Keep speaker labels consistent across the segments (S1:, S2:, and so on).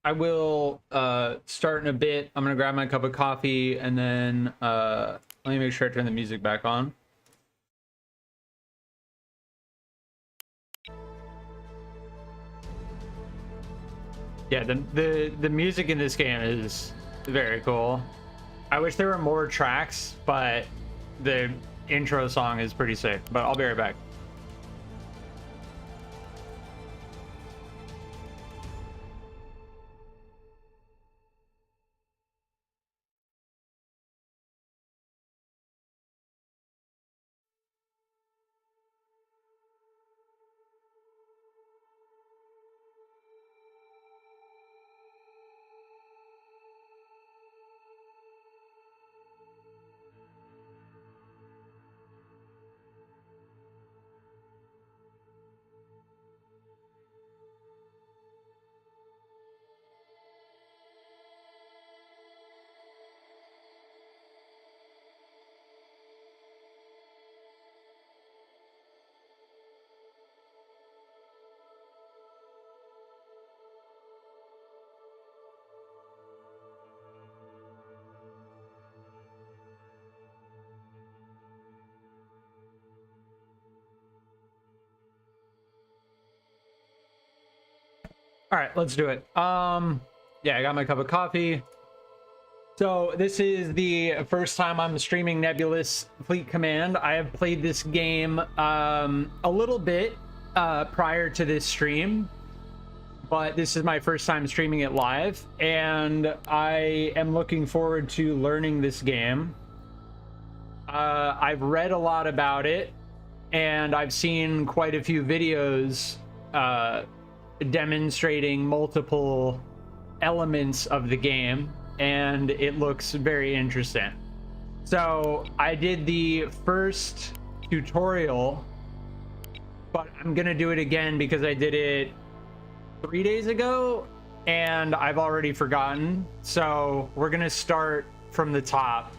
S1: I will start in a bit. I'm gonna grab my cup of coffee and then let me make sure I turn the music back on. Yeah, the music in this game is very cool. I wish there were more tracks, but the intro song is pretty sick. But I'll be right back. All right, let's do it. Yeah, I got my cup of coffee. So this is the first time I'm streaming Nebulous Fleet Command. I have played this game a little bit prior to this stream, but this is my first time streaming it live, and I am looking forward to learning this game. I've read a lot about it, and I've seen quite a few videos demonstrating multiple elements of the game, and it looks very interesting. So I did the first tutorial, but I'm gonna do it again because I did it 3 days ago and I've already forgotten. So we're gonna start from the top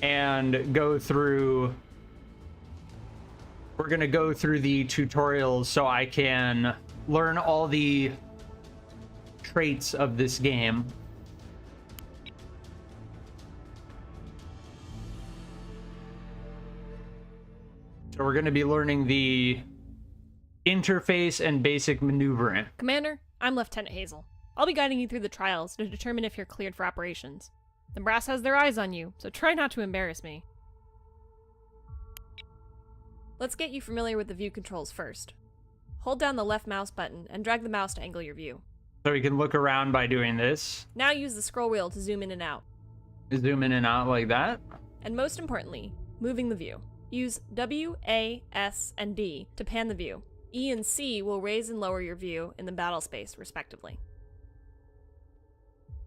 S1: and go through. We're gonna go through the tutorials so I can learn all the traits of this game. So we're going to be learning the interface and basic maneuvering.
S2: Commander, I'm Lieutenant Hazel. I'll be guiding you through the trials to determine if you're cleared for operations. The brass has their eyes on you, so try not to embarrass me. Let's get you familiar with the view controls first. Hold down the left mouse button and drag the mouse to angle your view.
S1: So we can look around by doing this.
S2: Now use the scroll wheel to zoom in and out.
S1: Zoom in and out like that.
S2: And most importantly, moving the view. Use W, A, S, and D to pan the view. E and C will raise and lower your view in the battle space, respectively.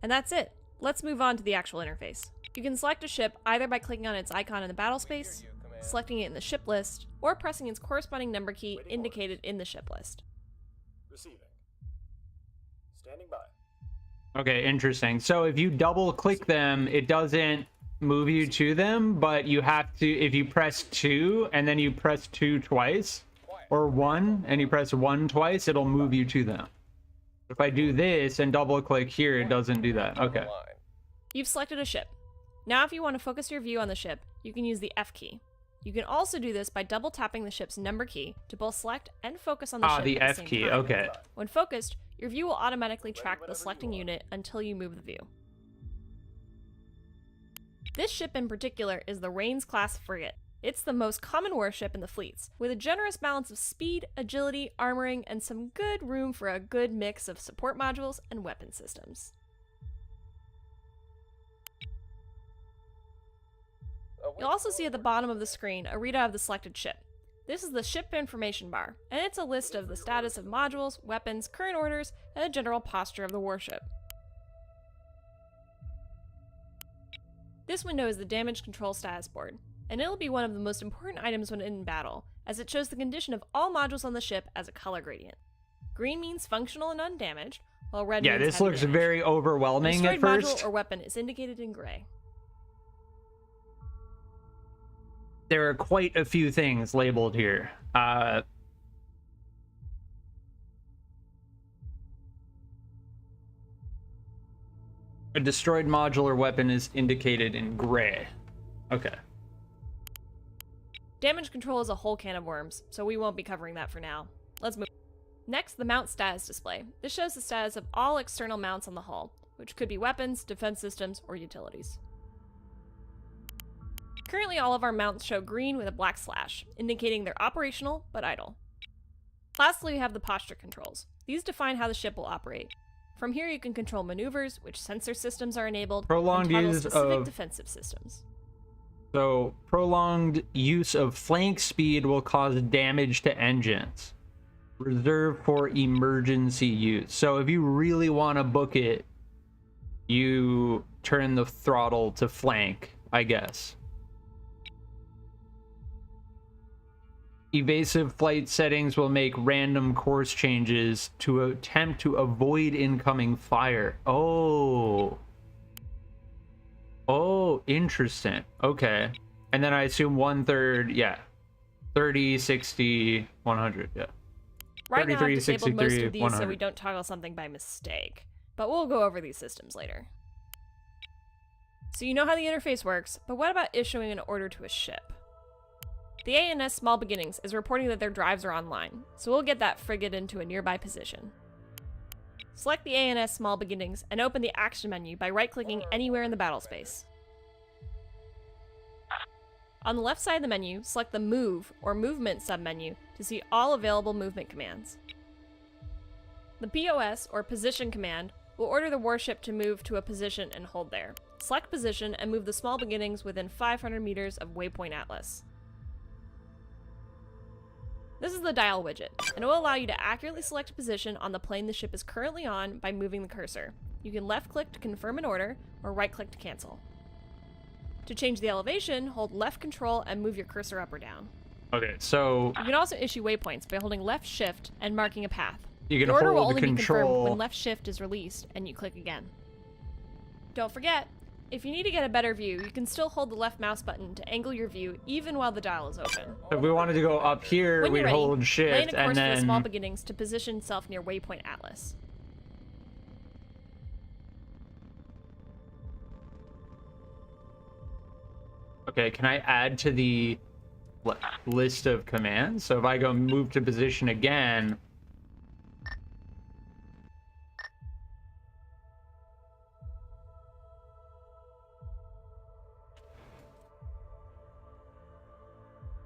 S2: And that's it. Let's move on to the actual interface. You can select a ship either by clicking on its icon in the battle space, selecting it in the ship list, or pressing its corresponding number key indicated in the ship list.
S3: Receiving. Standing by.
S1: Okay, interesting. So if you double click them, it doesn't move you to them, but you have to, if you press 2 and then you press 2 twice, or 1 and you press 1 twice, it'll move you to them. If I do this and double click here, it doesn't do that. Okay.
S2: You've selected a ship. Now if you want to focus your view on the ship, you can use the F key. You can also do this by double tapping the ship's number key to both select and focus on the ship
S1: the
S2: at
S1: F
S2: the same
S1: key,
S2: time.
S1: okay.
S2: When focused, your view will automatically track the selecting unit until you move the view. This ship in particular is the Rains-class frigate. It's the most common warship in the fleets, with a generous balance of speed, agility, armoring, and some good room for a good mix of support modules and weapon systems. You'll also see at the bottom of the screen a readout of the selected ship. This is the ship information bar, and it's a list of the status of modules, weapons, current orders, and the general posture of the warship. This window is the damage control status board, and it'll be one of the most important items when in battle, as it shows the condition of all modules on the ship as a color gradient. Green means functional and undamaged, while red means
S1: this
S2: heavy
S1: looks
S2: damage.
S1: very overwhelming at
S2: Destroyed
S1: first.
S2: module or weapon is indicated in gray.
S1: There are quite a few things labeled here. A destroyed modular weapon is indicated in gray. Okay.
S2: Damage control is a whole can of worms, so we won't be covering that for now. Let's move. Next, the mount status display. This shows the status of all external mounts on the hull, which could be weapons, defense systems, or utilities. Currently, all of our mounts show green with a black slash, indicating they're operational but idle. Lastly, we have the posture controls. These define how the ship will operate. From here, you can control maneuvers, which sensor systems are enabled,
S1: Prolonged
S2: and toggle
S1: use
S2: specific
S1: of-
S2: defensive systems.
S1: So, prolonged use of flank speed will cause damage to engines. Reserved for emergency use. So, if you really want to book it, you turn the throttle to flank, I guess. Evasive flight settings will make random course changes to attempt to avoid incoming fire. Oh, interesting. Okay. And then I assume 1/3, yeah. 30, 60, 100, yeah.
S2: Right now, I've
S1: 33,
S2: disabled most
S1: 63,
S2: of these so
S1: 100.
S2: we don't toggle something by mistake, but we'll go over these systems later. So you know how the interface works, but what about issuing an order to a ship? The ANS Small Beginnings is reporting that their drives are online, so we'll get that frigate into a nearby position. Select the ANS Small Beginnings and open the action menu by right-clicking anywhere in the battle space. On the left side of the menu, select the Move or Movement submenu to see all available movement commands. The POS or Position command will order the warship to move to a position and hold there. Select Position and move the Small Beginnings within 500 meters of Waypoint Atlas. This is the dial widget, and it will allow you to accurately select a position on the plane the ship is currently on by moving the cursor. You can left-click to confirm an order, or right-click to cancel. To change the elevation, hold left control and move your cursor up or down.
S1: Okay, so
S2: You can also issue waypoints by holding left shift and marking a path.
S1: you can
S2: The order will
S1: hold
S2: only be confirmed
S1: control.
S2: when left shift is released and you click again. Don't forget, if you need to get a better view, you can still hold the left mouse button to angle your view even while the dial is open.
S1: If we wanted to go up here,
S2: When
S1: we'd
S2: you're ready,
S1: hold
S2: land
S1: shift
S2: a
S1: and
S2: course for the Small
S1: then...
S2: Beginnings to position itself near Waypoint Atlas.
S1: Okay, can I add to the list of commands? So if I go move to position again...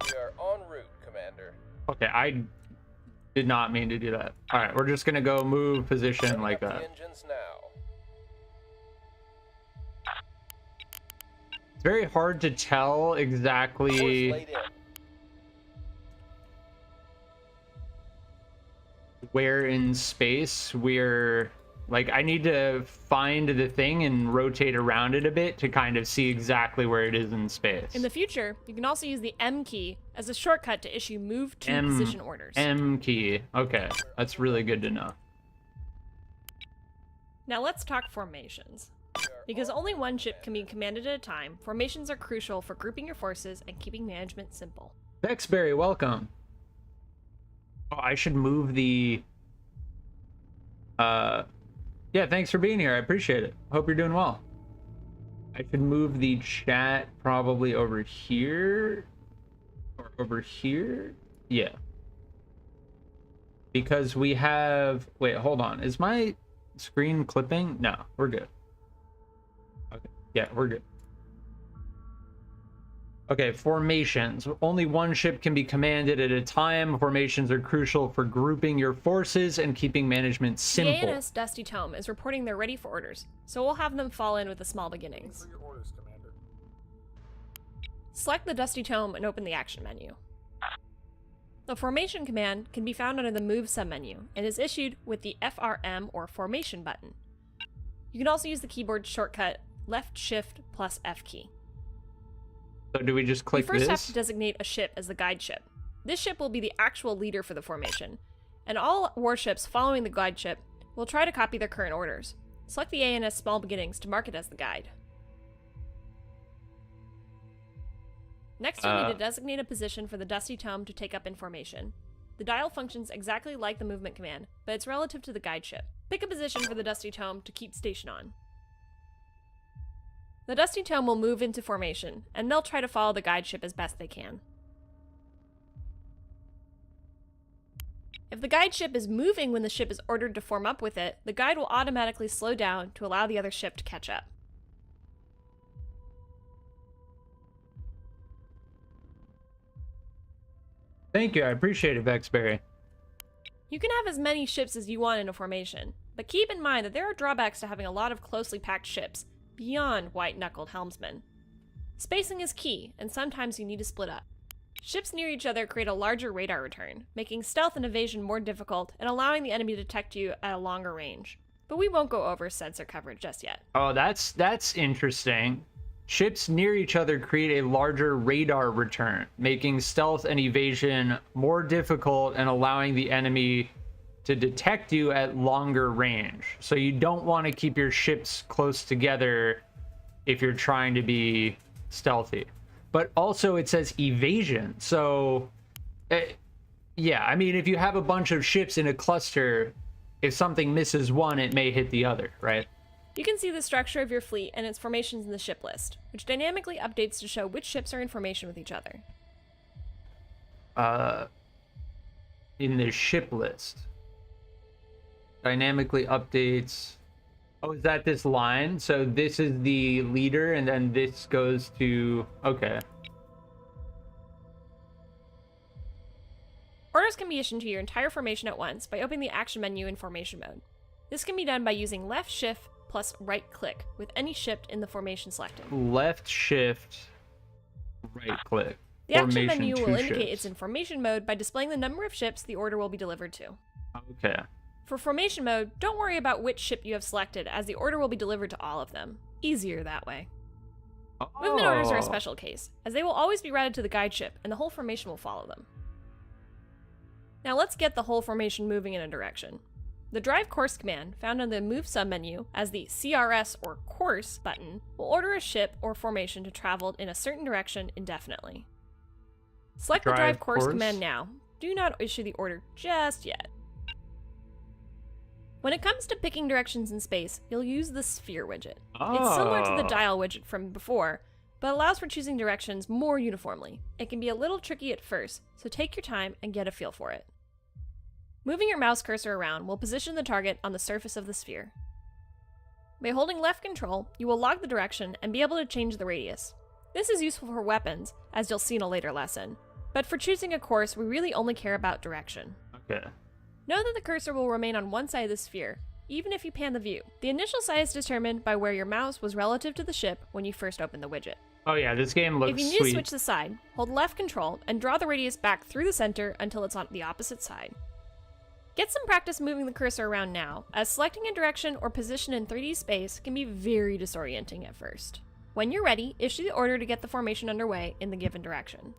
S3: We are en route, Commander.
S1: Okay, I did not mean to do that. All right, we're just gonna go move position
S3: Setting
S1: like
S3: up the
S1: that.
S3: engines now.
S1: It's very hard to tell
S3: Course
S1: exactly
S3: laid in.
S1: where in space we're... Like, I need to find the thing and rotate around it a bit to kind of see exactly where it is in space.
S2: In the future, you can also use the M key as a shortcut to issue move to
S1: M-
S2: position orders.
S1: M key. Okay, that's really good to know.
S2: Now let's talk formations.
S3: We are
S2: Because
S3: en
S2: only
S3: route,
S2: one ship can be
S3: Commander.
S2: commanded at a time, formations are crucial for grouping your forces and keeping management simple.
S1: Bexberry, welcome. Oh, I should move the... Yeah, thanks for being here. I appreciate it. Hope you're doing well. I should move the chat probably over here. Or over here? Yeah. Because we have... Wait, hold on. Is my screen clipping? No, we're good. Okay. Yeah, we're good. Okay, formations. Only one ship can be commanded at a time. Formations are crucial for grouping your forces and keeping management simple.
S2: The ANS Dusty Tome is reporting they're ready for orders, so we'll have them fall in with the Small Beginnings.
S3: For your orders, Commander.
S2: Select the Dusty Tome and open the action menu. The formation command can be found under the Move submenu and is issued with the FRM or Formation button. You can also use the keyboard shortcut left shift plus F key.
S1: So do we just
S2: You
S1: click
S2: first have
S1: this?
S2: to designate a ship as the guide ship. This ship will be the actual leader for the formation, and all warships following the guide ship will try to copy their current orders. Select the ANS Small Beginnings to mark it as the guide. Next, you'll need to designate a position for the Dusty Tome to take up in formation. The dial functions exactly like the movement command, but it's relative to the guide ship. Pick a position for the Dusty Tome to keep station on. The Dusty Tome will move into formation, and they'll try to follow the guide ship as best they can. If the guide ship is moving when the ship is ordered to form up with it, the guide will automatically slow down to allow the other ship to catch up.
S1: Thank you, I appreciate it, Vexberry.
S2: You can have as many ships as you want in a formation, but keep in mind that there are drawbacks to having a lot of closely packed ships, beyond white-knuckled helmsmen. Spacing is key, and sometimes you need to split up. Ships near each other create a larger radar return, making stealth and evasion more difficult and allowing the enemy to detect you at a longer range. But we won't go over sensor coverage just yet.
S1: Oh, that's interesting. Ships near each other create a larger radar return, making stealth and evasion more difficult and allowing the enemy to detect you at longer range. So you don't want to keep your ships close together if you're trying to be stealthy. But also it says evasion. So yeah, I mean, if you have a bunch of ships in a cluster, if something misses one, it may hit the other, right?
S2: You can see the structure of your fleet and its formations in the ship list, which dynamically updates to show which ships are in formation with each other.
S1: In the ship list. Dynamically updates. Oh, is that this line? So this is the leader, and then this goes to... Okay.
S2: Orders can be issued to your entire formation at once by opening the action menu in formation mode. This can be done by using left shift plus right click with any ship in the formation selected.
S1: Left shift, right click.
S2: The action
S1: Formation
S2: menu will
S1: two
S2: indicate
S1: ships.
S2: it's in formation mode by displaying the number of ships the order will be delivered to.
S1: Okay.
S2: For formation mode, don't worry about which ship you have selected, as the order will be delivered to all of them. Easier that way. Movement orders are a special case, as they will always be routed to the guide ship, and the whole formation will follow them. Now let's get the whole formation moving in a direction. The Drive Course command, found on the Move submenu as the CRS or Course button, will order a ship or formation to travel in a certain direction indefinitely. Select the Drive Course command now. Do not issue the order just yet. When it comes to picking directions in space, you'll use the Sphere widget. It's similar to the Dial widget from before, but allows for choosing directions more uniformly. It can be a little tricky at first, so take your time and get a feel for it. Moving your mouse cursor around will position the target on the surface of the sphere. By holding left control, you will log the direction and be able to change the radius. This is useful for weapons, as you'll see in a later lesson, but for choosing a course, we really only care about direction.
S1: Okay.
S2: Know that the cursor will remain on one side of the sphere, even if you pan the view. The initial side is determined by where your mouse was relative to the ship when you first opened the widget.
S1: Oh yeah, this game looks
S2: If you need
S1: sweet.
S2: to switch the side, hold left control and draw the radius back through the center until it's on the opposite side. Get some practice moving the cursor around now, as selecting a direction or position in 3D space can be very disorienting at first. When you're ready, issue the order to get the formation underway in the given direction.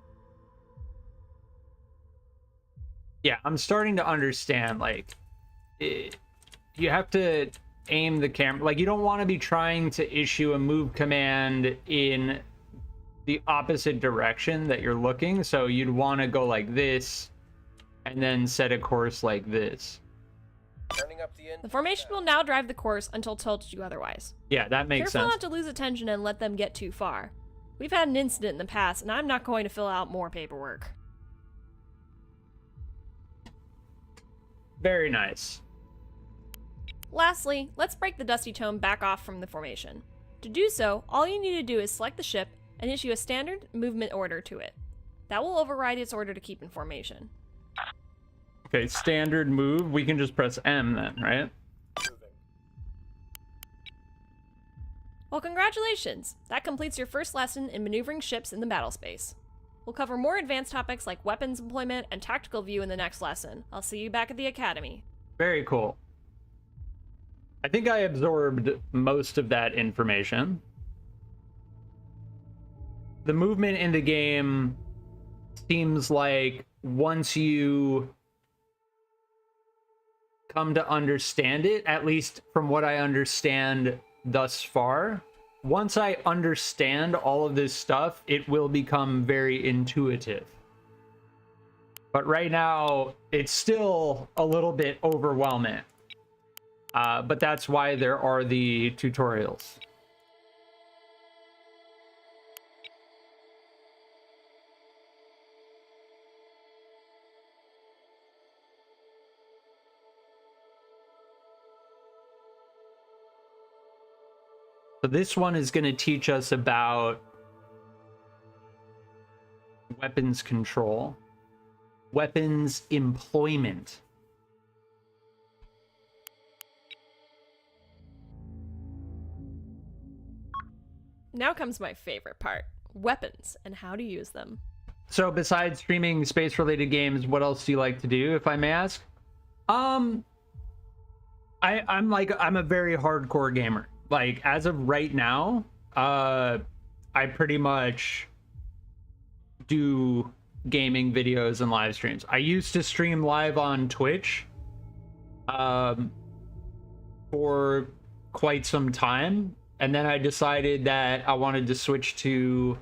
S1: Yeah, I'm starting to understand, like, you have to aim the camera. Like, you don't want to be trying to issue a move command in the opposite direction that you're looking, so you'd want to go like this, and then set a course like this.
S3: Turning up the engine.
S2: The formation will now drive the course until told to do otherwise.
S1: Yeah, that makes
S2: Careful
S1: sense.
S2: not to lose attention and let them get too far. We've had an incident in the past, and I'm not going to fill out more paperwork.
S1: Very nice.
S2: Lastly, let's break the Dusty Tome back off from the formation. To do so, all you need to do is select the ship and issue a standard movement order to it. That will override its order to keep in formation.
S1: Okay, standard move. We can just press M then, right?
S3: Moving.
S2: Well, congratulations! That completes your first lesson in maneuvering ships in the battle space. We'll cover more advanced topics like weapons employment and tactical view in the next lesson. I'll see you back at the academy.
S1: Very cool. I think I absorbed most of that information. The movement in the game seems like once you come to understand it, at least from what I understand thus far, once I understand all of this stuff, it will become very intuitive. But right now, it's still a little bit overwhelming. But that's why there are the tutorials. So this one is going to teach us about weapons control, weapons employment.
S2: Now comes my favorite part, weapons and how to use them.
S1: So besides streaming space-related games, what else do you like to do, if I may ask? I'm a very hardcore gamer. Like, as of right now, I pretty much do gaming videos and live streams. I used to stream live on Twitch for quite some time, and then I decided that I wanted to switch to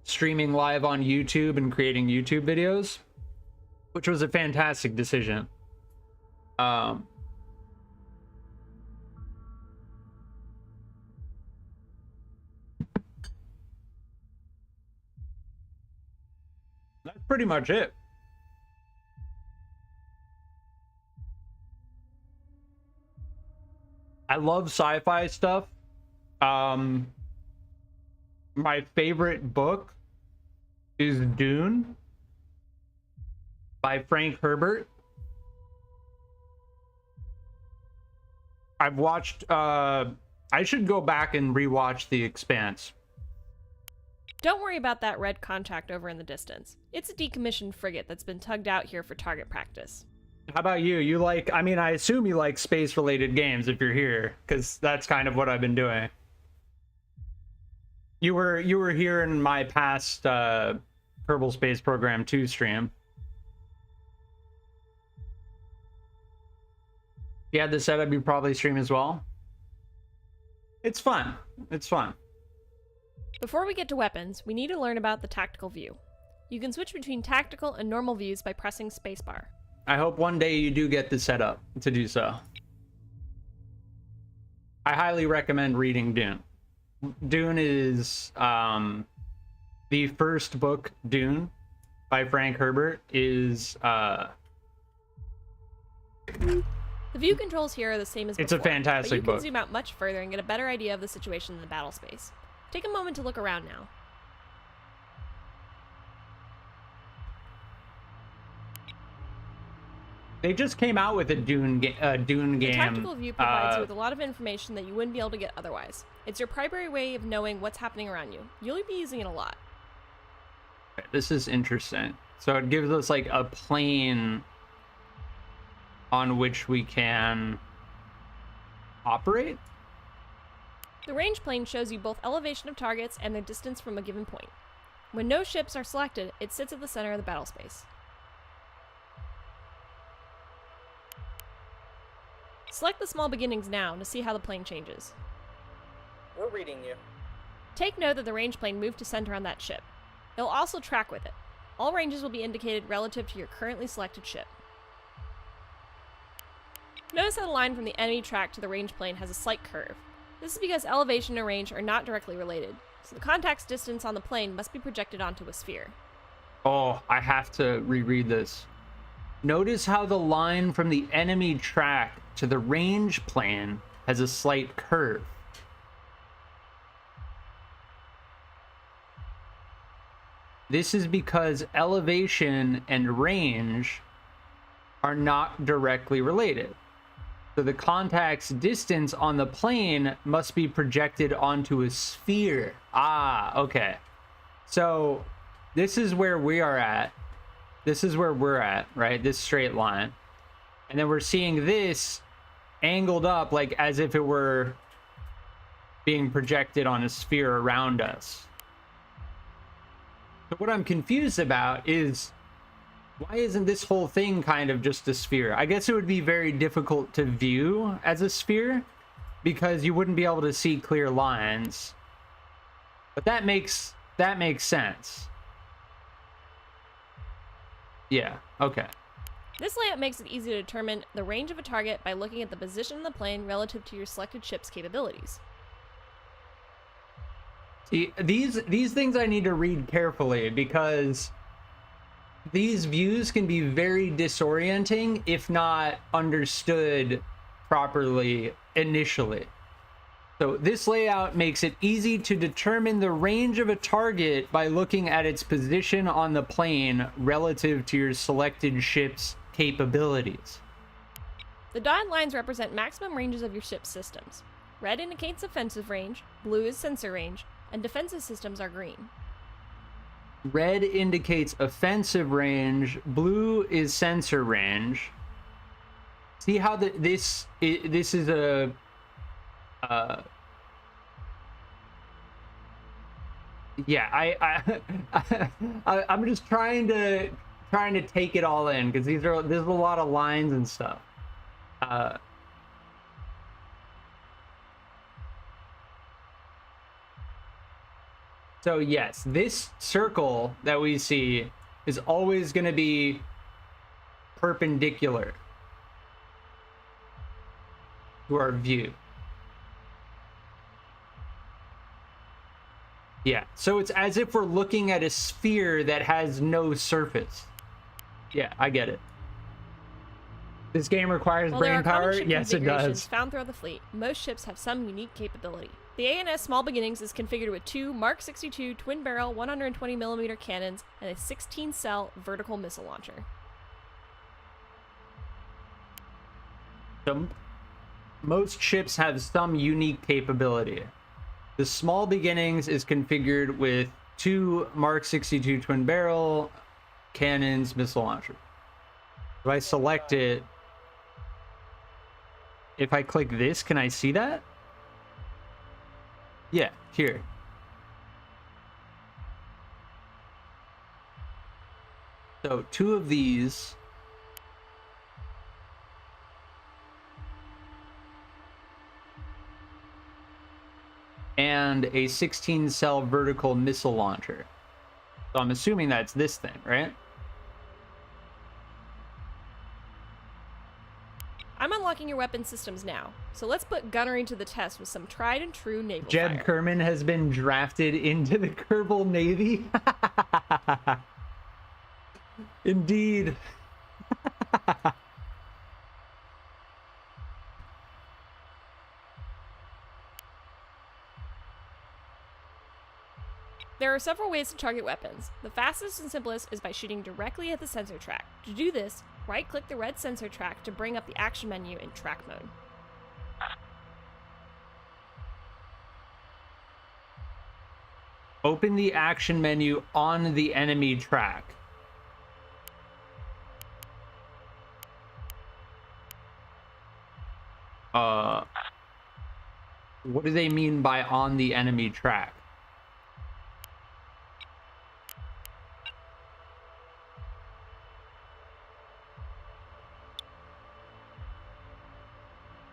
S1: streaming live on YouTube and creating YouTube videos, which was a fantastic decision. That's pretty much it. I love sci-fi stuff. My favorite book is Dune by Frank Herbert. I've watched I should go back and rewatch The Expanse.
S2: Don't worry about that red contract over in the distance. It's a decommissioned frigate that's been tugged out here for target practice.
S1: How about you? You like, I mean, I assume you like space-related games if you're here, because that's kind of what I've been doing. You were here in my past Kerbal Space Program 2 stream. If you had the setup, you probably stream as well. It's fun. It's fun.
S2: Before we get to weapons, we need to learn about the tactical view. You can switch between tactical and normal views by pressing spacebar.
S1: I hope one day you do get the setup to do so. I highly recommend reading Dune. Dune is the first book, Dune, by Frank Herbert, is
S2: The view controls here are the same as before,
S1: it's a fantastic
S2: but you
S1: book.
S2: can zoom out much further and get a better idea of the situation in the battle space. Take a moment to look around now.
S1: They just came out with a Dune game.
S2: The tactical view provides you with a lot of information that you wouldn't be able to get otherwise. It's your primary way of knowing what's happening around you. You'll be using it a lot.
S1: This is interesting. So it gives us like a plane on which we can operate.
S2: The range plane shows you both elevation of targets and their distance from a given point. When no ships are selected, it sits at the center of the battle space. Select the small beginnings now to see how the plane changes.
S3: We're reading you.
S2: Take note that the range plane moved to center on that ship. It'll also track with it. All ranges will be indicated relative to your currently selected ship. Notice how the line from the enemy track to the range plane has a slight curve. This is because elevation and range are not directly related, so the contact's distance on the plane must be projected onto a sphere.
S1: Oh, I have to reread this. Notice how the line from the enemy track to the range plane has a slight curve. This is because elevation and range are not directly related. So the contact's distance on the plane must be projected onto a sphere. Ah, okay. So this is where we are at. This is where we're at, right? This straight line. And then we're seeing this angled up like as if it were being projected on a sphere around us. So what I'm confused about is, why isn't this whole thing kind of just a sphere? I guess it would be very difficult to view as a sphere because you wouldn't be able to see clear lines. But that makes sense. Yeah, okay.
S2: This layout makes it easy to determine the range of a target by looking at the position of the plane relative to your selected ship's capabilities.
S1: See, these things I need to read carefully because these views can be very disorienting if not understood properly initially. So this layout makes it easy to determine the range of a target by looking at its position on the plane relative to your selected ship's capabilities.
S2: The dotted lines represent maximum ranges of your ship's systems. Red indicates offensive range, blue is sensor range, and defensive systems are green.
S1: Red indicates offensive range, blue is sensor range. See how this is a yeah, I'm just trying to take it all in because there's a lot of lines and stuff. So yes, this circle that we see is always going to be perpendicular to our view. Yeah, so it's as if we're looking at a sphere that has no surface. Yeah, I get it. This game requires
S2: While there
S1: brain
S2: are common
S1: power?
S2: ship
S1: Yes, it
S2: configurations
S1: does.
S2: found throughout the fleet, most ships have some unique capability. The ANS Small Beginnings is configured with 2 Mark 62 twin-barrel 120mm cannons and a 16-cell vertical missile launcher.
S1: So, most ships have some unique capability. The Small Beginnings is configured with 2 Mark 62 twin-barrel cannons missile launcher. If I select it, if I click this, can I see that? Yeah, here. So 2 of these. And a 16-cell vertical missile launcher. So I'm assuming that's this thing, right?
S2: I'm unlocking your weapon systems now, so let's put gunnery to the test with some tried and true naval
S1: Jed
S2: fire.
S1: Kerman has been drafted into the Kerbal Navy. Indeed.
S2: There are several ways to target weapons. The fastest and simplest is by shooting directly at the sensor track. To do this, right-click the red sensor track to bring up the action menu in track mode.
S1: Open the action menu on the enemy track. What do they mean by on the enemy track?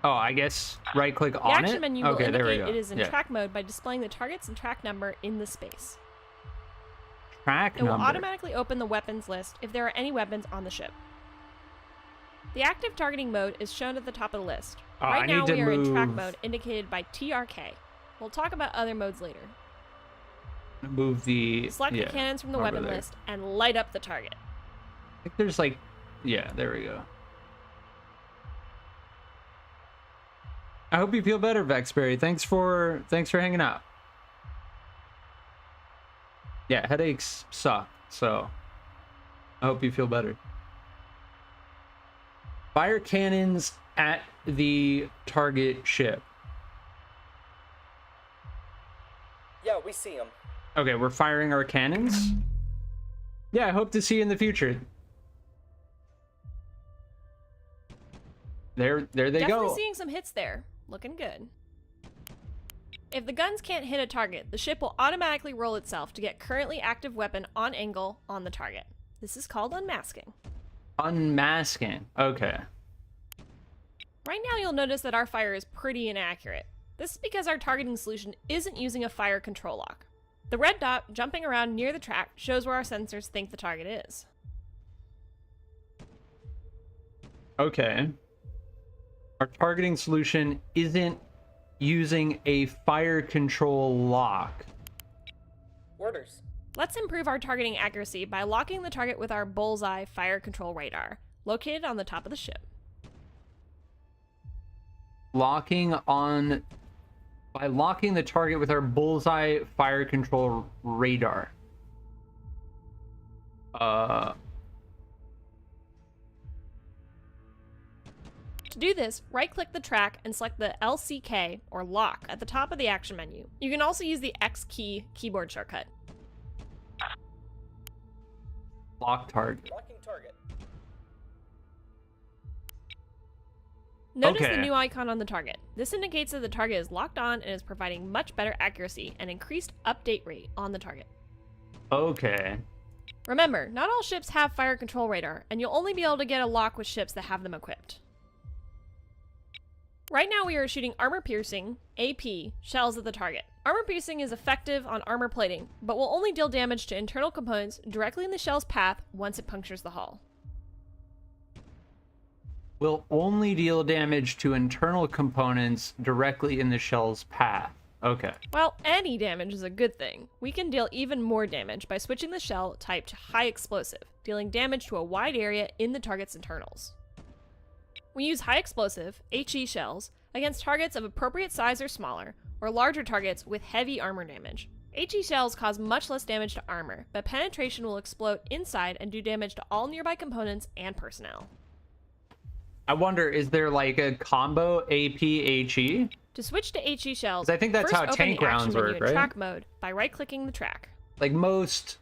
S1: Oh, I guess right-click
S2: The
S1: on
S2: action
S1: it?
S2: menu will
S1: Okay, there we
S2: indicate
S1: go.
S2: it is in
S1: Yeah.
S2: track mode by displaying the targets and track number in the space.
S1: Track
S2: It will
S1: number.
S2: automatically open the weapons list if there are any weapons on the ship. The active targeting mode is shown at the top of the list.
S1: Oh,
S2: Right
S1: I
S2: now
S1: need to
S2: we are in track
S1: move-
S2: mode indicated by TRK. We'll talk about other modes later.
S1: Move the...
S2: Select
S1: yeah,
S2: the cannons from the
S1: over
S2: weapon
S1: there.
S2: list and light up the target.
S1: I think there's like... Yeah, there we go. I hope you feel better, Vexberry. Thanks for hanging out. Yeah, headaches suck, so I hope you feel better. Fire cannons at the target ship.
S3: Yeah, we see him.
S1: Okay, we're firing our cannons. Yeah, I hope to see you in the future. There they
S2: Definitely
S1: go.
S2: seeing some hits there. Looking good. If the guns can't hit a target, the ship will automatically roll itself to get currently active weapon on angle on the target. This is called unmasking.
S1: Unmasking. Okay.
S2: Right now you'll notice that our fire is pretty inaccurate. This is because our targeting solution isn't using a fire control lock. The red dot jumping around near the track shows where our sensors think the target is.
S1: Okay. Our targeting solution isn't using a fire control lock.
S3: Orders.
S2: Let's improve our targeting accuracy by locking the target with our bullseye fire control radar, located on the top of the ship.
S1: Locking on By locking the target with our bullseye fire control radar.
S2: To do this, right-click the track and select the LCK, or lock, at the top of the action menu. You can also use the X key keyboard shortcut.
S1: Lock target.
S3: Locking target.
S2: Notice
S1: Okay.
S2: the new icon on the target. This indicates that the target is locked on and is providing much better accuracy and increased update rate on the target.
S1: Okay.
S2: Remember, not all ships have fire control radar, and you'll only be able to get a lock with ships that have them equipped. Right now we are shooting armor-piercing, AP, shells at the target. Armor-piercing is effective on armor plating, but will only deal damage to internal components directly in the shell's path once it punctures the hull.
S1: Will only deal damage to internal components directly in the shell's path. Okay.
S2: While any damage is a good thing, we can deal even more damage by switching the shell type to high explosive, dealing damage to a wide area in the target's internals. We use high explosive, HE shells, against targets of appropriate size or smaller, or larger targets with heavy armor damage. HE shells cause much less damage to armor, but penetration will explode inside and do damage to all nearby components and personnel.
S1: I wonder, is there like a combo AP-HE?
S2: To switch to HE shells,
S1: 'Cause I think that's
S2: first
S1: how
S2: open
S1: tank
S2: the action
S1: rounds
S2: menu
S1: work,
S2: in
S1: right?
S2: track mode by right-clicking the track.
S1: Like most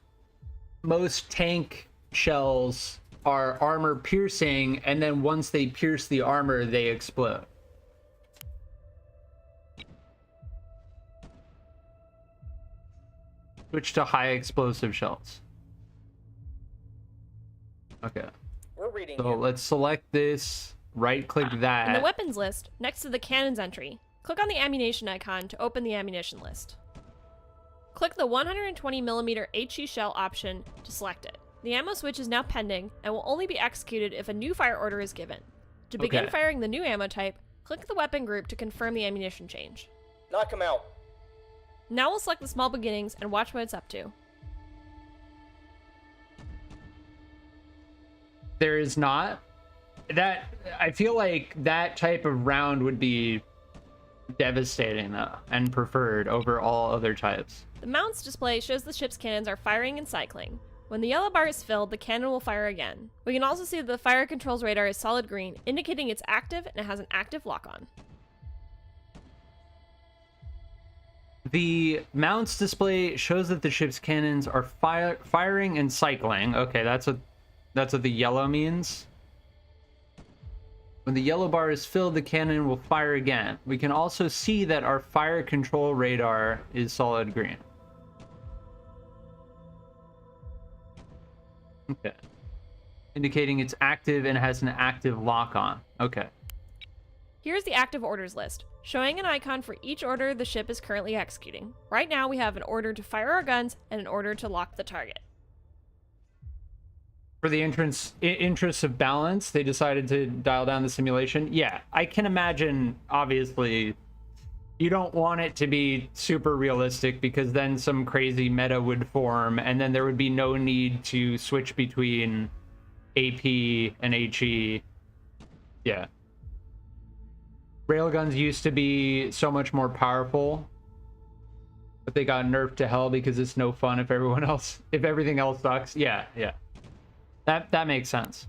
S1: tank shells are armor piercing, and then once they pierce the armor, they explode. Switch to high explosive shells. Okay.
S3: We're reading
S1: So
S3: you.
S1: let's select this, right click
S2: In the
S1: that.
S2: weapons list, next to the cannons entry, click on the ammunition icon to open the ammunition list. Click the 120mm HE shell option to select it. The ammo switch is now pending and will only be executed if a new fire order is given. To begin
S1: Okay.
S2: firing the new ammo type, click the weapon group to confirm the ammunition change.
S3: Knock him out.
S2: Now we'll select the small beginnings and watch what it's up to.
S1: There is not. That, I feel like that type of round would be devastating though, and preferred over all other types.
S2: The mounts display shows the ship's cannons are firing and cycling. When the yellow bar is filled, the cannon will fire again. We can also see that the fire controls radar is solid green, indicating it's active and it has an active lock-on.
S1: The mounts display shows that the ship's cannons are firing and cycling. Okay, that's what the yellow means. When the yellow bar is filled, the cannon will fire again. We can also see that our fire control radar is solid green. Okay. Indicating it's active and has an active lock-on. Okay.
S2: Here's the active orders list, showing an icon for each order the ship is currently executing. Right now we have an order to fire our guns and an order to lock the target.
S1: For the interests of balance, they decided to dial down the simulation. Yeah, I can imagine, obviously, you don't want it to be super realistic because then some crazy meta would form and then there would be no need to switch between AP and HE. Yeah. Railguns used to be so much more powerful, but they got nerfed to hell because it's no fun if everything else sucks. Yeah. That makes sense.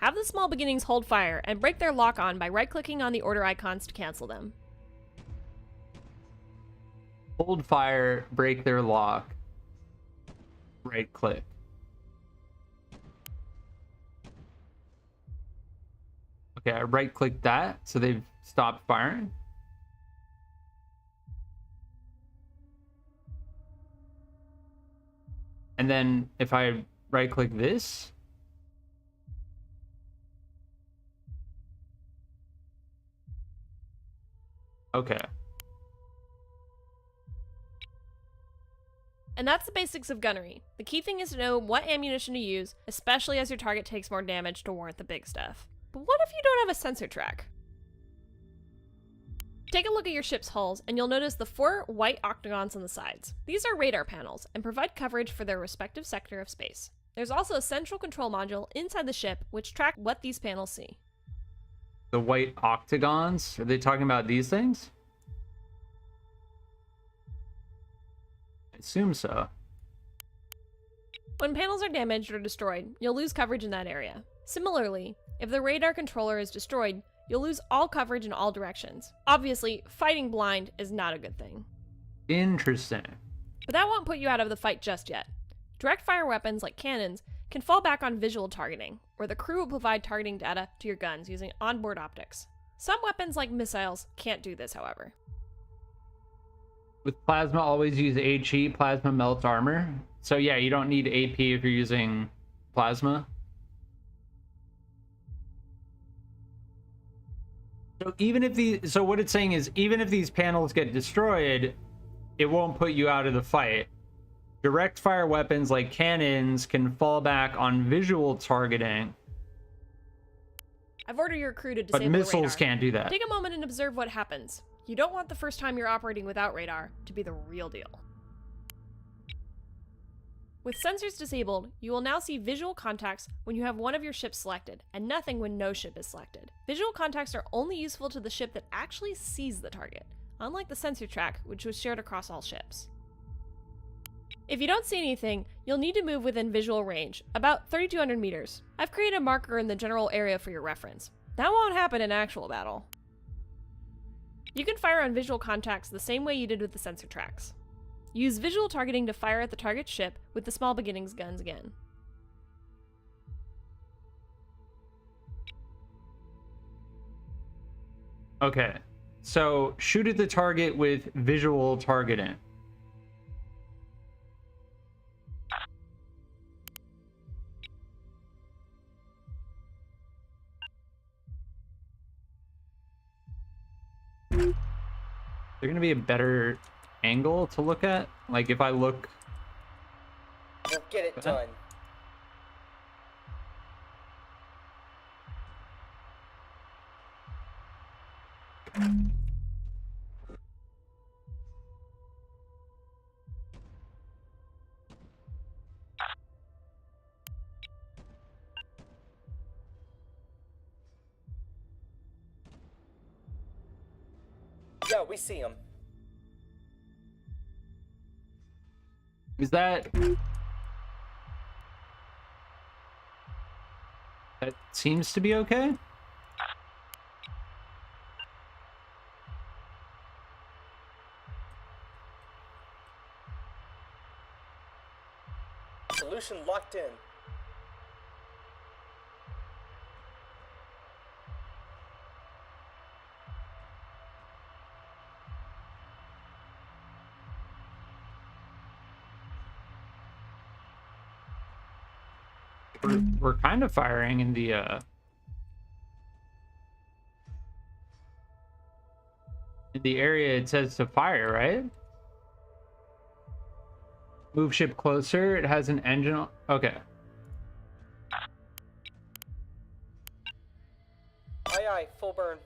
S2: Have the small beginnings hold fire and break their lock-on by right-clicking on the order icons to cancel them.
S1: Hold fire, break their lock, right click. Okay, I right clicked that, so they've stopped firing. And then if I right click this, okay.
S2: And that's the basics of gunnery. The key thing is to know what ammunition to use, especially as your target takes more damage to warrant the big stuff. But what if you don't have a sensor track? Take a look at your ship's hulls, and you'll notice the 4 white octagons on the sides. These are radar panels, and provide coverage for their respective sector of space. There's also a central control module inside the ship, which tracks what these panels see.
S1: The white octagons? Are they talking about these things? assume so.
S2: When panels are damaged or destroyed, you'll lose coverage in that area. Similarly, if the radar controller is destroyed, you'll lose all coverage in all directions. Obviously, fighting blind is not a good thing.
S1: Interesting.
S2: But that won't put you out of the fight just yet. Direct fire weapons like cannons can fall back on visual targeting, where the crew will provide targeting data to your guns using onboard optics. Some weapons like missiles can't do this, however.
S1: With plasma, always use HE. Plasma melts armor. So yeah, you don't need AP if you're using plasma. So even if so what it's saying is, even if these panels get destroyed, it won't put you out of the fight. Direct fire weapons like cannons can fall back on visual targeting.
S2: I've ordered your crew to disable
S1: But missiles
S2: radar.
S1: can't do that.
S2: Take a moment and observe what happens. You don't want the first time you're operating without radar to be the real deal. With sensors disabled, you will now see visual contacts when you have one of your ships selected, and nothing when no ship is selected. Visual contacts are only useful to the ship that actually sees the target, unlike the sensor track, which was shared across all ships. If you don't see anything, you'll need to move within visual range, about 3,200 meters. I've created a marker in the general area for your reference. That won't happen in actual battle. You can fire on visual contacts the same way you did with the sensor tracks. Use visual targeting to fire at the target ship with the small beginnings guns again.
S1: Okay, so shoot at the target with visual targeting. Is there gonna be a better angle to look at? Like if I look...
S3: We'll get it done. Yeah, we see him.
S1: Is that... That seems to be okay?
S3: Solution locked in.
S1: We're kind of firing in the area it says to fire, right? Move ship closer. It has an engine. Okay.
S3: Aye, aye, full burn.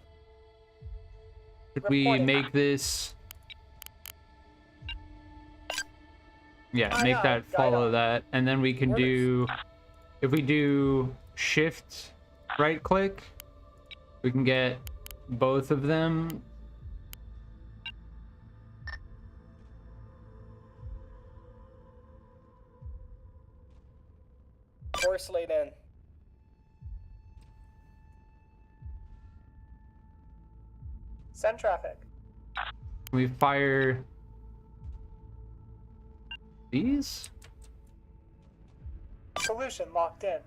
S1: Should we
S3: Reporting.
S1: make this? Yeah,
S3: Aye,
S1: make
S3: aye,
S1: that
S3: guide
S1: follow
S3: on.
S1: that, and then we can
S3: Orders.
S1: do. If we do shift right click, we can get both of them.
S3: Course laid in. Send traffic.
S1: We fire these.
S3: Solution locked in.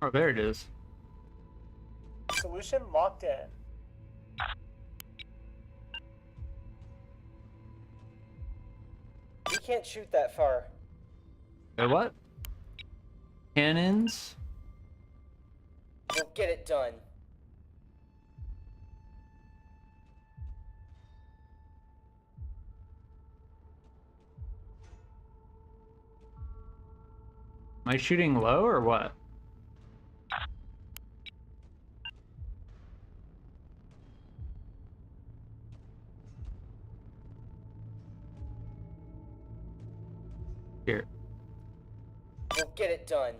S1: Oh, there it is.
S3: Solution locked in. We can't shoot that far.
S1: Wait, what? Cannons.
S3: We'll get it done.
S1: Am I shooting low or what? Here.
S3: We'll get it done.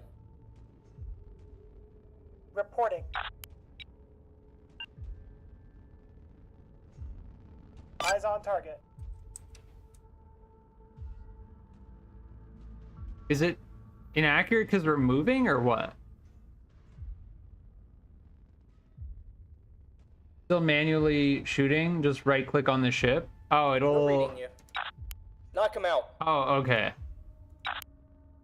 S3: Reporting. Eyes on target.
S1: Is it inaccurate because we're moving or what? Still manually shooting? Just right click on the ship? Oh,
S3: We're
S1: it'll...
S3: reading you. Knock him out.
S1: Oh, okay.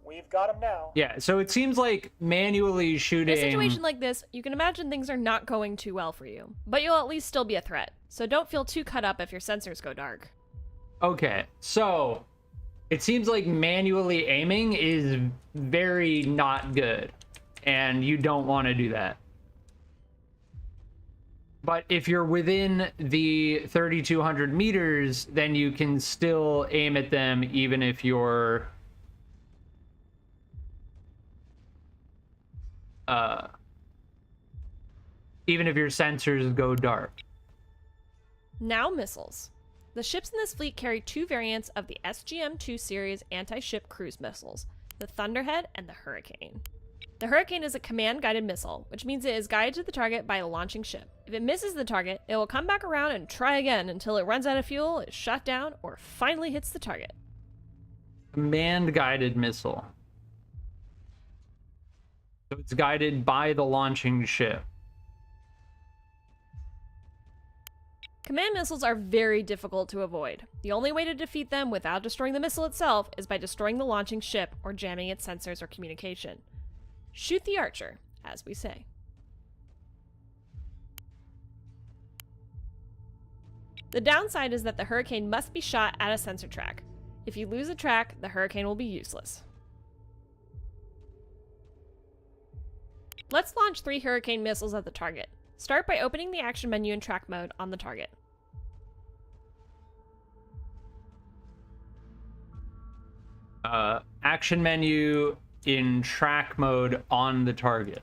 S3: We've got him now.
S1: Yeah, so it seems like manually
S2: In
S1: shooting...
S2: a situation like this, you can imagine things are not going too well for you, but you'll at least still be a threat, so don't feel too cut up if your sensors go dark.
S1: Okay, so it seems like manually aiming is very not good, and you don't want to do that. But if you're within the 3,200 meters, then you can still aim at them even if you're... even if your sensors go dark.
S2: Now missiles. The ships in this fleet carry two variants of the SGM-2 series anti-ship cruise missiles, the Thunderhead and the Hurricane. The Hurricane is a command-guided missile, which means it is guided to the target by a launching ship. If it misses the target, it will come back around and try again until it runs out of fuel, is shot down, or finally hits the target.
S1: Command-guided missile. So it's guided by the launching ship.
S2: Command missiles are very difficult to avoid. The only way to defeat them without destroying the missile itself is by destroying the launching ship or jamming its sensors or communication. Shoot the archer, as we say. The downside is that the Hurricane must be shot at a sensor track. If you lose a track, the Hurricane will be useless. Let's launch 3 Hurricane missiles at the target. Start by opening the action menu in track mode on the target.
S1: Action menu in track mode on the target.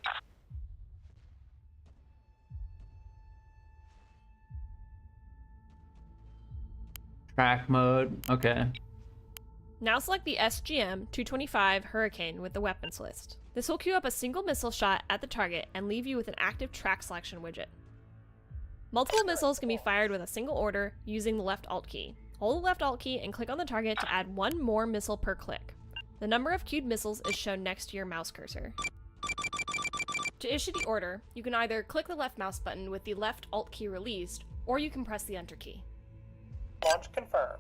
S1: Track mode, okay.
S2: Now select the SGM-225 Hurricane with the weapons list. This will queue up a single missile shot at the target and leave you with an active track selection widget. Multiple missiles can be fired with a single order using the left Alt key. Hold the left Alt key and click on the target to add one more missile per click. The number of queued missiles is shown next to your mouse cursor. To issue the order, you can either click the left mouse button with the left Alt key released, or you can press the Enter key.
S3: Launch confirmed.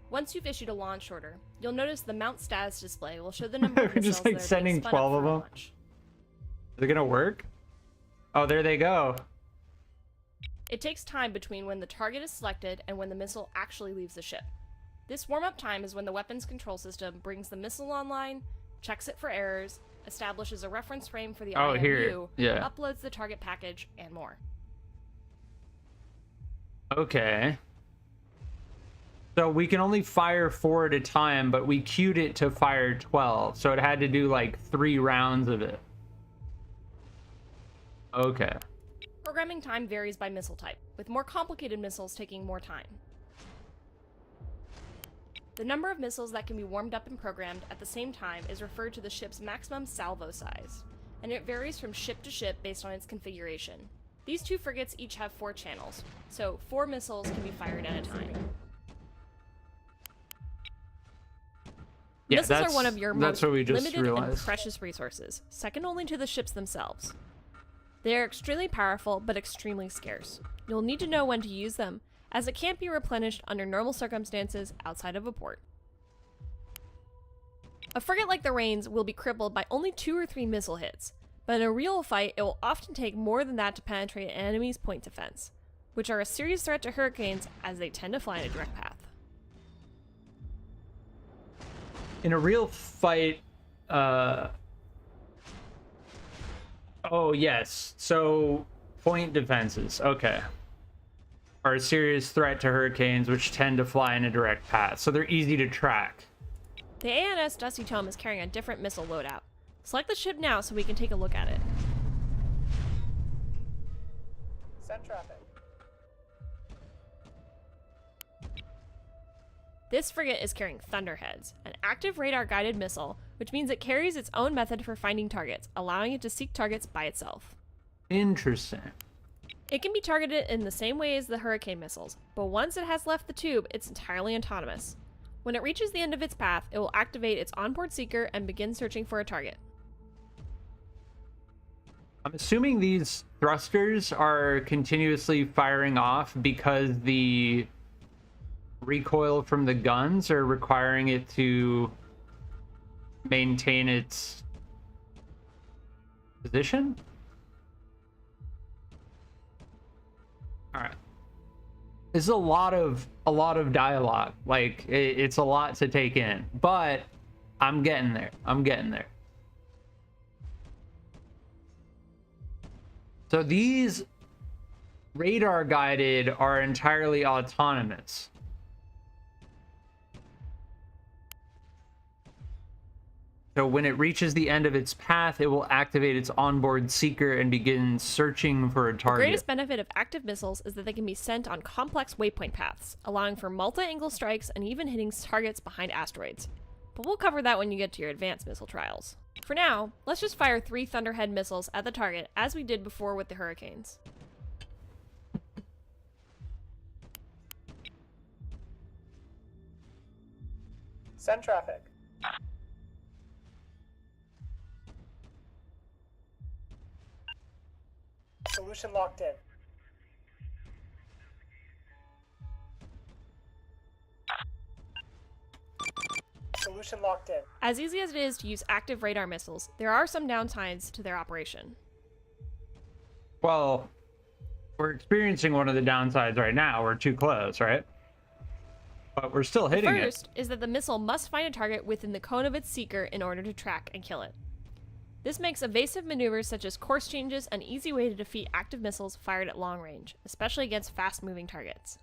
S2: Once you've issued a launch order, you'll notice the mount status display will show the number of
S1: We're
S2: missiles
S1: just like
S2: that are
S1: sending
S2: being spun
S1: 12
S2: up
S1: of
S2: for
S1: them.
S2: launch.
S1: Is it gonna work? Oh, there they go.
S2: It takes time between when the target is selected and when the missile actually leaves the ship. This warm-up time is when the weapons control system brings the missile online, checks it for errors, establishes a reference frame for the
S1: Oh,
S2: IMU,
S1: here. Yeah.
S2: uploads the target package, and more.
S1: Okay. So we can only fire 4 at a time, but we queued it to fire 12. So it had to do like 3 rounds of it. Okay.
S2: Programming time varies by missile type, with more complicated missiles taking more time. The number of missiles that can be warmed up and programmed at the same time is referred to the ship's maximum salvo size, and it varies from ship to ship based on its configuration. These 2 frigates each have 4 channels, so 4 missiles can be fired at a time.
S1: Yeah,
S2: Missiles are one of your most
S1: what we just
S2: limited and
S1: realized.
S2: precious resources, second only to the ships themselves. They are extremely powerful, but extremely scarce. You'll need to know when to use them, as it can't be replenished under normal circumstances outside of a port. A frigate like the Rains will be crippled by only 2 or 3 missile hits, but in a real fight it will often take more than that to penetrate an enemy's point defense, which are a serious threat to Hurricanes as they tend to fly in a direct path.
S1: In a real fight, oh yes, so point defenses, okay, are a serious threat to Hurricanes, which tend to fly in a direct path, so they're easy to track.
S2: The ANS Dusty Tome is carrying a different missile loadout. Select the ship now so we can take a look at it.
S3: Send traffic.
S2: This frigate is carrying Thunderheads, an active radar-guided missile, which means it carries its own method for finding targets, allowing it to seek targets by itself.
S1: Interesting.
S2: It can be targeted in the same way as the Hurricane missiles, but once it has left the tube, it's entirely autonomous. When it reaches the end of its path, it will activate its onboard seeker and begin searching for a target.
S1: I'm assuming these thrusters are continuously firing off because the recoil from the guns are requiring it to maintain its position. All right. This is a lot of dialogue. Like it's a lot to take in, but I'm getting there. So these radar guided are entirely autonomous. So when it reaches the end of its path, it will activate its onboard seeker and begin searching for a
S2: The
S1: target.
S2: greatest benefit of active missiles is that they can be sent on complex waypoint paths, allowing for multi-angle strikes and even hitting targets behind asteroids. But we'll cover that when you get to your advanced missile trials. For now, let's just fire 3 Thunderhead missiles at the target as we did before with the Hurricanes.
S3: Send traffic. Solution locked in. Solution locked in.
S2: As easy as it is to use active radar missiles, there are some downsides to their operation.
S1: Well, we're experiencing one of the downsides right now. We're too close, right? But we're still hitting it.
S2: First is that the missile must find a target within the cone of its seeker in order to track and kill it. This makes evasive maneuvers such as course changes an easy way to defeat active missiles fired at long range, especially against fast-moving targets.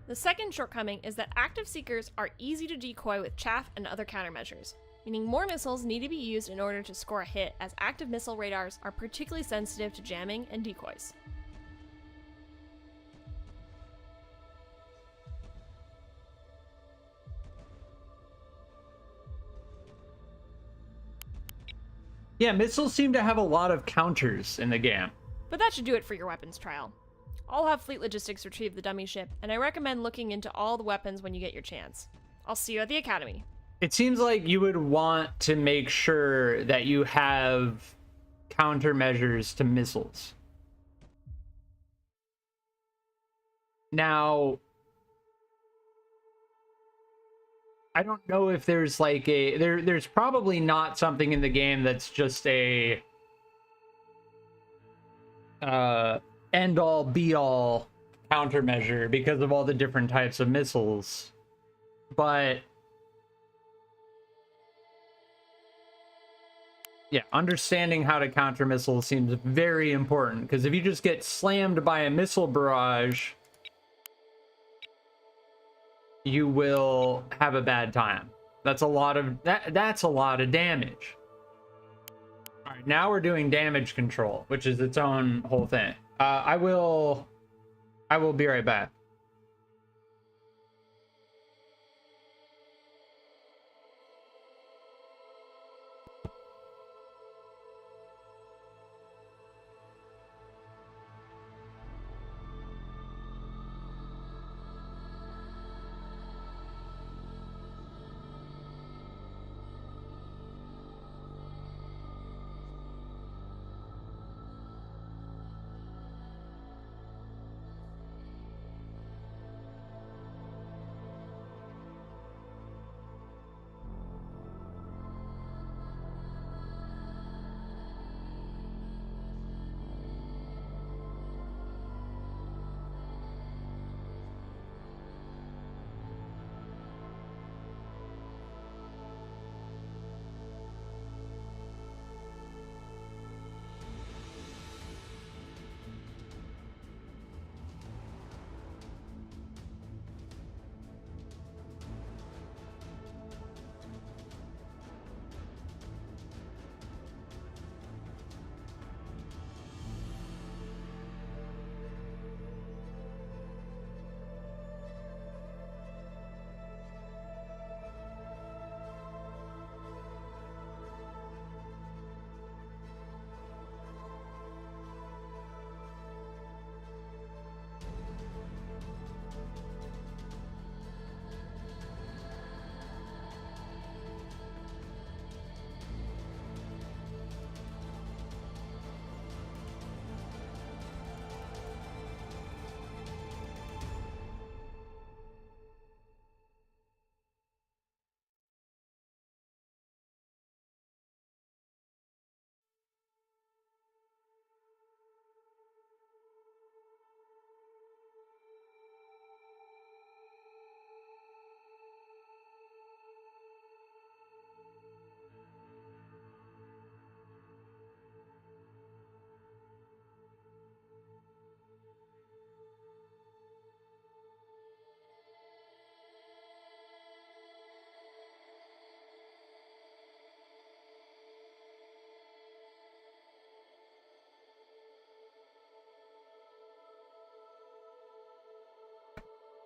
S2: The second shortcoming is that active seekers are easy to decoy with chaff and other countermeasures, meaning more missiles need to be used in order to score a hit, as active missile radars are particularly sensitive to jamming and decoys.
S1: Yeah, missiles seem to have a lot of counters in the game.
S2: But that should do it for your weapons trial. I'll have Fleet Logistics retrieve the dummy ship, and I recommend looking into all the weapons when you get your chance. I'll see you at the Academy.
S1: It seems like you would want to make sure that you have countermeasures to missiles. Now, I don't know if there's like there's probably not something in the game that's just a end all be all countermeasure because of all the different types of missiles. But yeah, understanding how to counter missiles seems very important, because if you just get slammed by a missile barrage, you will have a bad time. That's a lot of that's a lot of damage. All right, now we're doing damage control, which is its own whole thing. I will be right back.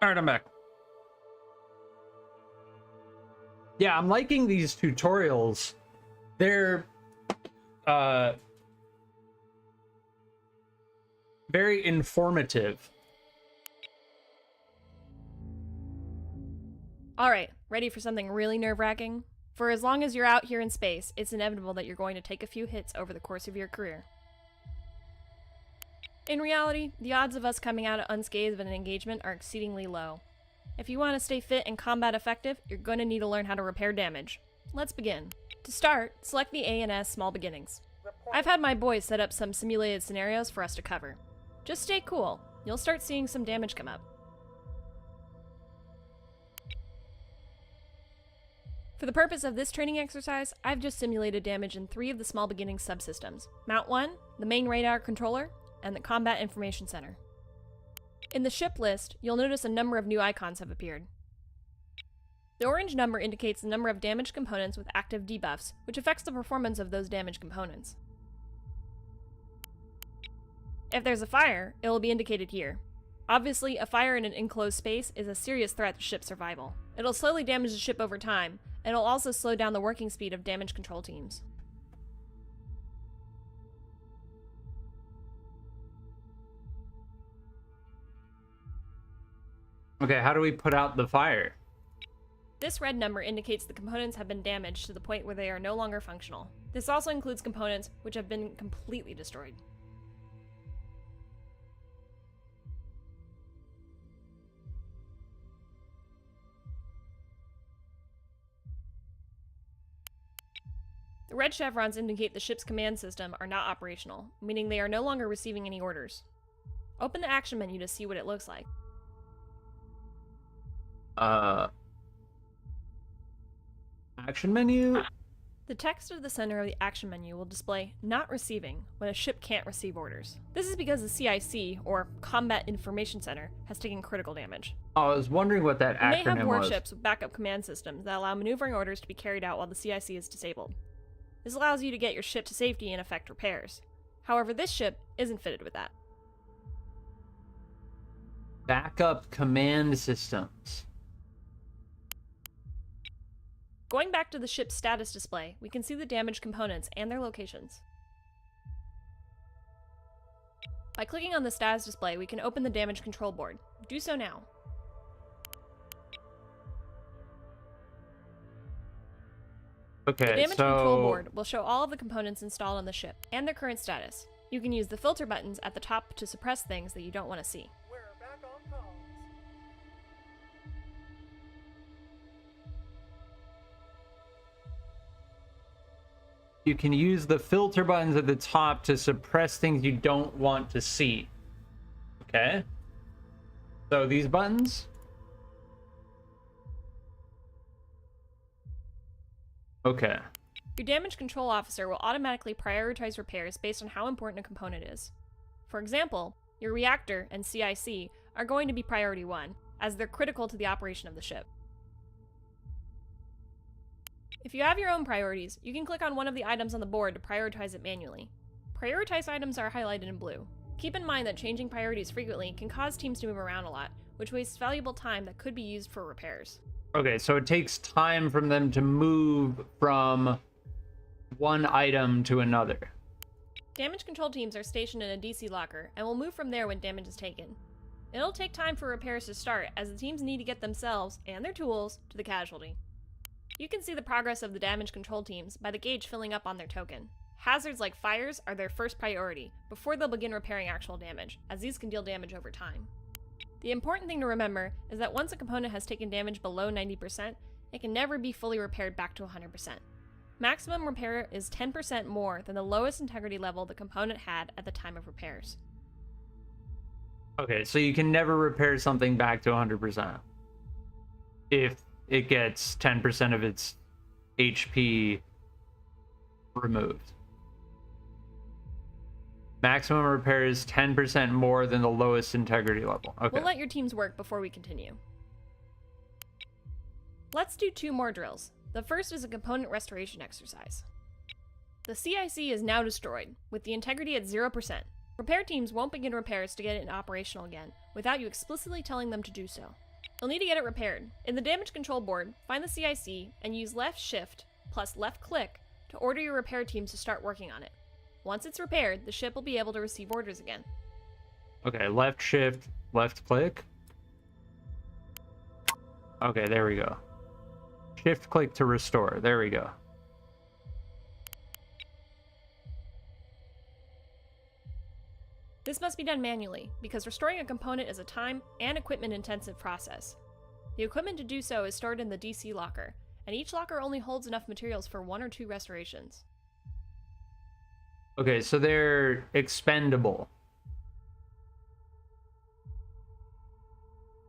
S1: Alright, I'm back. Yeah, I'm liking these tutorials. They're very informative.
S2: Alright, ready for something really nerve-wracking? For as long as you're out here in space, it's inevitable that you're going to take a few hits over the course of your career. In reality, the odds of us coming out unscathed of an engagement are exceedingly low. If you want to stay fit and combat effective, you're going to need to learn how to repair damage. Let's begin. To start, select the A and S Small Beginnings. I've had my boys set up some simulated scenarios for us to cover. Just stay cool. You'll start seeing some damage come up. For the purpose of this training exercise, I've just simulated damage in 3 of the Small Beginnings subsystems: Mount 1, the main radar controller, and the Combat Information Center. In the ship list, you'll notice a number of new icons have appeared. The orange number indicates the number of damaged components with active debuffs, which affects the performance of those damaged components. If there's a fire, it will be indicated here. Obviously, a fire in an enclosed space is a serious threat to ship survival. It'll slowly damage the ship over time, and it'll also slow down the working speed of damage control teams.
S1: Okay, how do we put out the fire?
S2: This red number indicates the components have been damaged to the point where they are no longer functional. This also includes components which have been completely destroyed. The red chevrons indicate the ship's command system are not operational, meaning they are no longer receiving any orders. Open the action menu to see what it looks like.
S1: Action menu?
S2: The text at the center of the action menu will display "Not Receiving" when a ship can't receive orders. This is because the CIC, or Combat Information Center, has taken critical damage.
S1: Oh, I was wondering what that
S2: You may
S1: acronym
S2: have
S1: was.
S2: warships with backup command systems that allow maneuvering orders to be carried out while the CIC is disabled. This allows you to get your ship to safety and effect repairs. However, this ship isn't fitted with that.
S1: Backup command systems.
S2: Going back to the ship's status display, we can see the damaged components and their locations. By clicking on the status display, we can open the damage control board. Do so now.
S1: Okay,
S2: The damage
S1: so
S2: control board will show all of the components installed on the ship and their current status. You can use the filter buttons at the top to suppress things that you don't want to see.
S3: We're back on calls.
S1: you can use the filter buttons at the top to suppress things you don't want to see. Okay. So these buttons. Okay.
S2: Your damage control officer will automatically prioritize repairs based on how important a component is. For example, your reactor and CIC are going to be priority 1, as they're critical to the operation of the ship. If you have your own priorities, you can click on one of the items on the board to prioritize it manually. Prioritized items are highlighted in blue. Keep in mind that changing priorities frequently can cause teams to move around a lot, which wastes valuable time that could be used for repairs.
S1: Okay, so it takes time from them to move from one item to another.
S2: Damage control teams are stationed in a DC locker and will move from there when damage is taken. It'll take time for repairs to start, as the teams need to get themselves and their tools to the casualty. You can see the progress of the damage control teams by the gauge filling up on their token. Hazards like fires are their first priority before they'll begin repairing actual damage, as these can deal damage over time. The important thing to remember is that once a component has taken damage below 90%, it can never be fully repaired back to 100%. Maximum repair is 10% more than the lowest integrity level the component had at the time of repairs.
S1: Okay, so you can never repair something back to 100% if it gets 10% of its HP removed. Maximum repair is 10% more than the lowest integrity level. Okay.
S2: We'll let your teams work before we continue. Let's do 2 more drills. The first is a component restoration exercise. The CIC is now destroyed, with the integrity at 0%. Repair teams won't begin repairs to get it operational again, without you explicitly telling them to do so. You'll need to get it repaired. In the damage control board, find the CIC and use left shift plus left click to order your repair teams to start working on it. Once it's repaired, the ship will be able to receive orders again.
S1: Okay, left shift, left click. Okay, there we go. Shift click to restore. There we go.
S2: This must be done manually, because restoring a component is a time and equipment intensive process. The equipment to do so is stored in the DC locker, and each locker only holds enough materials for 1 or 2 restorations.
S1: Okay, so they're expendable.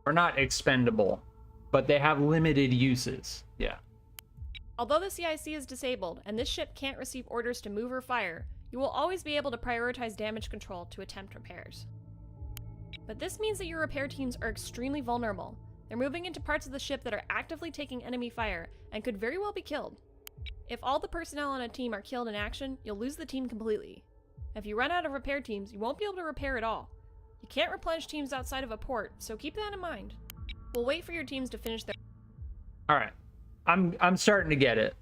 S1: Or not expendable, but they have limited uses. Yeah.
S2: Although the CIC is disabled and this ship can't receive orders to move or fire, you will always be able to prioritize damage control to attempt repairs. But this means that your repair teams are extremely vulnerable. They're moving into parts of the ship that are actively taking enemy fire and could very well be killed. If all the personnel on a team are killed in action, you'll lose the team completely. If you run out of repair teams, you won't be able to repair at all. You can't replenish teams outside of a port, so keep that in mind. We'll wait for your teams to finish their...
S1: Alright. I'm starting to get it.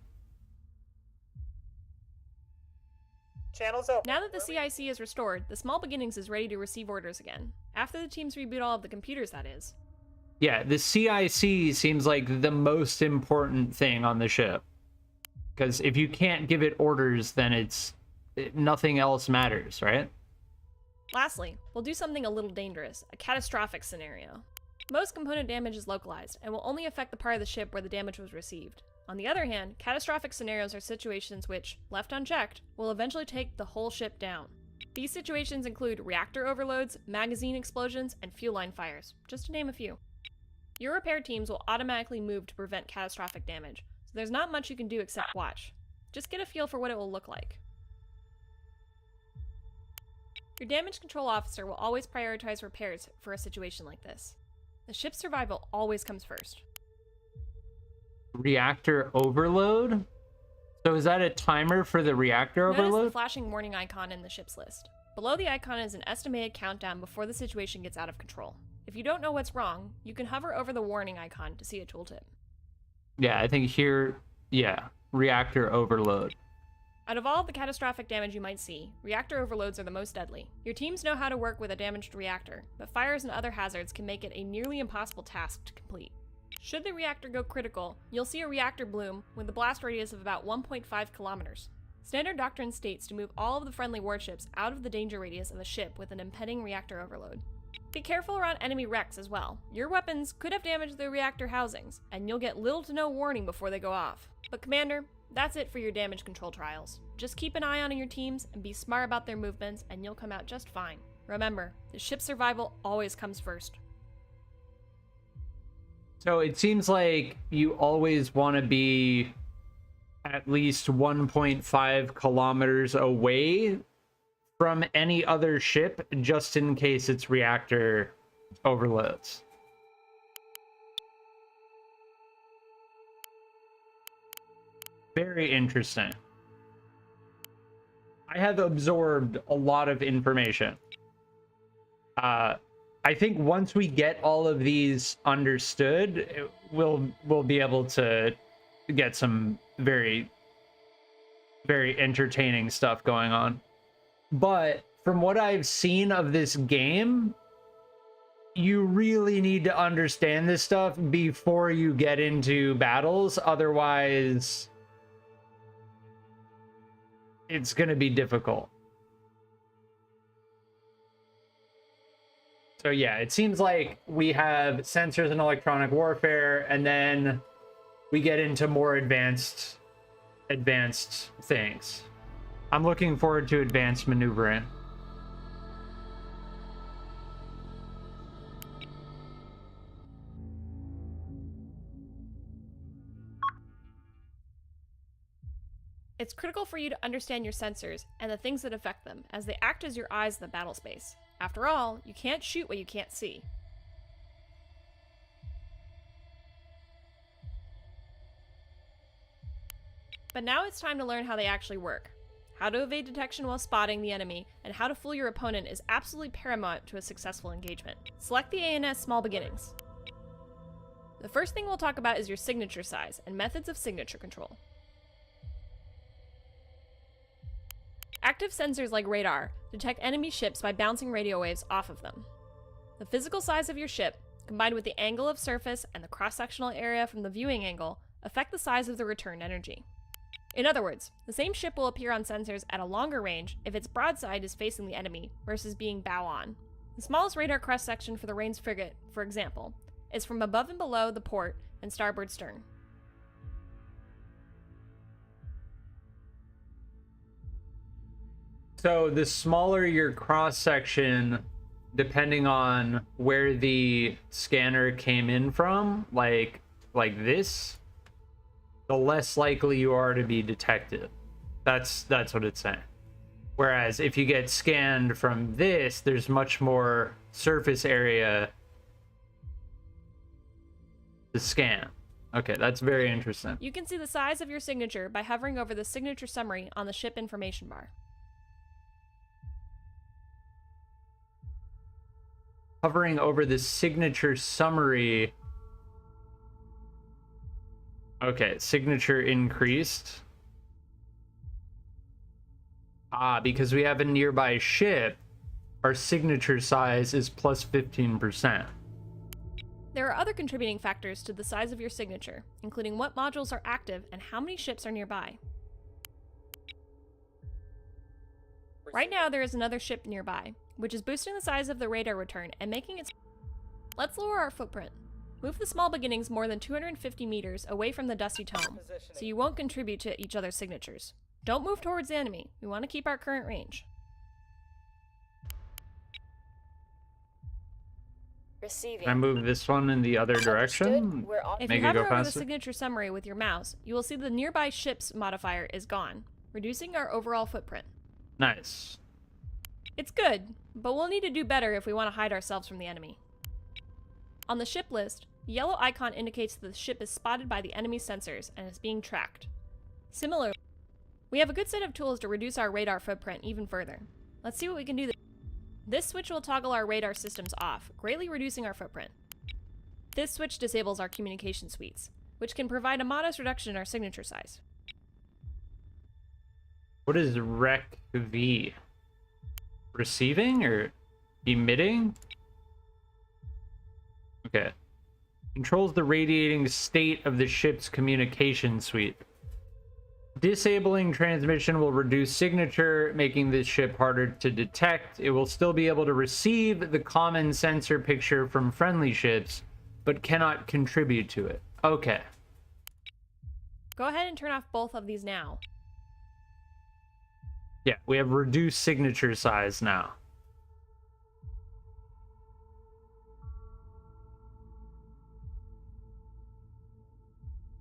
S3: Channels open.
S2: Now that the CIC is restored, the Small Beginnings is ready to receive orders again. After the teams reboot all of the computers, that is.
S1: Yeah, the CIC seems like the most important thing on the ship. Because if you can't give it orders, then nothing else matters, right?
S2: Lastly, we'll do something a little dangerous, a catastrophic scenario. Most component damage is localized, and will only affect the part of the ship where the damage was received. On the other hand, catastrophic scenarios are situations which, left unchecked, will eventually take the whole ship down. These situations include reactor overloads, magazine explosions, and fuel line fires, just to name a few. Your repair teams will automatically move to prevent catastrophic damage, so there's not much you can do except watch. Just get a feel for what it will look like. Your damage control officer will always prioritize repairs for a situation like this. The ship's survival always comes first.
S1: Reactor overload? So is that a timer for the reactor
S2: Notice the
S1: overload?
S2: flashing warning icon in the ship's list. Below the icon is an estimated countdown before the situation gets out of control. If you don't know what's wrong, you can hover over the warning icon to see a tooltip.
S1: Yeah, I think here, yeah, reactor overload.
S2: Out of all of the catastrophic damage you might see, reactor overloads are the most deadly. Your teams know how to work with a damaged reactor, but fires and other hazards can make it a nearly impossible task to complete. Should the reactor go critical, you'll see a reactor bloom with a blast radius of about 1.5 kilometers. Standard doctrine states to move all of the friendly warships out of the danger radius of a ship with an impending reactor overload. Be careful around enemy wrecks as well. Your weapons could have damaged the reactor housings, and you'll get little to no warning before they go off. But Commander, that's it for your damage control trials. Just keep an eye on your teams and be smart about their movements, and you'll come out just fine. Remember, the ship's survival always comes first.
S1: So it seems like you always want to be at least 1.5 kilometers away from any other ship, just in case its reactor overloads. Very interesting. I have absorbed a lot of information. I think once we get all of these understood, we'll be able to get some very, very entertaining stuff going on. But from what I've seen of this game, you really need to understand this stuff before you get into battles. Otherwise, it's going to be difficult. So yeah, it seems like we have sensors and electronic warfare, and then we get into more advanced things. I'm looking forward to advanced maneuvering.
S2: It's critical for you to understand your sensors and the things that affect them, as they act as your eyes in the battle space. After all, you can't shoot what you can't see. But now it's time to learn how they actually work. How to evade detection while spotting the enemy, and how to fool your opponent is absolutely paramount to a successful engagement. Select the ANS Small Beginnings. The first thing we'll talk about is your signature size and methods of signature control. Active sensors like radar detect enemy ships by bouncing radio waves off of them. The physical size of your ship, combined with the angle of surface and the cross-sectional area from the viewing angle, affect the size of the return energy. In other words, the same ship will appear on sensors at a longer range if its broadside is facing the enemy versus being bow on. The smallest radar cross-section for the Rain's frigate, for example, is from above and below the port and starboard stern.
S1: So the smaller your cross-section, depending on where the scanner came in from, like this, the less likely you are to be detected. That's what it's saying. Whereas if you get scanned from this, there's much more surface area to scan. Okay, that's very interesting.
S2: You can see the size of your signature by hovering over the signature summary on the ship information bar.
S1: Hovering over the signature summary. Okay, signature increased. Because we have a nearby ship, our signature size is plus 15%.
S2: There are other contributing factors to the size of your signature, including what modules are active and how many ships are nearby. Right now, there is another ship nearby, which is boosting the size of the radar return and making it... Let's lower our footprint. Move the small beginnings more than 250 meters away from the dusty tome, so you won't contribute to each other's signatures. Don't move towards the enemy. We want to keep our current range.
S3: Receiving.
S1: Can I move this one in the other direction?
S3: We're on.
S2: If
S1: Make
S2: you
S1: it go
S2: hover over the
S1: faster?
S2: signature summary with your mouse, you will see the nearby ships modifier is gone, reducing our overall footprint.
S1: Nice.
S2: It's good, but we'll need to do better if we want to hide ourselves from the enemy. On the ship list, the yellow icon indicates that the ship is spotted by the enemy sensors and is being tracked. Similarly, we have a good set of tools to reduce our radar footprint even further. Let's see what we can do. This switch will toggle our radar systems off, greatly reducing our footprint. This switch disables our communication suites, which can provide a modest reduction in our signature size.
S1: What is Rec V? Receiving or emitting? Okay. Controls the radiating state of the ship's communication suite. Disabling transmission will reduce signature, making this ship harder to detect. It will still be able to receive the common sensor picture from friendly ships, but cannot contribute to it. Okay.
S2: Go ahead and turn off both of these now.
S1: Yeah, we have reduced signature size now.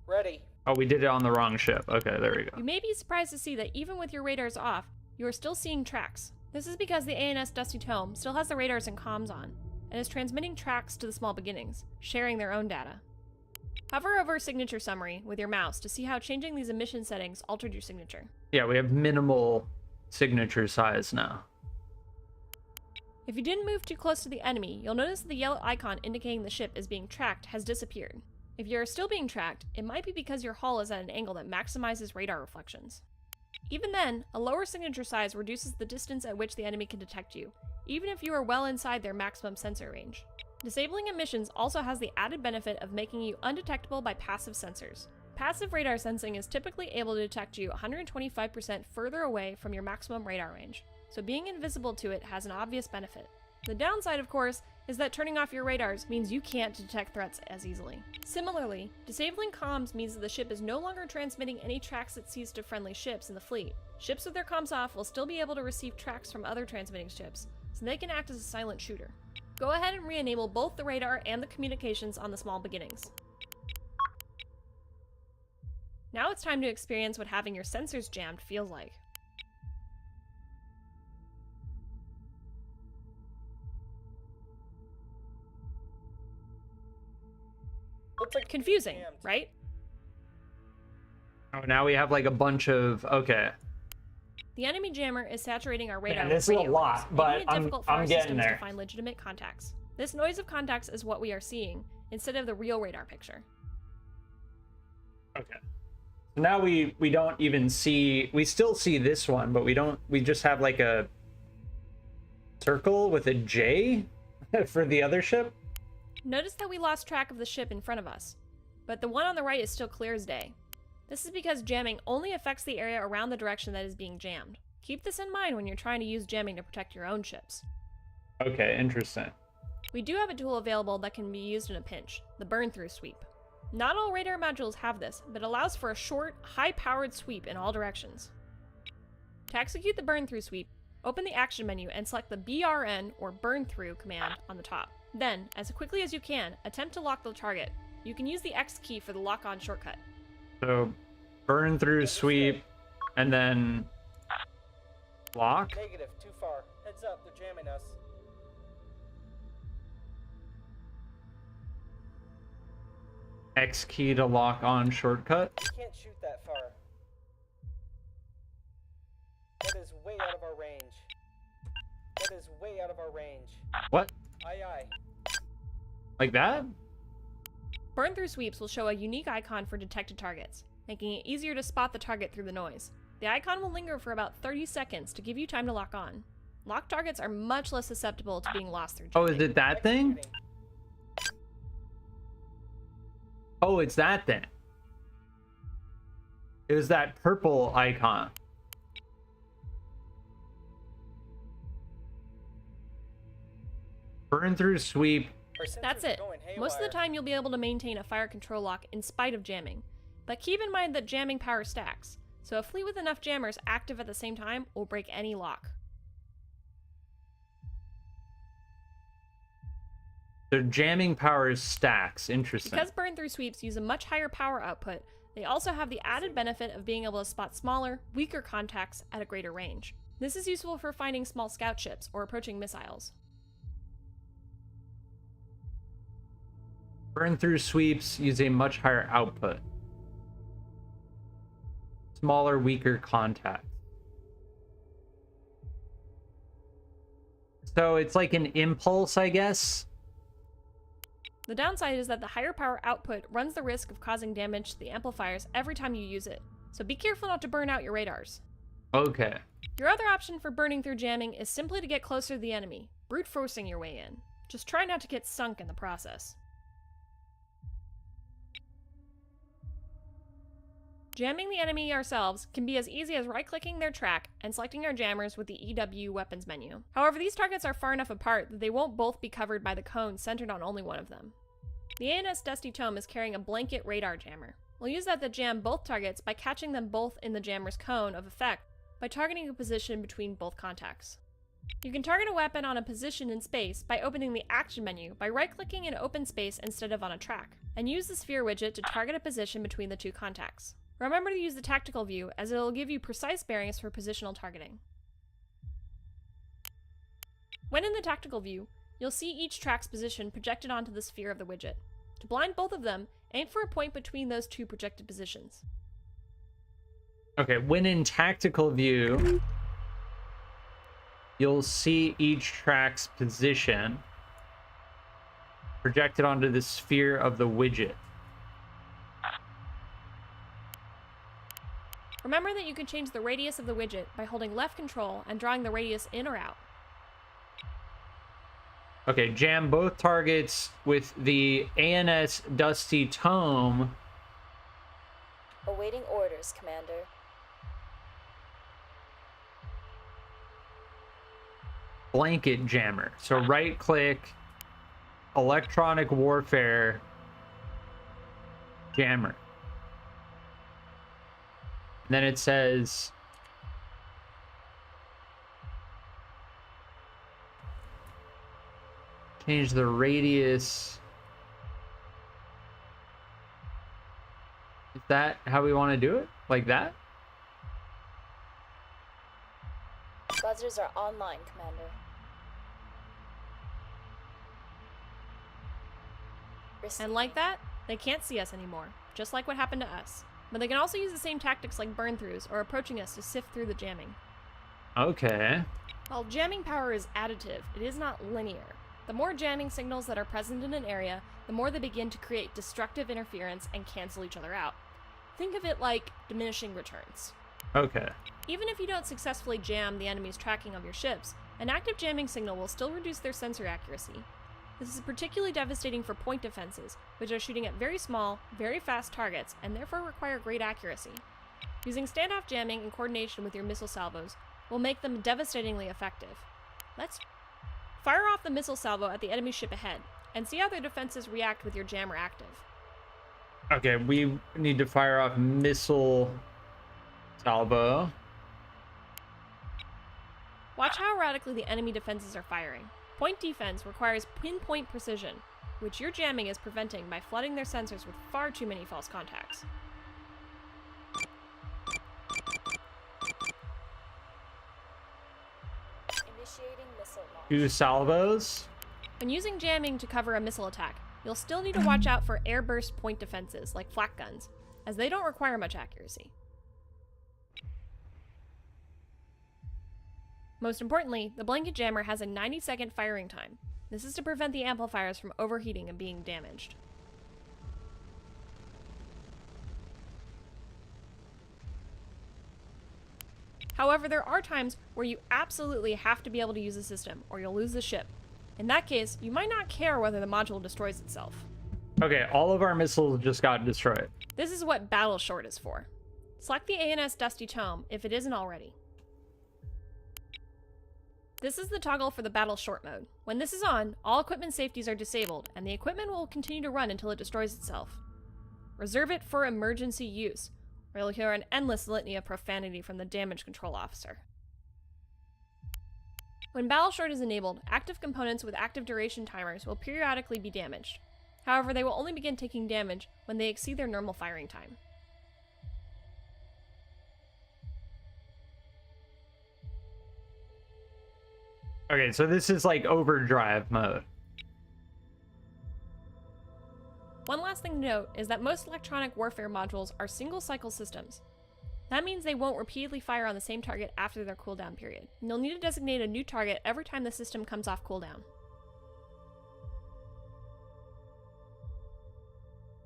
S3: Ready.
S1: Oh, we did it on the wrong ship. Okay, there we go.
S2: You may be surprised to see that even with your radars off, you are still seeing tracks. This is because the ANS Dusty Tome still has the radars and comms on, and is transmitting tracks to the small beginnings, sharing their own data. Hover over Signature Summary with your mouse to see how changing these emission settings altered your signature.
S1: Yeah, we have minimal signature size now.
S2: If you didn't move too close to the enemy, you'll notice that the yellow icon indicating the ship is being tracked has disappeared. If you are still being tracked, it might be because your hull is at an angle that maximizes radar reflections. Even then, a lower signature size reduces the distance at which the enemy can detect you, even if you are well inside their maximum sensor range. Disabling emissions also has the added benefit of making you undetectable by passive sensors. Passive radar sensing is typically able to detect you 125% further away from your maximum radar range, so being invisible to it has an obvious benefit. The downside, of course, is that turning off your radars means you can't detect threats as easily. Similarly, disabling comms means that the ship is no longer transmitting any tracks it sees to friendly ships in the fleet. Ships with their comms off will still be able to receive tracks from other transmitting ships, so they can act as a silent shooter. Go ahead and re-enable both the radar and the communications on the small beginnings. Now it's time to experience what having your sensors jammed feels like.
S3: Looks like
S2: Confusing,
S3: jammed.
S2: right?
S1: Oh, now we have like a bunch of... Okay.
S2: The enemy jammer is saturating our radar
S1: Man,
S2: with
S1: this is a
S2: radio
S1: lot,
S2: waves,
S1: but
S2: making it difficult for
S1: I'm
S2: our
S1: getting
S2: systems
S1: there.
S2: to find legitimate contacts. This noise of contacts is what we are seeing, instead of the real radar picture.
S1: Okay. Now we don't even see, we still see this one, but we just have like a circle with a J for the other ship.
S2: Notice that we lost track of the ship in front of us, but the one on the right is still clear as day. This is because jamming only affects the area around the direction that is being jammed. Keep this in mind when you're trying to use jamming to protect your own ships.
S1: Okay, interesting.
S2: We do have a tool available that can be used in a pinch, the burn-through sweep. Not all radar modules have this, but allows for a short, high-powered sweep in all directions. To execute the burn-through sweep, open the action menu and select the BRN or burn-through command on the top. Then, as quickly as you can, attempt to lock the target. You can use the X key for the lock-on shortcut.
S1: So, burn through sweep, and then lock?
S3: Negative, too far. Heads up, they're jamming us.
S1: X key to lock on shortcut?
S3: We can't shoot that far. That is way out of our range. That is way out of our range.
S1: What?
S3: Aye, aye.
S1: Like that?
S2: Burn-through sweeps will show a unique icon for detected targets, making it easier to spot the target through the noise. The icon will linger for about 30 seconds to give you time to lock on. Locked targets are much less susceptible to being lost through
S1: Oh,
S2: jamming.
S1: is it that thing?
S3: Executing.
S1: Oh, it's that thing. It was that purple icon. Burn through sweep.
S3: Our sensors
S2: That's
S3: are
S2: it.
S3: going
S2: Most of the
S3: haywire.
S2: time you'll be able to maintain a fire control lock in spite of jamming. But keep in mind that jamming power stacks, so a fleet with enough jammers active at the same time will break any lock.
S1: So jamming power stacks. Interesting.
S2: Because burn-through sweeps use a much higher power output, they also have the added benefit of being able to spot smaller, weaker contacts at a greater range. This is useful for finding small scout ships or approaching missiles.
S1: Burn through sweeps use a much higher output. Smaller, weaker contact. So it's like an impulse, I guess.
S2: The downside is that the higher power output runs the risk of causing damage to the amplifiers every time you use it, so be careful not to burn out your radars.
S1: Okay.
S2: Your other option for burning through jamming is simply to get closer to the enemy, brute forcing your way in. Just try not to get sunk in the process. Jamming the enemy ourselves can be as easy as right-clicking their track and selecting our jammers with the EW weapons menu. However, these targets are far enough apart that they won't both be covered by the cone centered on only one of them. The ANS Dusty Tome is carrying a blanket radar jammer. We'll use that to jam both targets by catching them both in the jammer's cone of effect by targeting a position between both contacts. You can target a weapon on a position in space by opening the action menu by right-clicking in open space instead of on a track, and use the sphere widget to target a position between the two contacts. Remember to use the tactical view, as it will give you precise bearings for positional targeting. When in the tactical view, you'll see each track's position projected onto the sphere of the widget. To blind both of them, aim for a point between those two projected positions.
S1: Okay, when in tactical view, you'll see each track's position projected onto the sphere of the widget.
S2: Remember that you can change the radius of the widget by holding left control and drawing the radius in or out.
S1: Okay, jam both targets with the ANS Dusty Tome.
S4: Awaiting orders, Commander.
S1: Blanket jammer. So right click, electronic warfare, jammer. And then it says change the radius. Is that how we want to do it? Like that?
S4: Buzzers are online, Commander.
S2: And like that, they can't see us anymore, just like what happened to us. But they can also use the same tactics like burn-throughs or approaching us to sift through the jamming.
S1: Okay.
S2: While jamming power is additive, it is not linear. The more jamming signals that are present in an area, the more they begin to create destructive interference and cancel each other out. Think of it like diminishing returns.
S1: Okay.
S2: Even if you don't successfully jam the enemy's tracking of your ships, an active jamming signal will still reduce their sensor accuracy. This is particularly devastating for point defenses, which are shooting at very small, very fast targets and therefore require great accuracy. Using standoff jamming in coordination with your missile salvos will make them devastatingly effective. Let's fire off the missile salvo at the enemy ship ahead, and see how their defenses react with your jammer active.
S1: Okay, we need to fire off missile salvo.
S2: Watch how erratically the enemy defenses are firing. Point defense requires pinpoint precision, which your jamming is preventing by flooding their sensors with far too many false contacts.
S4: Initiating missile launch.
S1: 2 salvos.
S2: When using jamming to cover a missile attack, you'll still need to watch out for air burst point defenses like flak guns, as they don't require much accuracy. Most importantly, the blanket jammer has a 90-second firing time. This is to prevent the amplifiers from overheating and being damaged. However, there are times where you absolutely have to be able to use the system, or you'll lose the ship. In that case, you might not care whether the module destroys itself.
S1: Okay, all of our missiles just got destroyed.
S2: This is what Battle Short is for. Select the ANS Dusty Tome if it isn't already. This is the toggle for the Battle Short mode. When this is on, all equipment safeties are disabled, and the equipment will continue to run until it destroys itself. Reserve it for emergency use, or you'll hear an endless litany of profanity from the damage control officer. When Battle Short is enabled, active components with active duration timers will periodically be damaged. However, they will only begin taking damage when they exceed their normal firing time.
S1: Okay, so this is like overdrive mode.
S2: One last thing to note is that most electronic warfare modules are single-cycle systems. That means they won't repeatedly fire on the same target after their cooldown period, and you'll need to designate a new target every time the system comes off cooldown.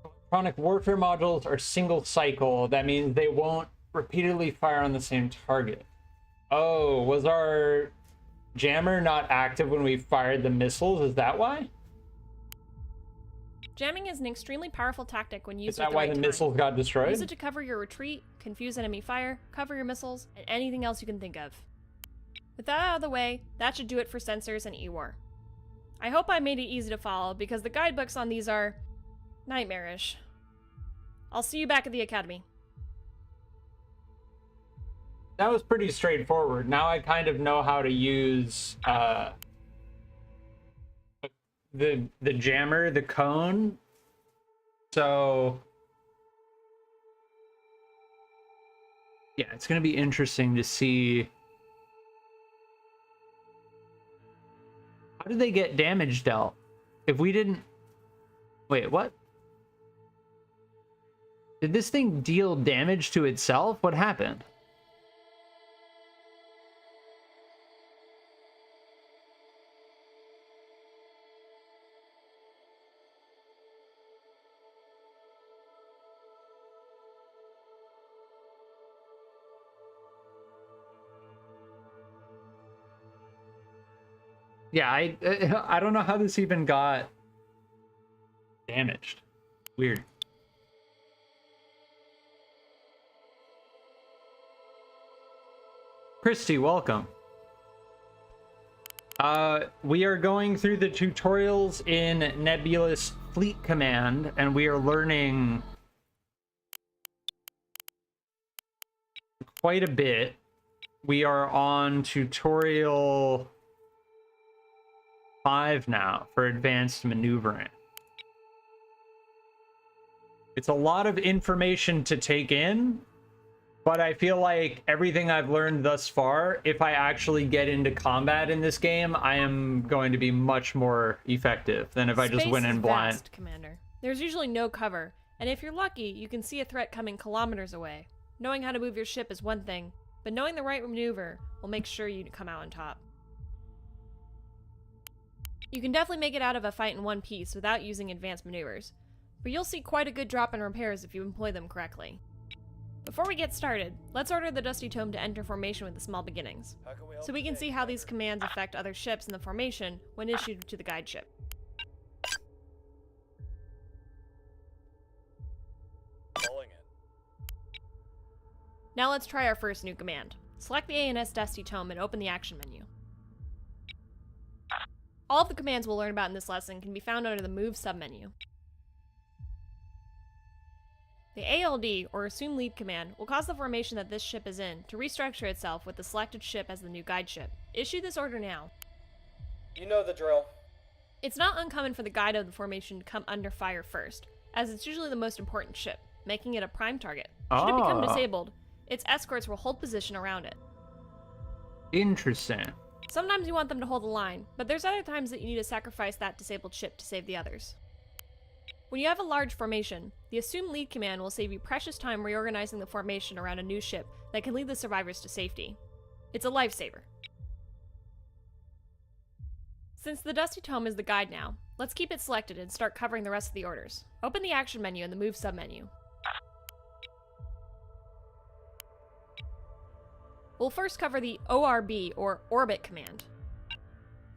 S1: Electronic warfare modules are single cycle. That means they won't repeatedly fire on the same target. Oh, was our jammer not active when we fired the missiles? Is that why?
S2: Jamming is an extremely powerful tactic when used
S1: Is that
S2: at the
S1: why
S2: right
S1: the
S2: time.
S1: missiles got destroyed?
S2: Use it to cover your retreat, confuse enemy fire, cover your missiles, and anything else you can think of. With that out of the way, that should do it for sensors and E-War. I hope I made it easy to follow, because the guidebooks on these are nightmarish. I'll see you back at the academy.
S1: That was pretty straightforward. Now I kind of know how to use the jammer, the cone. So yeah, it's gonna be interesting to see how did they get damage dealt. If we didn't wait, what? Did this thing deal damage to itself? What happened? Yeah, I don't know how this even got damaged. Weird. Christy, welcome. We are going through the tutorials in Nebulous Fleet Command, and we are learning quite a bit. We are on tutorial 5 now for advanced maneuvering. It's a lot of information to take in, but I feel like everything I've learned thus far, if I actually get into combat in this game, I am going to be much more effective than if I just went in blind.
S2: Space is vast, Commander. There's usually no cover, and if you're lucky, you can see a threat coming kilometers away. Knowing how to move your ship is one thing, but knowing the right maneuver will make sure you come out on top. You can definitely make it out of a fight in one piece without using advanced maneuvers, but you'll see quite a good drop in repairs if you employ them correctly. Before we get started, let's order the Dusty Tome to enter formation with the small beginnings,
S3: How can we help
S2: so we can
S3: today,
S2: see how these
S3: Commander?
S2: commands affect other ships in the formation when issued to the guide ship.
S3: Calling in.
S2: Now let's try our first new command. Select the ANS Dusty Tome and open the action menu. All of the commands we'll learn about in this lesson can be found under the Move submenu. The ALD, or Assume Lead command, will cause the formation that this ship is in to restructure itself with the selected ship as the new guide ship. Issue this order now.
S3: You know the drill.
S2: It's not uncommon for the guide of the formation to come under fire first, as it's usually the most important ship, making it a prime target. Should it become
S1: Ah.
S2: disabled, its escorts will hold position around it.
S1: Interesting.
S2: Sometimes you want them to hold the line, but there's other times that you need to sacrifice that disabled ship to save the others. When you have a large formation, the Assume Lead command will save you precious time reorganizing the formation around a new ship that can lead the survivors to safety. It's a lifesaver. Since the Dusty Tome is the guide now, let's keep it selected and start covering the rest of the orders. Open the action menu and the Move submenu. We'll first cover the ORB, or Orbit command.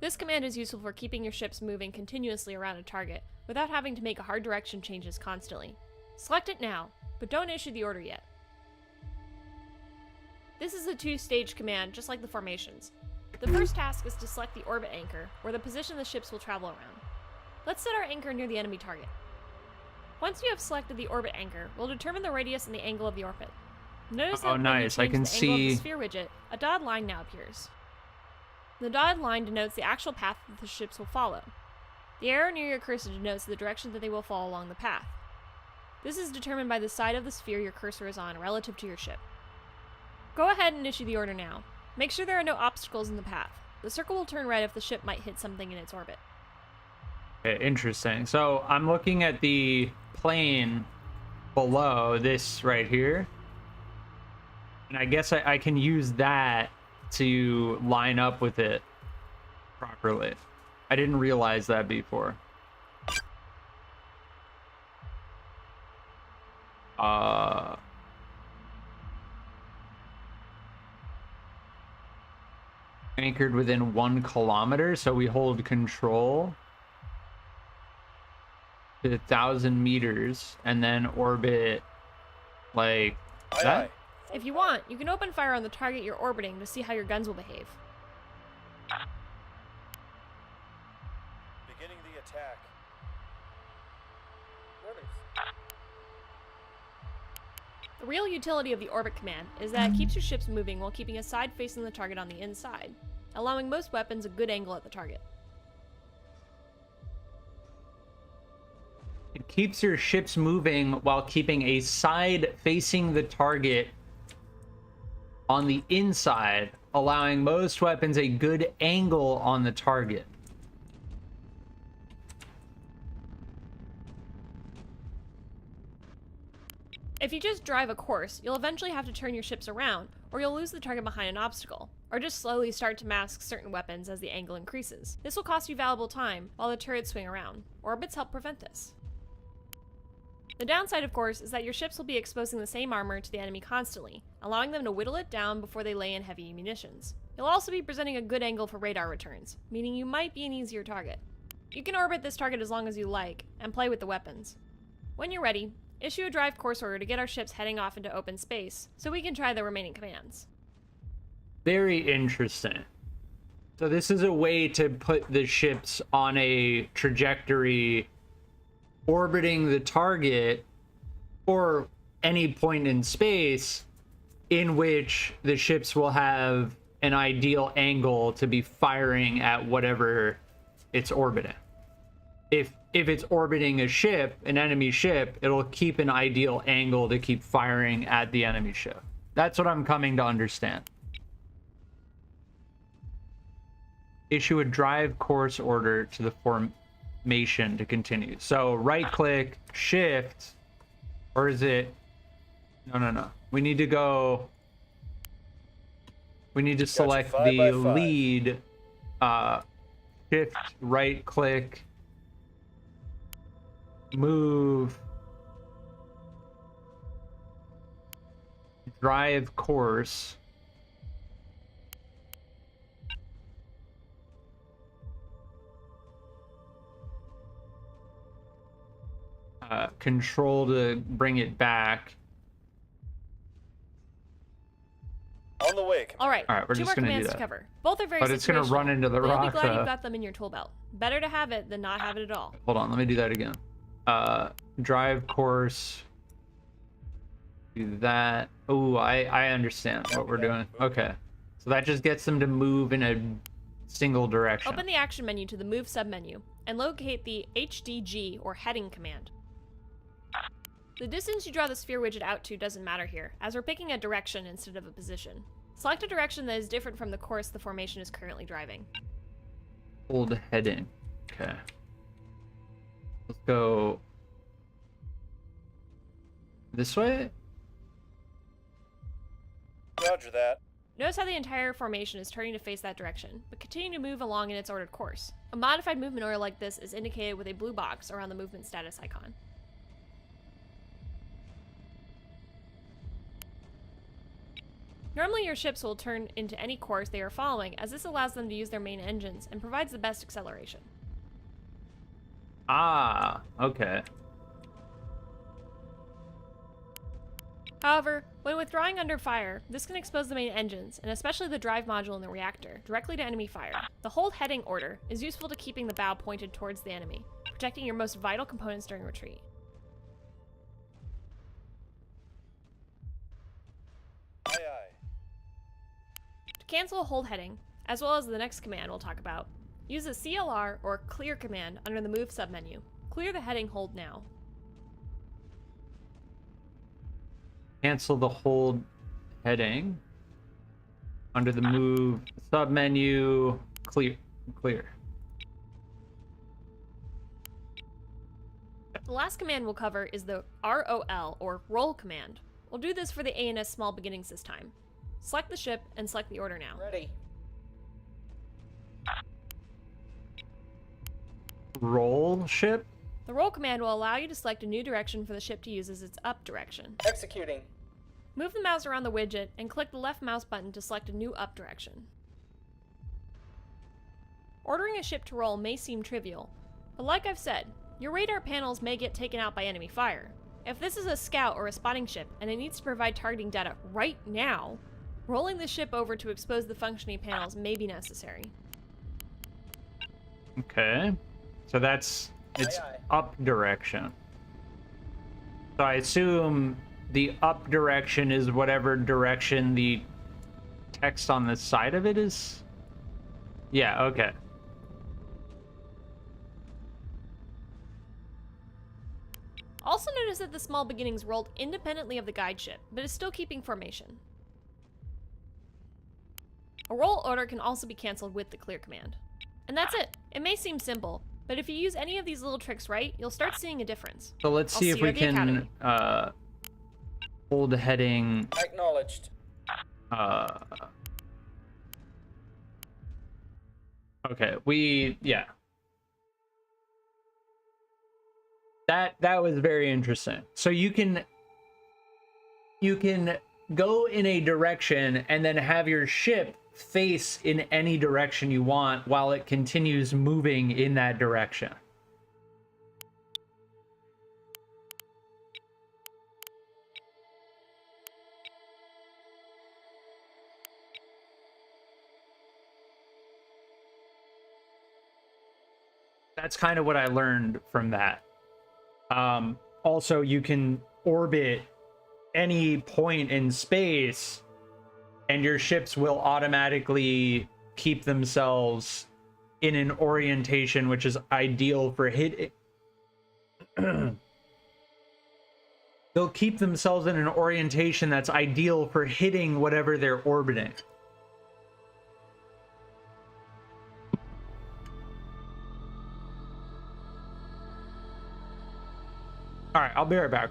S2: This command is useful for keeping your ships moving continuously around a target without having to make hard direction changes constantly. Select it now, but don't issue the order yet. This is a two-stage command, just like the formations. The first task is to select the orbit anchor, or the position the ships will travel around. Let's set our anchor near the enemy target. Once you have selected the orbit anchor, we'll determine the radius and the angle of the orbit. Notice that
S1: Oh,
S2: when you
S1: nice. I
S2: change
S1: can
S2: the angle of the
S1: see.
S2: sphere widget, a dotted line now appears. The dotted line denotes the actual path that the ships will follow. The arrow near your cursor denotes the direction that they will fall along the path. This is determined by the side of the sphere your cursor is on relative to your ship. Go ahead and issue the order now. Make sure there are no obstacles in the path. The circle will turn red if the ship might hit something in its orbit.
S1: Okay, interesting. So I'm looking at the plane below this right here. And I guess I can use that to line up with it properly. I didn't realize that before. Anchored within 1 kilometer, so we hold control to 1,000 meters and then orbit like
S3: Aye,
S1: that.
S3: aye.
S2: If you want, you can open fire on the target you're orbiting to see how your guns will behave.
S3: Beginning the attack. Orders.
S2: The real utility of the orbit command is that it keeps your ships moving while keeping a side facing the target on the inside, allowing most weapons a good angle at the target.
S1: It keeps your ships moving while keeping a side facing the target on the inside, allowing most weapons a good angle on the target.
S2: If you just drive a course, you'll eventually have to turn your ships around, or you'll lose the target behind an obstacle, or just slowly start to mask certain weapons as the angle increases. This will cost you valuable time while the turrets swing around. Orbits help prevent this. The downside, of course, is that your ships will be exposing the same armor to the enemy constantly, allowing them to whittle it down before they lay in heavy munitions. You'll also be presenting a good angle for radar returns, meaning you might be an easier target. You can orbit this target as long as you like, and play with the weapons. When you're ready, issue a drive course order to get our ships heading off into open space, so we can try the remaining commands.
S1: Very interesting. So this is a way to put the ships on a trajectory orbiting the target or any point in space in which the ships will have an ideal angle to be firing at whatever it's orbiting. If it's orbiting a ship, an enemy ship, it'll keep an ideal angle to keep firing at the enemy ship. That's what I'm coming to understand. Issue a drive course order to the formation to continue. So right click, shift, or is it? No. We need to go. We need to select
S3: five
S1: the
S3: by five.
S1: lead shift, right click, move, drive course. Control to bring it back.
S3: On the way.
S2: All right,
S1: All right, we're
S2: two
S1: just
S2: more
S1: gonna do
S2: commands to
S1: that.
S2: cover. Both are very
S1: But it's gonna run
S2: situational,
S1: into the
S2: but you'll be
S1: rock,
S2: glad
S1: though.
S2: you've got them in your tool belt. Better to have it than not have it at all.
S1: Hold on, let me do that again. Drive course. Do that. Oh, I understand what we're doing. Okay. So that just gets them to move in a single direction.
S2: Open the action menu to the Move submenu and locate the HDG or heading command. The distance you draw the sphere widget out to doesn't matter here, as we're picking a direction instead of a position. Select a direction that is different from the course the formation is currently driving.
S1: Hold heading. Okay. Let's go this way.
S3: Roger that.
S2: Notice how the entire formation is turning to face that direction, but continue to move along in its ordered course. A modified movement order like this is indicated with a blue box around the movement status icon. Normally your ships will turn into any course they are following, as this allows them to use their main engines and provides the best acceleration.
S1: Ah, okay.
S2: However, when withdrawing under fire, this can expose the main engines, and especially the drive module in the reactor, directly to enemy fire. The hold heading order is useful to keeping the bow pointed towards the enemy, protecting your most vital components during retreat.
S3: Aye, aye.
S2: To cancel a hold heading, as well as the next command we'll talk about, use the CLR or clear command under the Move submenu. Clear the heading hold now.
S1: Cancel the hold heading under the Move submenu. Clear.
S2: The last command we'll cover is the ROL or roll command. We'll do this for the ANS small beginnings this time. Select the ship and select the order now.
S3: Ready.
S1: Roll ship.
S2: The roll command will allow you to select a new direction for the ship to use as its up direction.
S3: Executing.
S2: Move the mouse around the widget and click the left mouse button to select a new up direction. Ordering a ship to roll may seem trivial, but like I've said, your radar panels may get taken out by enemy fire. If this is a scout or a spotting ship and it needs to provide targeting data right now, rolling the ship over to expose the functioning panels may be necessary.
S1: Okay. So it's
S3: Aye.
S1: up direction. So I assume the up direction is whatever direction the text on the side of it is? Yeah, okay.
S2: Also notice that the small beginnings rolled independently of the guide ship, but is still keeping formation. A roll order can also be cancelled with the clear command. And that's it. It may seem simple, but if you use any of these little tricks right, you'll start seeing a difference.
S1: So let's
S2: I'll
S1: see
S2: see
S1: if
S2: you
S1: we
S2: at the
S1: can
S2: academy.
S1: hold heading.
S3: Acknowledged.
S1: Okay, yeah. That was very interesting. So you can go in a direction and then have your ship face in any direction you want while it continues moving in that direction. That's kind of what I learned from that. Also, you can orbit any point in space and your ships will automatically keep themselves in an orientation which is ideal for hitting. They'll keep themselves in an orientation that's ideal for hitting whatever they're orbiting. All right, I'll be right back.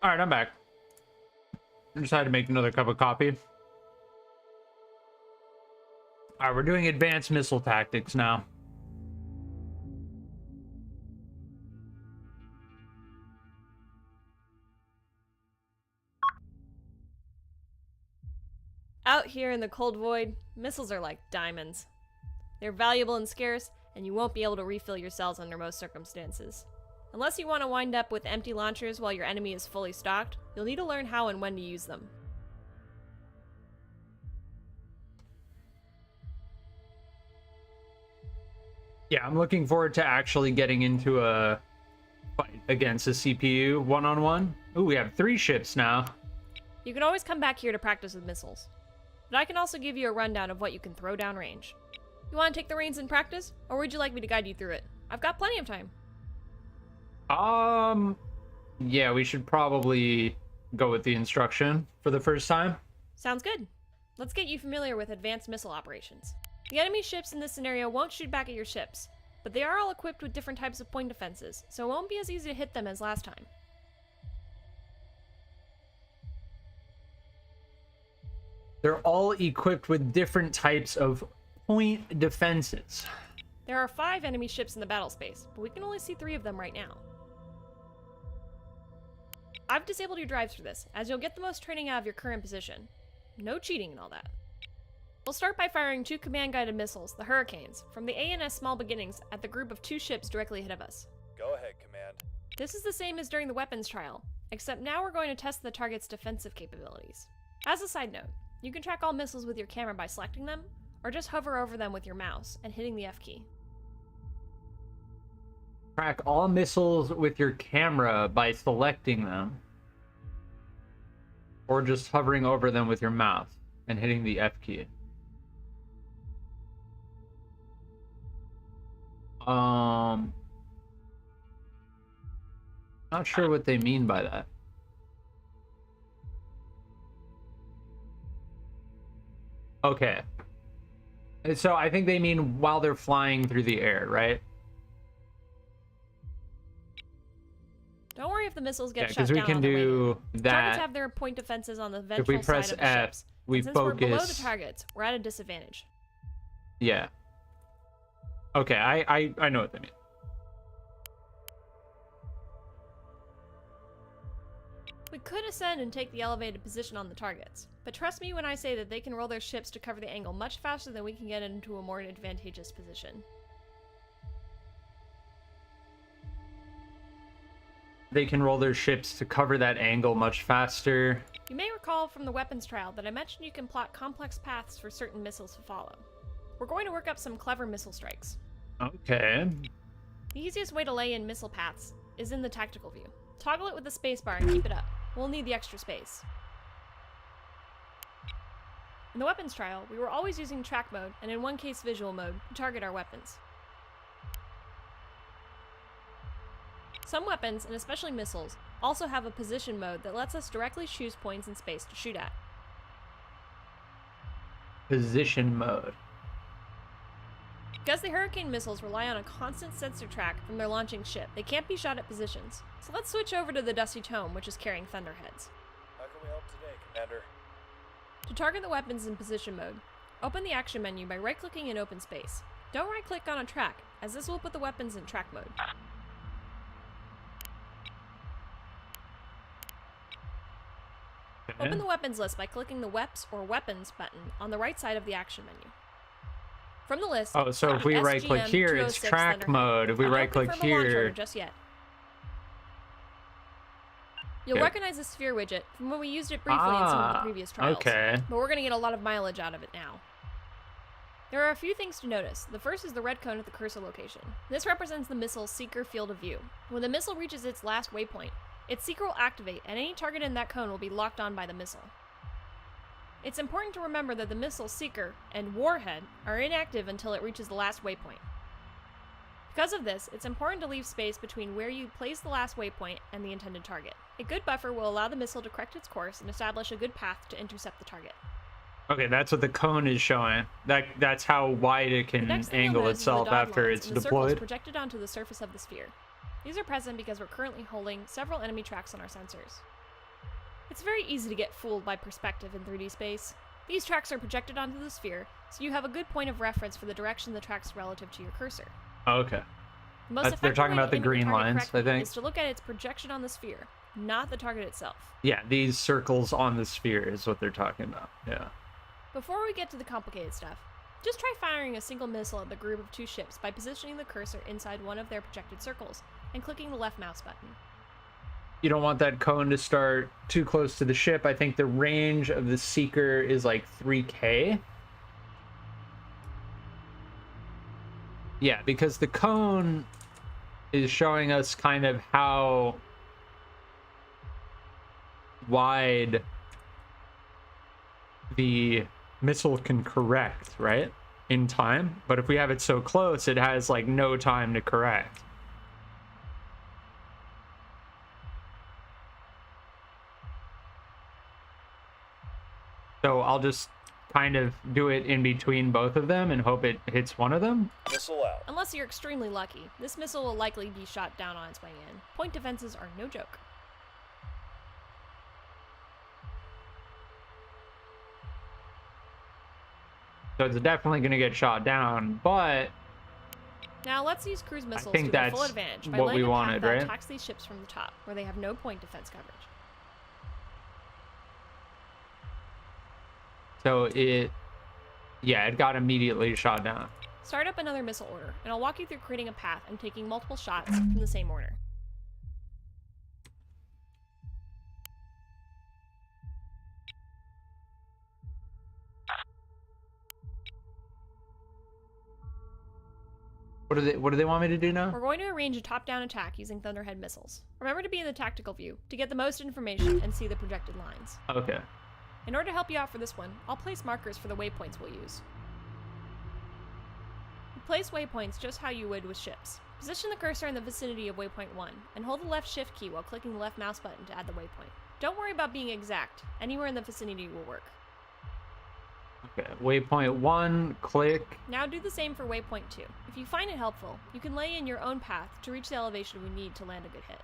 S1: All right, I'm back. I decided to make another cup of coffee. All right, we're doing advanced missile tactics now.
S2: Out here in the cold void, missiles are like diamonds. They're valuable and scarce, and you won't be able to refill your cells under most circumstances. Unless you want to wind up with empty launchers while your enemy is fully stocked, you'll need to learn how and when to use them.
S1: Yeah, I'm looking forward to actually getting into a fight against a CPU one-on-one. Ooh, we have 3 ships now.
S2: You can always come back here to practice with missiles. But I can also give you a rundown of what you can throw downrange. You want to take the reins and practice, or would you like me to guide you through it? I've got plenty of time.
S1: Yeah, we should probably go with the instruction for the first time.
S2: Sounds good. Let's get you familiar with advanced missile operations. The enemy ships in this scenario won't shoot back at your ships, but they are all equipped with different types of point defenses, so it won't be as easy to hit them as last time.
S1: They're all equipped with different types of point defenses.
S2: There are 5 enemy ships in the battle space, but we can only see 3 of them right now. I've disabled your drives for this, as you'll get the most training out of your current position. No cheating and all that. We'll start by firing 2 command-guided missiles, the Hurricanes, from the ANS Small Beginnings at the group of 2 ships directly ahead of us.
S3: Go ahead, Command.
S2: This is the same as during the weapons trial, except now we're going to test the target's defensive capabilities. As a side note, you can track all missiles with your camera by selecting them, or just hover over them with your mouse and hitting the F key.
S1: Track all missiles with your camera by selecting them, or just hovering over them with your mouse and hitting the F key. Not sure what they mean by that. Okay. So I think they mean while they're flying through the air, right?
S2: Don't worry if the missiles get shot
S1: because we
S2: down
S1: can
S2: on their way in.
S1: do
S2: Targets
S1: that.
S2: have their point defenses on the
S1: If
S2: ventral
S1: we press
S2: side of the
S1: F,
S2: ships.
S1: we
S2: And since we're below the
S1: focus.
S2: targets, we're at a disadvantage.
S1: Yeah. Okay, I know what they mean.
S2: We could ascend and take the elevated position on the targets, but trust me when I say that they can roll their ships to cover the angle much faster than we can get into a more advantageous position.
S1: They can roll their ships to cover that angle much faster.
S2: You may recall from the weapons trial that I mentioned you can plot complex paths for certain missiles to follow. We're going to work up some clever missile strikes.
S1: Okay.
S2: The easiest way to lay in missile paths is in the tactical view. Toggle it with the spacebar and keep it up. We'll need the extra space. In the weapons trial, we were always using track mode, and in one case visual mode, to target our weapons. Some weapons, and especially missiles, also have a position mode that lets us directly choose points in space to shoot at.
S1: Position mode.
S2: Because the Hurricane missiles rely on a constant sensor track from their launching ship, they can't be shot at positions. So let's switch over to the Dusty Tome, which is carrying Thunderheads.
S3: How can we help today, Commander?
S2: To target the weapons in position mode, open the action menu by right-clicking in open space. Don't right-click on a track, as this will put the weapons in track mode. Open the weapons list by clicking the Weps or Weapons button on the right side of the action menu. From the list,
S1: Oh, so if we
S2: SGM
S1: right-click here, it's
S2: 206
S1: track
S2: Thunderhead.
S1: mode. If we
S2: I won't
S1: right-click
S2: confirm a launch order
S1: here,
S2: just yet. You'll
S1: Okay.
S2: recognize the sphere widget from when we used it briefly in some of the previous trials.
S1: okay.
S2: But we're going to get a lot of mileage out of it now. There are a few things to notice. The first is the red cone at the cursor location. This represents the missile's seeker field of view. When the missile reaches its last waypoint, its seeker will activate, and any target in that cone will be locked on by the missile. It's important to remember that the missile's seeker and warhead are inactive until it reaches the last waypoint. Because of this, it's important to leave space between where you place the last waypoint and the intended target. A good buffer will allow the missile to correct its course and establish a good path to intercept the target.
S1: Okay, that's what the cone is showing. That's how wide it
S2: The
S1: can
S2: next thing you'll
S1: angle
S2: notice is the
S1: itself
S2: dotted
S1: after
S2: lines
S1: it's
S2: and the circles
S1: deployed.
S2: projected onto the surface of the sphere. These are present because we're currently holding several enemy tracks on our sensors. It's very easy to get fooled by perspective in 3D space. These tracks are projected onto the sphere, so you have a good point of reference for the direction the track's relative to your cursor.
S1: Oh, okay.
S2: The most
S1: They're
S2: effective
S1: talking
S2: way to
S1: about the
S2: aim at your
S1: green
S2: target
S1: lines, I
S2: correctly
S1: think.
S2: is to look at its projection on the sphere, not the target itself.
S1: Yeah, these circles on the sphere is what they're talking about. Yeah.
S2: Before we get to the complicated stuff, just try firing a single missile at the group of 2 ships by positioning the cursor inside one of their projected circles and clicking the left mouse button.
S1: You don't want that cone to start too close to the ship. I think the range of the Seeker is like 3K. Yeah, because the cone is showing us kind of how wide the missile can correct, right? In time. But if we have it so close, it has like no time to correct. So I'll just kind of do it in between both of them and hope it hits one of them.
S3: Missile out.
S2: Unless you're extremely lucky, this missile will likely be shot down on its way in. Point defenses are no joke.
S1: So it's definitely going to get shot down, but
S2: Now let's use cruise missiles
S1: think
S2: to their full
S1: that's
S2: advantage by
S1: what
S2: laying
S1: we
S2: a
S1: wanted,
S2: path that
S1: right?
S2: attacks these ships from the top, where they have no point defense coverage.
S1: so it got immediately shot down.
S2: Start up another missile order, and I'll walk you through creating a path and taking multiple shots from the same order.
S1: What do they want me to do now?
S2: We're going to arrange a top-down attack using Thunderhead missiles. Remember to be in the tactical view to get the most information and see the projected lines.
S1: Okay.
S2: In order to help you out for this one, I'll place markers for the waypoints we'll use. Place waypoints just how you would with ships. Position the cursor in the vicinity of waypoint 1, and hold the left shift key while clicking the left mouse button to add the waypoint. Don't worry about being exact, anywhere in the vicinity will work.
S1: Okay. Waypoint 1, click.
S2: Now do the same for waypoint 2. If you find it helpful, you can lay in your own path to reach the elevation we need to land a good hit.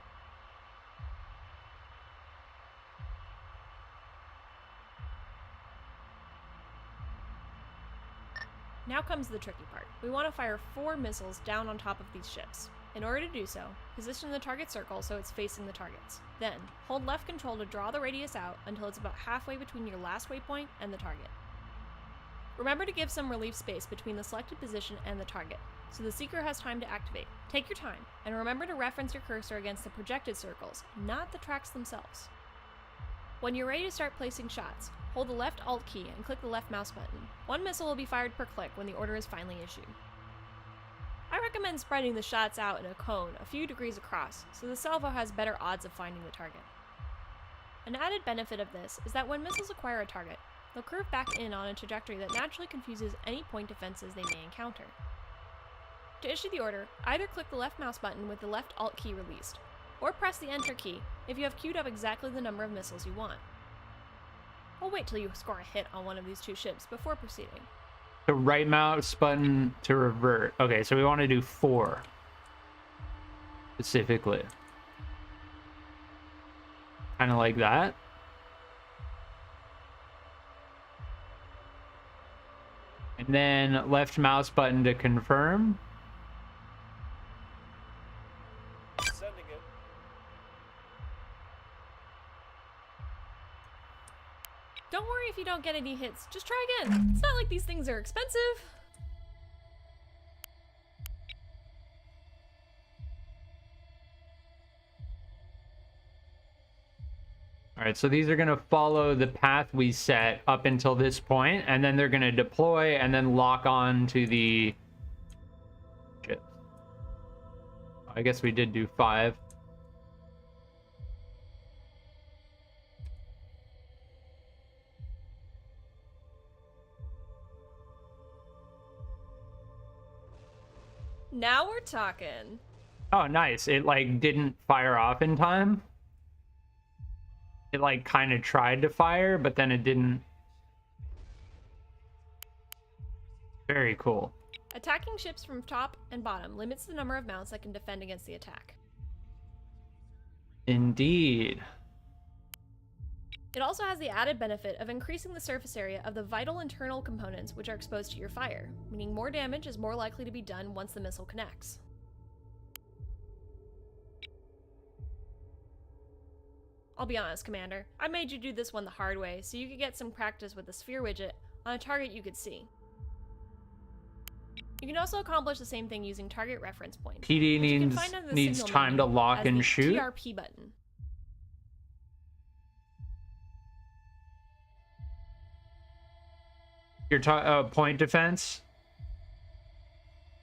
S2: Now comes the tricky part. We want to fire 4 missiles down on top of these ships. In order to do so, position the target circle so it's facing the targets. Then, hold left control to draw the radius out until it's about halfway between your last waypoint and the target. Remember to give some relief space between the selected position and the target, so the Seeker has time to activate. Take your time, and remember to reference your cursor against the projected circles, not the tracks themselves. When you're ready to start placing shots, hold the left Alt key and click the left mouse button. 1 missile will be fired per click when the order is finally issued. I recommend spreading the shots out in a cone a few degrees across, so the salvo has better odds of finding the target. An added benefit of this is that when missiles acquire a target, they'll curve back in on a trajectory that naturally confuses any point defenses they may encounter. To issue the order, either click the left mouse button with the left Alt key released, or press the Enter key if you have queued up exactly the number of missiles you want. We'll wait till you score a hit on one of these 2 ships before proceeding.
S1: The right mouse button to revert. Okay, so we want to do 4 specifically. Kind of like that. And then left mouse button to confirm.
S3: Sending it.
S2: Don't worry if you don't get any hits, just try again. It's not like these things are expensive.
S1: All right, so these are going to follow the path we set up until this point, and then they're going to deploy and then lock on to the ships. I guess we did do 5.
S2: Now we're talking.
S1: Oh, nice. It like didn't fire off in time. It like kind of tried to fire, but then it didn't. Very cool.
S2: Attacking ships from top and bottom limits the number of mounts that can defend against the attack.
S1: Indeed.
S2: It also has the added benefit of increasing the surface area of the vital internal components which are exposed to your fire, meaning more damage is more likely to be done once the missile connects. I'll be honest, Commander, I made you do this one the hard way so you could get some practice with the sphere widget on a target you could see. You can also accomplish the same thing using target reference point.
S1: PD needs time to lock and shoot.
S2: TRP button.
S1: Your point defense.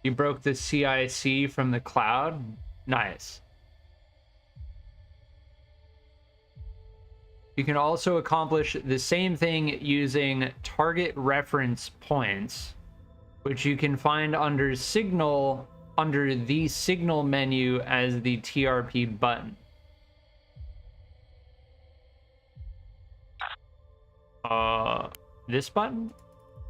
S1: You broke the CIC from the cloud. Nice. You can also accomplish the same thing using target reference points, which you can find under signal, under the signal menu as the TRP button. This button?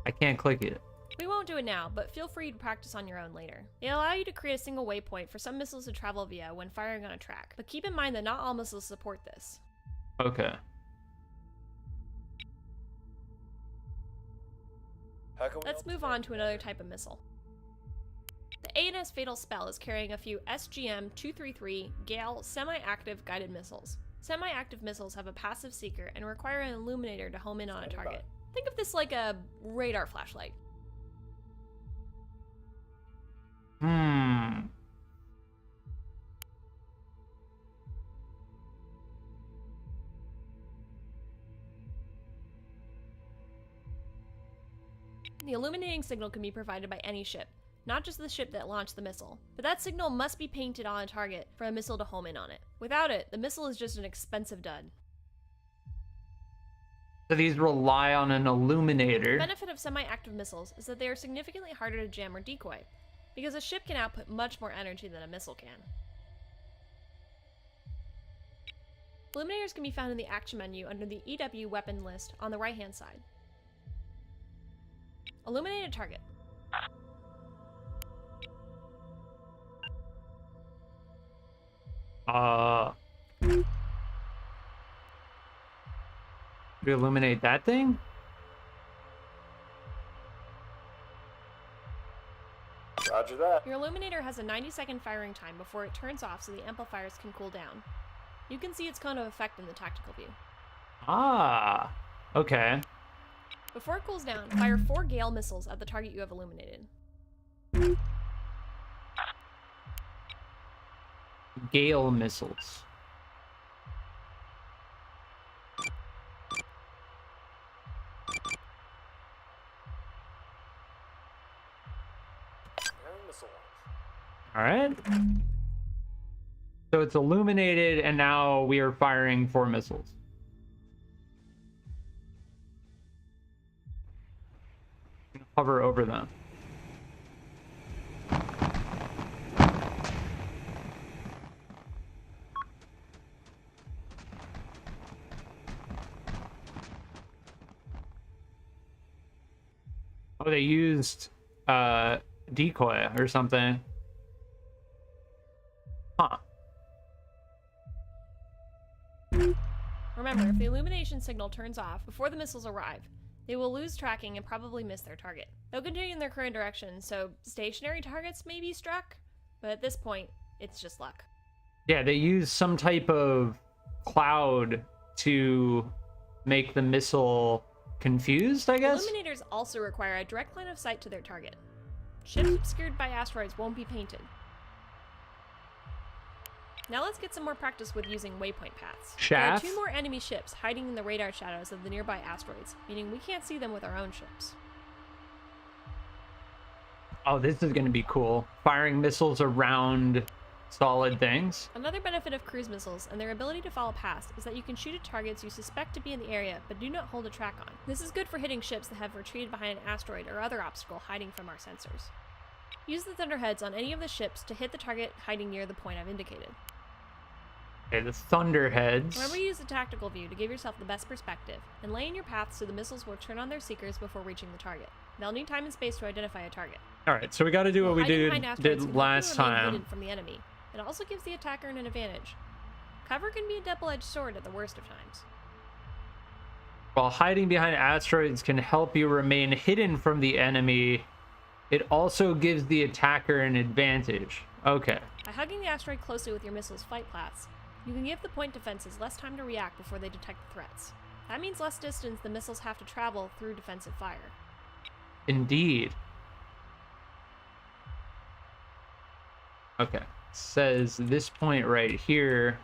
S1: I can't click it.
S2: We won't do it now, but feel free to practice on your own later. They allow you to create a single waypoint for some missiles to travel via when firing on a track, but keep in mind that not all missiles support this.
S1: Okay.
S2: Let's move on to another type of missile. The A&S Fatal Spell is carrying a few SGM-233 Gale semi-active guided missiles. Semi-active missiles have a passive seeker and require an illuminator to home in on a target. Think of this like a radar flashlight. The illuminating signal can be provided by any ship, not just the ship that launched the missile, but that signal must be painted on a target for a missile to home in on it. Without it, the missile is just an expensive dud.
S1: So these rely on an illuminator.
S2: The benefit of semi-active missiles is that they are significantly harder to jam or decoy, because a ship can output much more energy than a missile can. Illuminators can be found in the action menu under the EW weapon list on the right-hand side. Illuminate a target.
S1: Do we illuminate that thing?
S5: Roger that.
S2: Your illuminator has a 90-second firing time before it turns off so the amplifiers can cool down. You can see its cone of effect in the tactical view.
S1: Ah, okay.
S2: Before it cools down, fire 4 Gale missiles at the target you have illuminated.
S1: Gale missiles. All right. So it's illuminated, and now we are firing 4 missiles. Hover over them. Oh, they used decoy or something. Huh.
S2: Remember, if the illumination signal turns off before the missiles arrive, they will lose tracking and probably miss their target. They'll continue in their current direction, so stationary targets may be struck, but at this point, it's just luck.
S1: Yeah, they use some type of cloud to make the missile confused, I guess?
S2: Illuminators also require a direct line of sight to their target. Ships obscured by asteroids won't be painted. Now let's get some more practice with using waypoint paths.
S1: Shaft?
S2: There are 2 more enemy ships hiding in the radar shadows of the nearby asteroids, meaning we can't see them with our own ships.
S1: Oh, this is going to be cool. Firing missiles around solid things.
S2: Another benefit of cruise missiles and their ability to follow past is that you can shoot at targets you suspect to be in the area but do not hold a track on. This is good for hitting ships that have retreated behind an asteroid or other obstacle hiding from our sensors. Use the thunderheads on any of the ships to hit the target hiding near the point I've indicated.
S1: Okay, the thunderheads.
S2: Remember to use the tactical view to give yourself the best perspective, and lay in your path so the missiles will turn on their seekers before reaching the target. They'll need time and space to identify a target.
S1: All right, so we got to do what we
S2: Hiding behind asteroids can help
S1: did
S2: you
S1: last
S2: remain
S1: time.
S2: hidden from the enemy. It also gives the attacker an advantage. Cover can be a double-edged sword at the worst of times.
S1: While hiding behind asteroids can help you remain hidden from the enemy, it also gives the attacker an advantage. Okay.
S2: By hugging the asteroid closely with your missile's flight paths, you can give the point defenses less time to react before they detect the threats. That means less distance the missiles have to travel through defensive fire.
S1: Indeed. Okay. It says this point right here,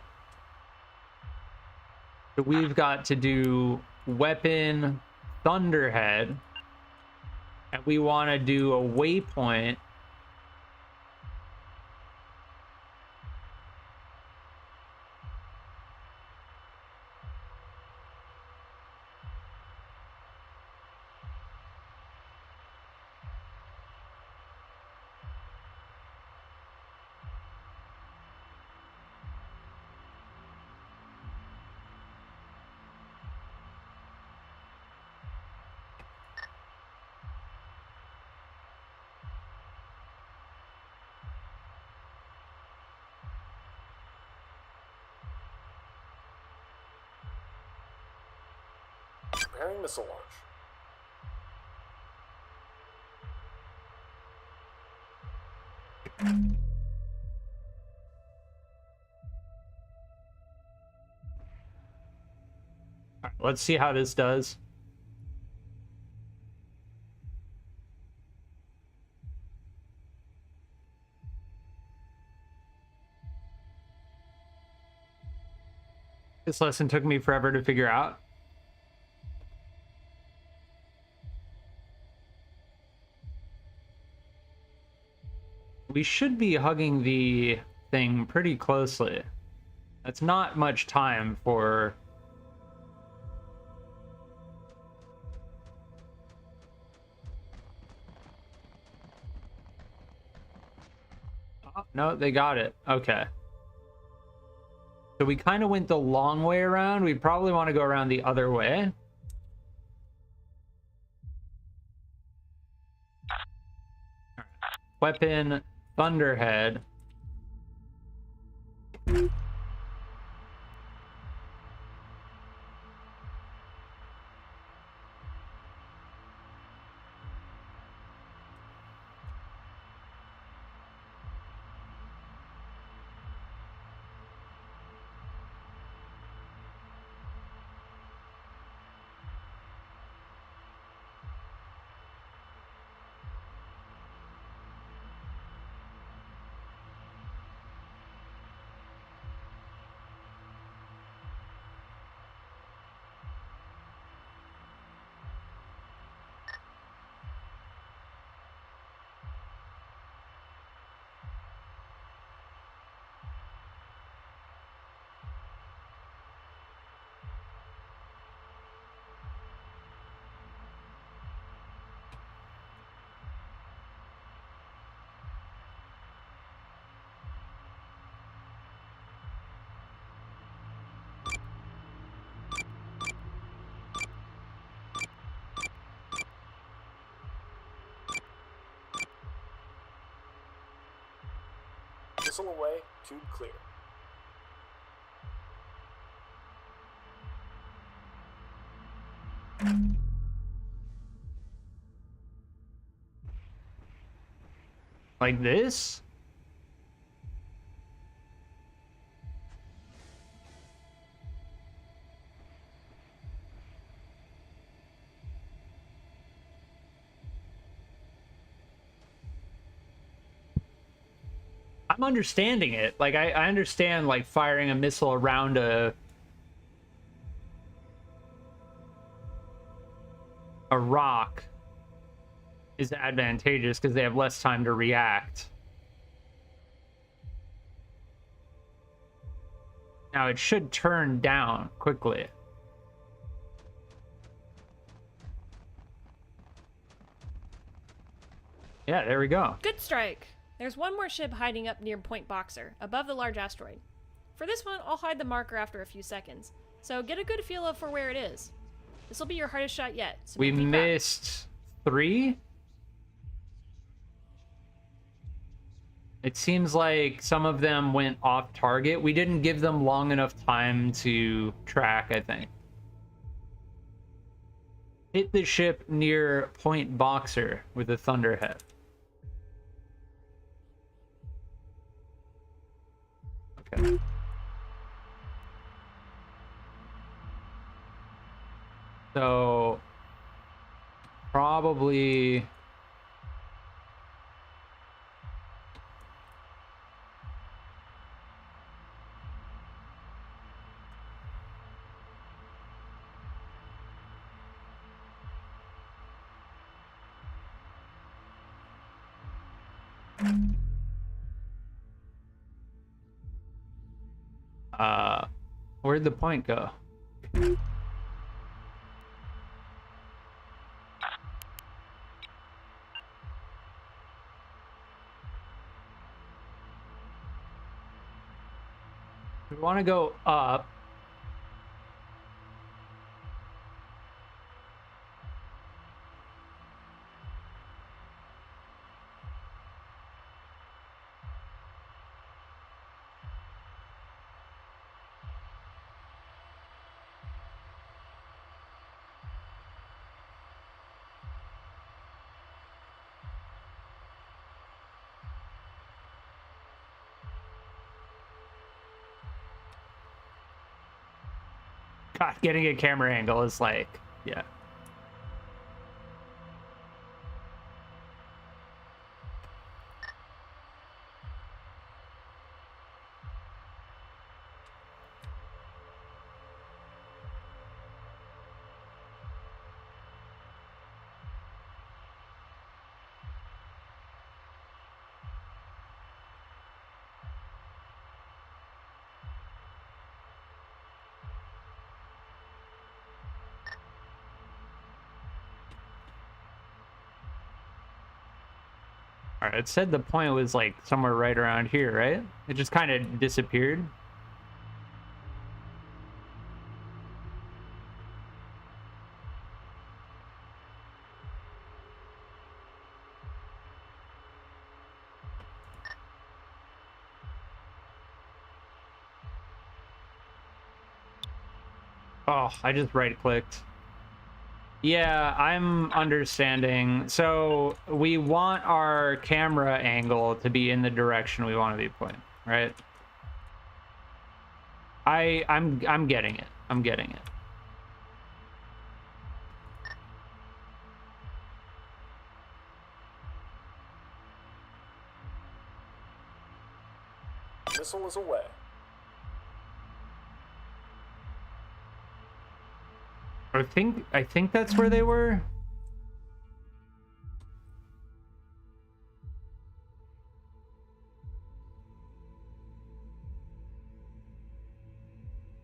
S1: we've got to do weapon Thunderhead, and we want to do a waypoint.
S5: Preparing missile launch.
S1: All right, let's see how this does. This lesson took me forever to figure out. We should be hugging the thing pretty closely. That's not much time for... Oh, no, they got it. Okay. So we kind of went the long way around. We probably want to go around the other way. Weapon Thunderhead.
S5: Missile away, tube clear.
S1: Like this? I'm understanding it. Like, I understand, like, firing a missile around a rock is advantageous because they have less time to react. Now it should turn down quickly. Yeah, there we go.
S2: Good strike! There's one more ship hiding up near Point Boxer, above the large asteroid. For this one, I'll hide the marker after a few seconds, so get a good feel for where it is. This will be your hardest shot yet, so
S1: we
S2: make me proud.
S1: missed 3? It seems like some of them went off target. We didn't give them long enough time to track, I think. Hit the ship near Point Boxer with a thunderhead. Okay. So probably where'd the point go? We want to go up. God, getting a camera angle is like, yeah. All right, it said the point was like somewhere right around here, right? It just kind of disappeared. Oh, I just right-clicked. Yeah, I'm understanding. So we want our camera angle to be in the direction we want to be pointing, right? I'm getting it. I'm getting it.
S5: Missile is away.
S1: I think that's where they were.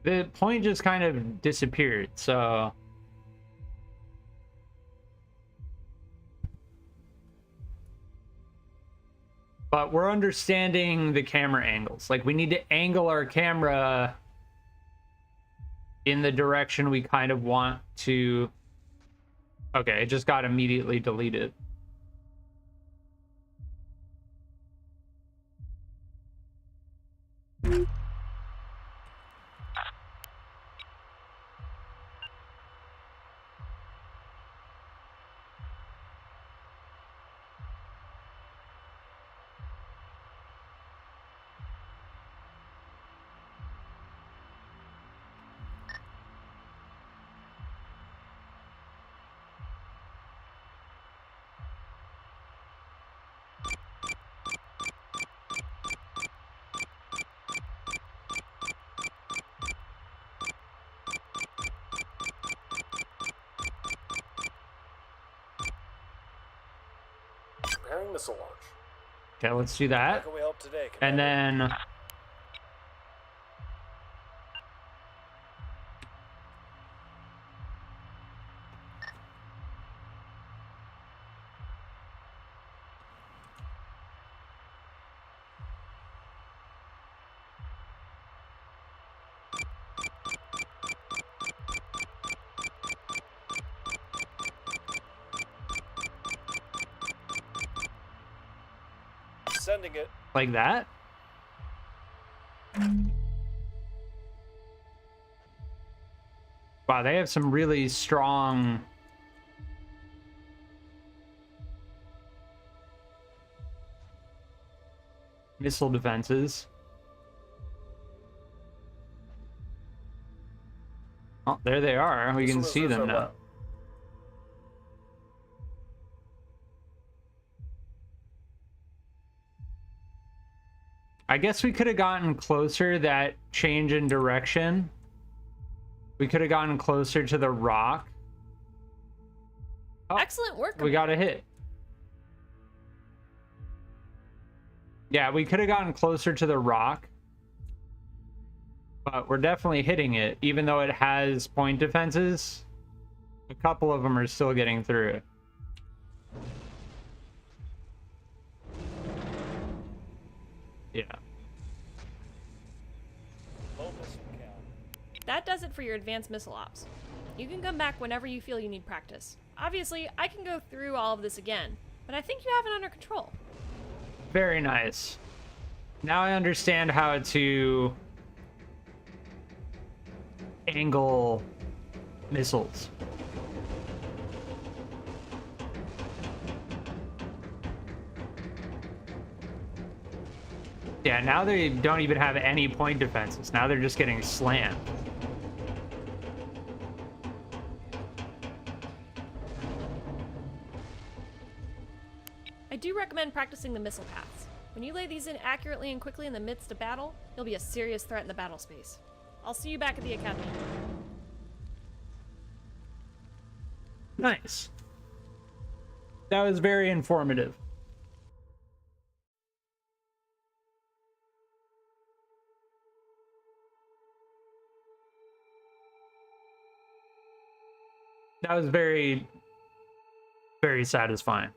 S1: The point just kind of disappeared, so but we're understanding the camera angles. Like we need to angle our camera in the direction we kind of want to. Okay, it just got immediately deleted.
S5: Preparing missile launch.
S1: Okay, let's do
S3: How
S1: that.
S3: can we help today,
S1: And
S3: Commander?
S1: then
S3: Sending it.
S1: like that. Wow, they have some really strong missile defenses. Oh, there they are. We can see them now. I guess we could have gotten closer. That change in direction. We could have gotten closer to the rock. Oh,
S2: Excellent work.
S1: we got a hit. Yeah, we could have gotten closer to the rock. But we're definitely hitting it. Even though it has point defenses, a couple of them are still getting through it. Yeah.
S3: Low missile count.
S2: That does it for your advanced missile ops. You can come back whenever you feel you need practice. Obviously, I can go through all of this again, but I think you have it under control.
S1: Very nice. Now I understand how to angle missiles. Yeah, now they don't even have any point defenses. Now they're just getting slammed.
S2: I do recommend practicing the missile paths. When you lay these in accurately and quickly in the midst of battle, you'll be a serious threat in the battle space. I'll see you back at the academy.
S1: Nice. That was very informative. That was very, very satisfying.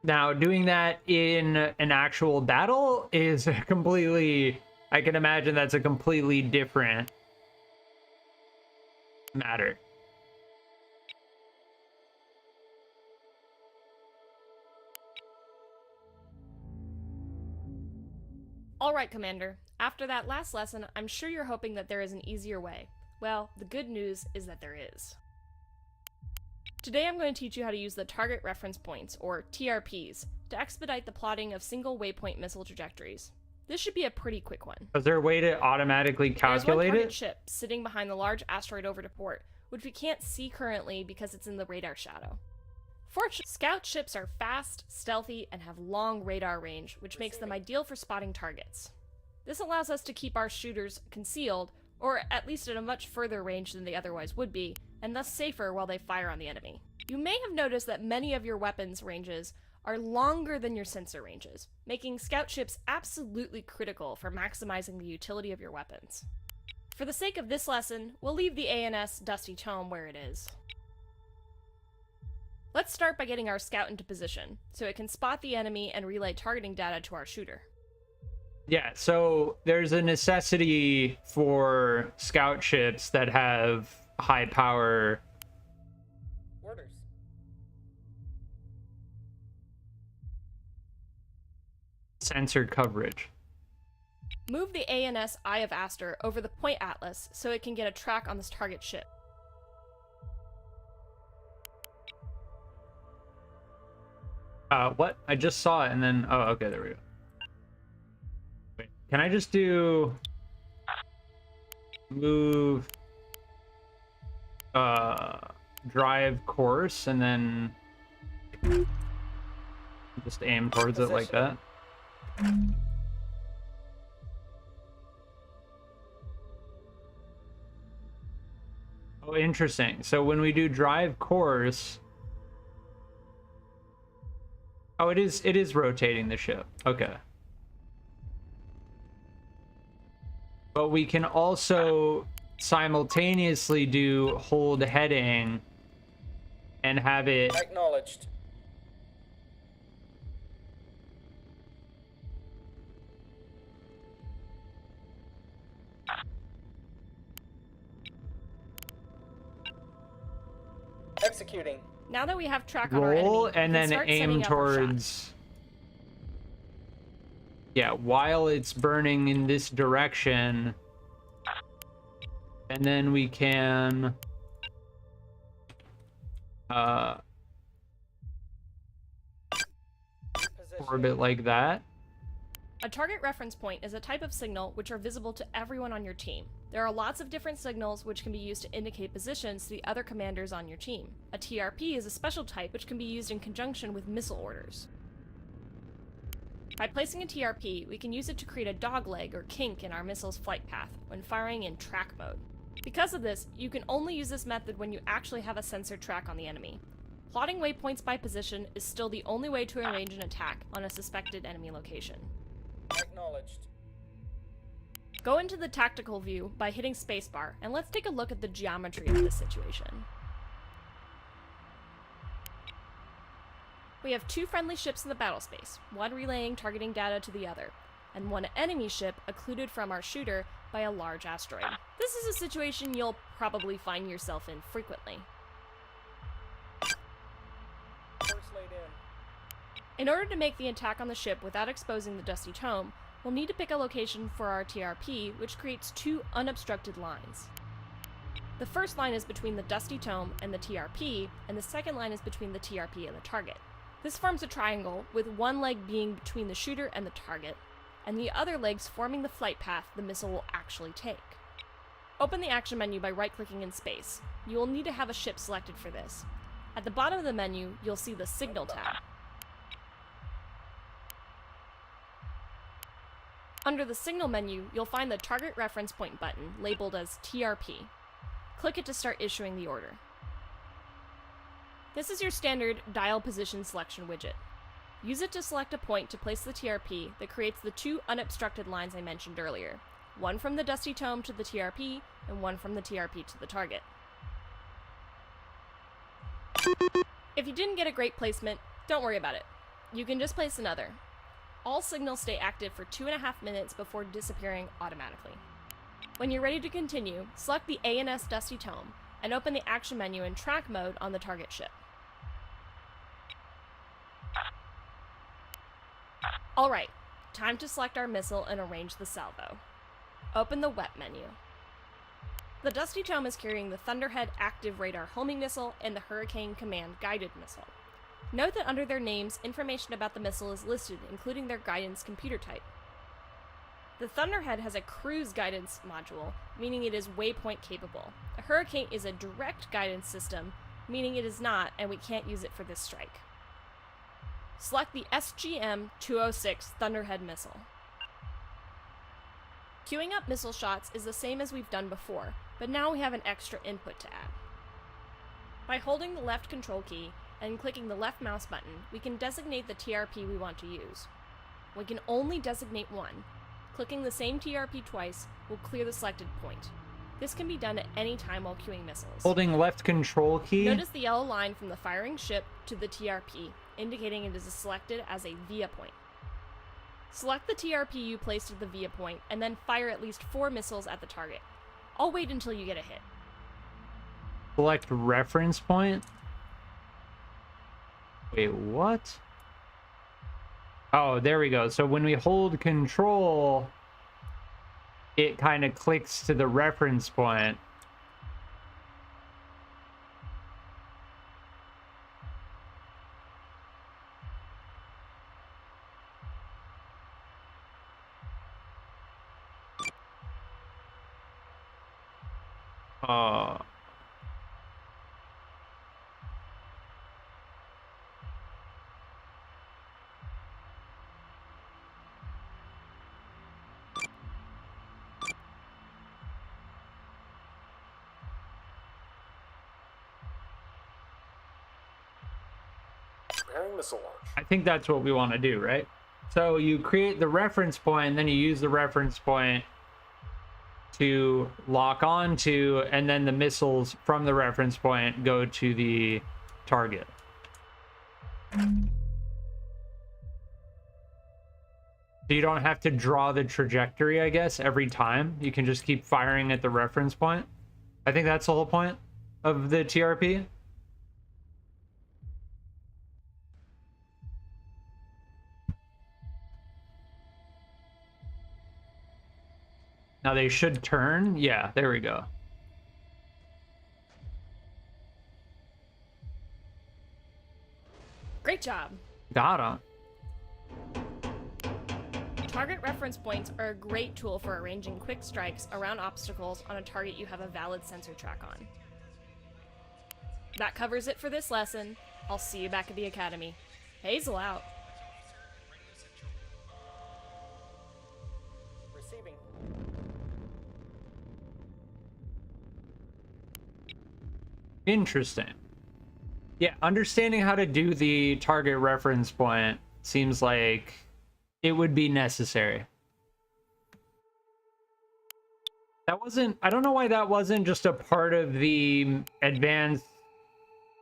S1: Now, doing that in an actual battle is completely... I can imagine that's a completely different matter.
S2: Alright, Commander. After that last lesson, I'm sure you're hoping that there is an easier way. Well, the good news is that there is. Today I'm going to teach you how to use the Target Reference Points, or TRPs, to expedite the plotting of single waypoint missile trajectories. This should be a pretty quick one.
S1: Is there a way to automatically
S2: There's
S1: calculate
S2: one target
S1: it?
S2: ship sitting behind the large asteroid over to port, which we can't see currently because it's in the radar shadow. Fortunately, scout ships are fast, stealthy, and have long radar range, which makes them ideal for spotting targets. This allows us to keep our shooters concealed, or at least at a much further range than they otherwise would be, and thus safer while they fire on the enemy. You may have noticed that many of your weapons ranges are longer than your sensor ranges, making scout ships absolutely critical for maximizing the utility of your weapons. For the sake of this lesson, we'll leave the ANS Dusty Tome where it is. Let's start by getting our scout into position, so it can spot the enemy and relay targeting data to our shooter.
S1: Yeah, so there's a necessity for scout ships that have high power.
S3: Orders.
S1: Sensor coverage.
S2: Move the ANS Eye of Aster over the Point Atlas so it can get a track on this target ship.
S1: What? I just saw it and then... Oh, okay, there we go. Wait, can I just do... Move... drive course and then... Just aim towards it like that? Oh, interesting. So when we do drive course... Oh, it is rotating the ship. Okay. But we can also simultaneously do hold heading and have it...
S3: Acknowledged. Executing.
S2: Now that we have track on our
S1: roll
S2: enemy,
S1: and
S2: we can
S1: then
S2: start
S1: aim
S2: setting up our shots.
S1: towards... Yeah, while it's burning in this direction. And then we can... uh,
S3: Position.
S1: orbit like that.
S2: A target reference point is a type of signal which are visible to everyone on your team. There are lots of different signals which can be used to indicate positions to the other commanders on your team. A TRP is a special type which can be used in conjunction with missile orders. By placing a TRP, we can use it to create a dogleg or kink in our missile's flight path when firing in track mode. Because of this, you can only use this method when you actually have a sensor track on the enemy. Plotting waypoints by position is still the only way to arrange an attack on a suspected enemy location.
S3: Acknowledged.
S2: Go into the tactical view by hitting spacebar, and let's take a look at the geometry of this situation. We have two friendly ships in the battle space, one relaying targeting data to the other, and one enemy ship occluded from our shooter by a large asteroid. This is a situation you'll probably find yourself in frequently.
S3: Course laid in.
S2: In order to make the attack on the ship without exposing the Dusty Tome, we'll need to pick a location for our TRP, which creates two unobstructed lines. The first line is between the Dusty Tome and the TRP, and the second line is between the TRP and the target. This forms a triangle, with one leg being between the shooter and the target, and the other legs forming the flight path the missile will actually take. Open the action menu by right-clicking in space. You will need to have a ship selected for this. At the bottom of the menu, you'll see the Signal tab. Under the Signal menu, you'll find the Target Reference Point button, labeled as TRP. Click it to start issuing the order. This is your standard dial position selection widget. Use it to select a point to place the TRP that creates the two unobstructed lines I mentioned earlier, one from the Dusty Tome to the TRP, and one from the TRP to the target. If you didn't get a great placement, don't worry about it. You can just place another. All signals stay active for 2.5 minutes before disappearing automatically. When you're ready to continue, select the A&S Dusty Tome and open the action menu in track mode on the target ship. Alright, time to select our missile and arrange the salvo. Open the WEP menu. The Dusty Tome is carrying the Thunderhead Active Radar Homing Missile and the Hurricane Command Guided Missile. Note that under their names, information about the missile is listed, including their guidance computer type. The Thunderhead has a cruise guidance module, meaning it is waypoint capable. A Hurricane is a direct guidance system, meaning it is not, and we can't use it for this strike. Select the SGM-206 Thunderhead missile. Queuing up missile shots is the same as we've done before, but now we have an extra input to add. By holding the left control key and clicking the left mouse button, we can designate the TRP we want to use. We can only designate one. Clicking the same TRP twice will clear the selected point. This can be done at any time while queuing missiles.
S1: Holding left control key.
S2: Notice the yellow line from the firing ship to the TRP, indicating it is selected as a via point. Select the TRP you placed at the via point, and then fire at least 4 missiles at the target. I'll wait until you get a hit.
S1: Select reference point. Wait, what? Oh, there we go. So when we hold control, it kind of clicks to the reference point.
S5: Preparing missile launch.
S1: I think that's what we want to do, right? So you create the reference point, and then you use the reference point to lock onto, and then the missiles from the reference point go to the target. So you don't have to draw the trajectory, I guess, every time. You can just keep firing at the reference point. I think that's the whole point of the TRP. Now they should turn. Yeah, there we go.
S2: Great job!
S1: Got him.
S2: Target reference points are a great tool for arranging quick strikes around obstacles on a target you have a valid sensor track on. That covers it for this lesson. I'll see you back at the academy. Hazel out.
S3: Receiving.
S1: Interesting. Yeah, understanding how to do the target reference point seems like it would be necessary. That wasn't, I don't know why that wasn't just a part of the advanced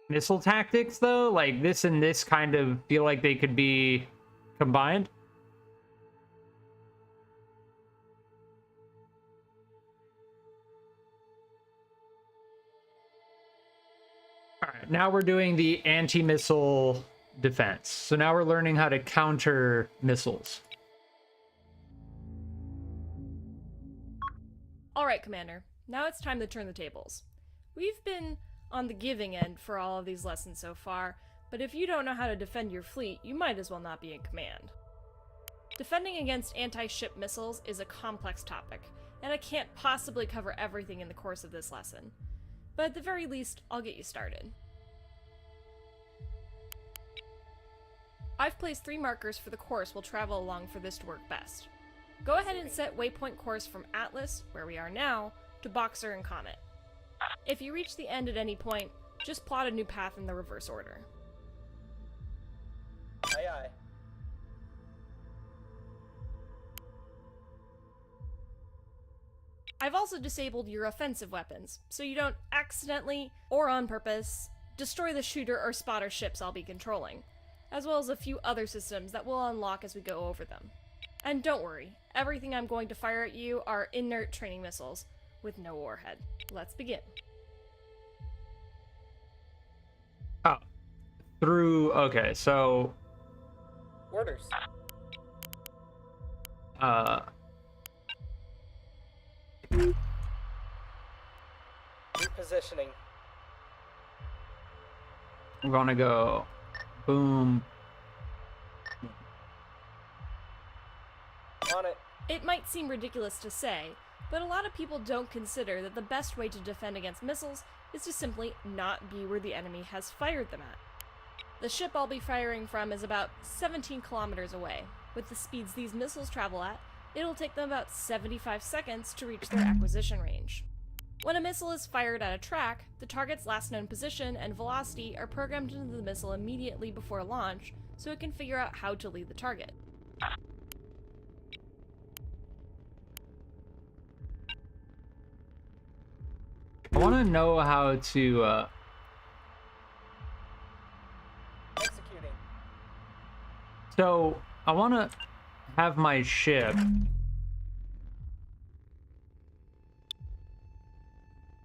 S1: missile tactics though. Like this and this kind of feel like they could be combined. All right, now we're doing the anti-missile defense. So now we're learning how to counter missiles.
S2: Alright, Commander. Now it's time to turn the tables. We've been on the giving end for all of these lessons so far, but if you don't know how to defend your fleet, you might as well not be in command. Defending against anti-ship missiles is a complex topic, and I can't possibly cover everything in the course of this lesson. But at the very least, I'll get you started. I've placed 3 markers for the course we'll travel along for this to work best. Go ahead and set waypoint course from Atlas, where we are now, to Boxer and Comet. If you reach the end at any point, just plot a new path in the reverse order.
S3: Aye, aye.
S2: I've also disabled your offensive weapons, so you don't accidentally, or on purpose, destroy the shooter or spotter ships I'll be controlling, as well as a few other systems that we'll unlock as we go over them. And don't worry, everything I'm going to fire at you are inert training missiles, with no warhead. Let's begin.
S1: Oh, okay, so
S3: Orders. Repositioning.
S1: I'm gonna go boom.
S3: On it.
S2: It might seem ridiculous to say, but a lot of people don't consider that the best way to defend against missiles is to simply not be where the enemy has fired them at. The ship I'll be firing from is about 17 kilometers away. With the speeds these missiles travel at, it'll take them about 75 seconds to reach their acquisition range. When a missile is fired at a track, the target's last known position and velocity are programmed into the missile immediately before launch, so it can figure out how to lead the target.
S1: I want to know how to
S3: Executing.
S1: so I want to have my ship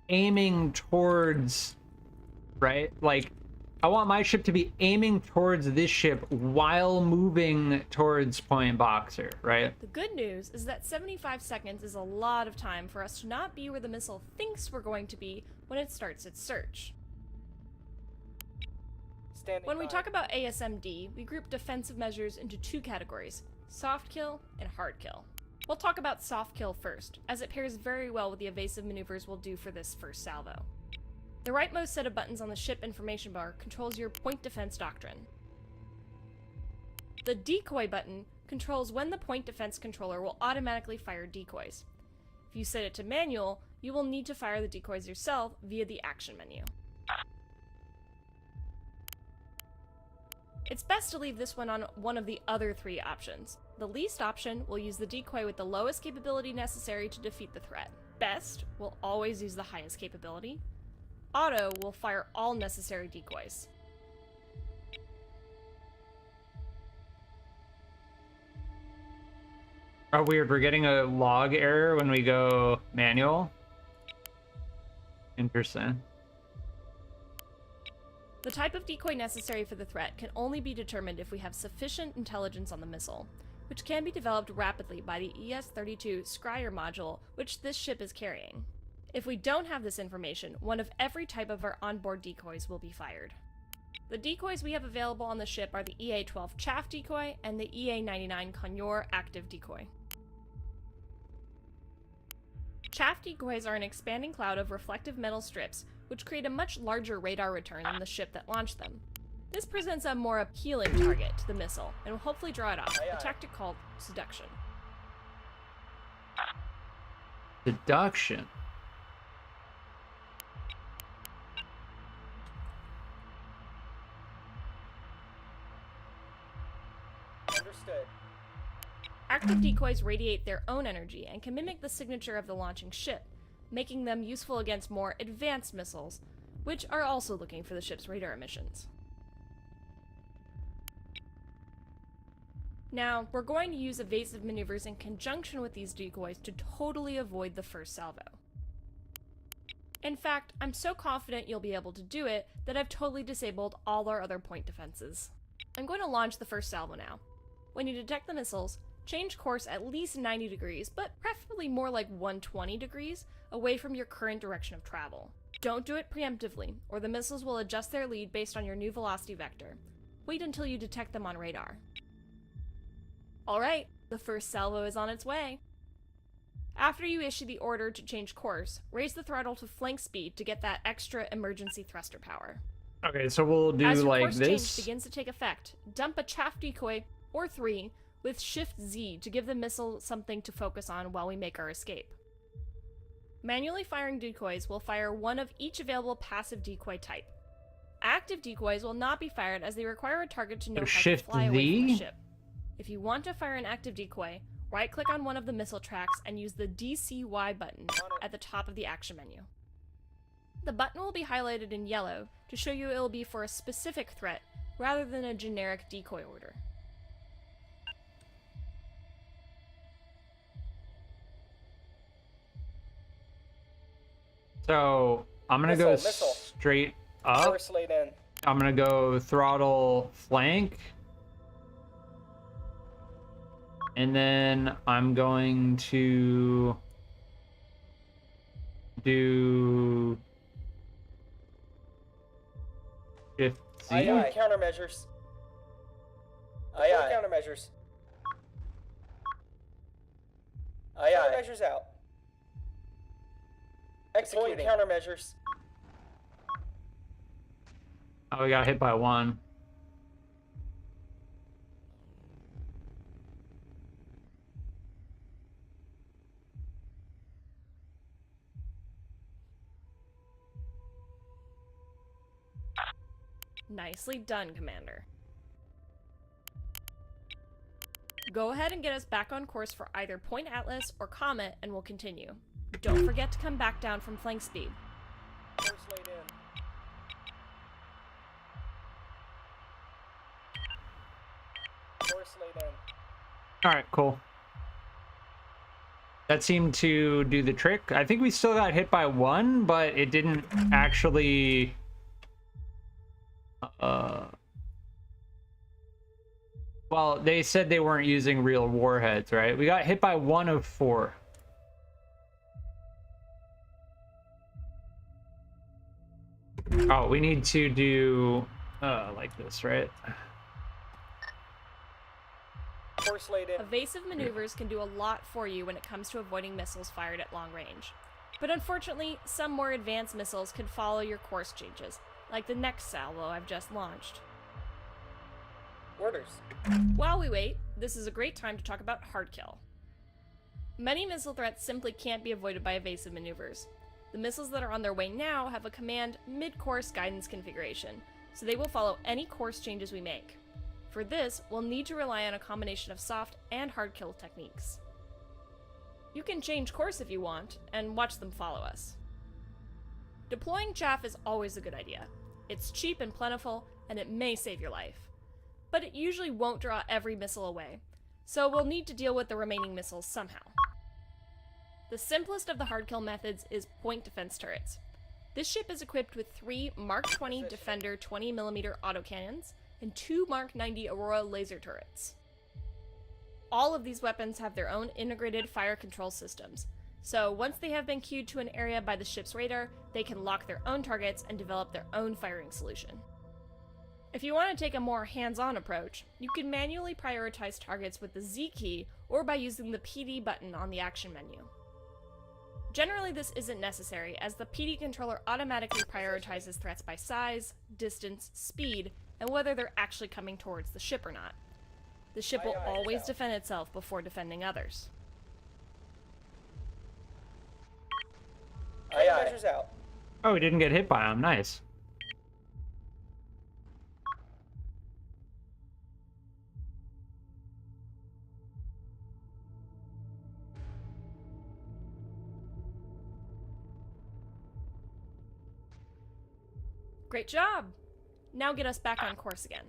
S1: aiming towards, right? Like, I want my ship to be aiming towards this ship while moving towards Point Boxer, right?
S2: The good news is that 75 seconds is a lot of time for us to not be where the missile thinks we're going to be when it starts its search.
S3: Standing
S2: When we
S3: by.
S2: talk about ASMD, we group defensive measures into 2 categories, soft kill and hard kill. We'll talk about soft kill first, as it pairs very well with the evasive maneuvers we'll do for this first salvo. The rightmost set of buttons on the ship information bar controls your point defense doctrine. The decoy button controls when the point defense controller will automatically fire decoys. If you set it to manual, you will need to fire the decoys yourself via the action menu. It's best to leave this one on one of the other 3 options. The least option will use the decoy with the lowest capability necessary to defeat the threat. Best will always use the highest capability. Auto will fire all necessary decoys.
S1: Oh, weird. We're getting a log error when we go manual. Interesting.
S2: The type of decoy necessary for the threat can only be determined if we have sufficient intelligence on the missile, which can be developed rapidly by the ES-32 Scryer module, which this ship is carrying. If we don't have this information, one of every type of our onboard decoys will be fired. The decoys we have available on the ship are the EA-12 Chaff decoy and the EA-99 Conure active decoy. Chaff decoys are an expanding cloud of reflective metal strips, which create a much larger radar return than the ship that launched them. This presents a more appealing target to the missile, and will hopefully draw it off, a tactic called seduction.
S1: Deduction.
S3: Understood.
S2: Active decoys radiate their own energy and can mimic the signature of the launching ship, making them useful against more advanced missiles, which are also looking for the ship's radar emissions. Now, we're going to use evasive maneuvers in conjunction with these decoys to totally avoid the first salvo. In fact, I'm so confident you'll be able to do it that I've totally disabled all our other point defenses. I'm going to launch the first salvo now. When you detect the missiles, change course at least 90 degrees, but preferably more like 120 degrees, away from your current direction of travel. Don't do it preemptively, or the missiles will adjust their lead based on your new velocity vector. Wait until you detect them on radar. Alright, the first salvo is on its way. After you issue the order to change course, raise the throttle to flank speed to get that extra emergency thruster power.
S1: Okay, so we'll do
S2: As your
S1: like
S2: course
S1: this.
S2: change begins to take effect, dump a chaff decoy, or 3, with Shift Z to give the missile something to focus on while we make our escape. Manually firing decoys will fire one of each available passive decoy type. Active decoys will not be fired as they require a target to know how to
S1: Shift
S2: fly away from the
S1: Z?
S2: ship. If you want to fire an active decoy, right-click on one of the missile tracks and use the DCY button at the top of the action menu. The button will be highlighted in yellow to show you it will be for a specific threat rather than a generic decoy order.
S1: So I'm gonna go
S3: Missile.
S1: straight up.
S3: Course laid in.
S1: I'm gonna go throttle flank. And then I'm going to do Shift Z.
S3: Aye, aye. Countermeasures. Aye, aye. Countermeasures. Aye, aye. Countermeasures out. Executing countermeasures.
S1: Oh, we got hit by one.
S2: Nicely done, Commander. Go ahead and get us back on course for either Point Atlas or Comet, and we'll continue. Don't forget to come back down from flank speed.
S3: Course laid in. Course laid in.
S1: All right, cool. That seemed to do the trick. I think we still got hit by one, but it didn't actually... Well, they said they weren't using real warheads, right? We got hit by 1 of 4. Oh, we need to do like this, right?
S3: Course laid in.
S2: Evasive maneuvers can do a lot for you when it comes to avoiding missiles fired at long range. But unfortunately, some more advanced missiles can follow your course changes, like the next salvo I've just launched.
S3: Orders.
S2: While we wait, this is a great time to talk about hard kill. Many missile threats simply can't be avoided by evasive maneuvers. The missiles that are on their way now have a command mid-course guidance configuration, so they will follow any course changes we make. For this, we'll need to rely on a combination of soft and hard kill techniques. You can change course if you want, and watch them follow us. Deploying chaff is always a good idea. It's cheap and plentiful, and it may save your life. But it usually won't draw every missile away, so we'll need to deal with the remaining missiles somehow. The simplest of the hard kill methods is point defense turrets. This ship is equipped with 3 Mark 20 Defender 20mm autocannons and 2 Mark 90 Aurora laser turrets. All of these weapons have their own integrated fire control systems, so once they have been cued to an area by the ship's radar, they can lock their own targets and develop their own firing solution. If you want to take a more hands-on approach, you can manually prioritize targets with the Z key or by using the PD button on the action menu. Generally, this isn't necessary, as the PD controller automatically prioritizes threats by size, distance, speed, and whether they're actually coming towards the ship or not. The ship will always defend itself before defending others.
S3: Countermeasures out.
S1: Oh, we didn't get hit by him. Nice.
S2: Great job! Now get us back on course again.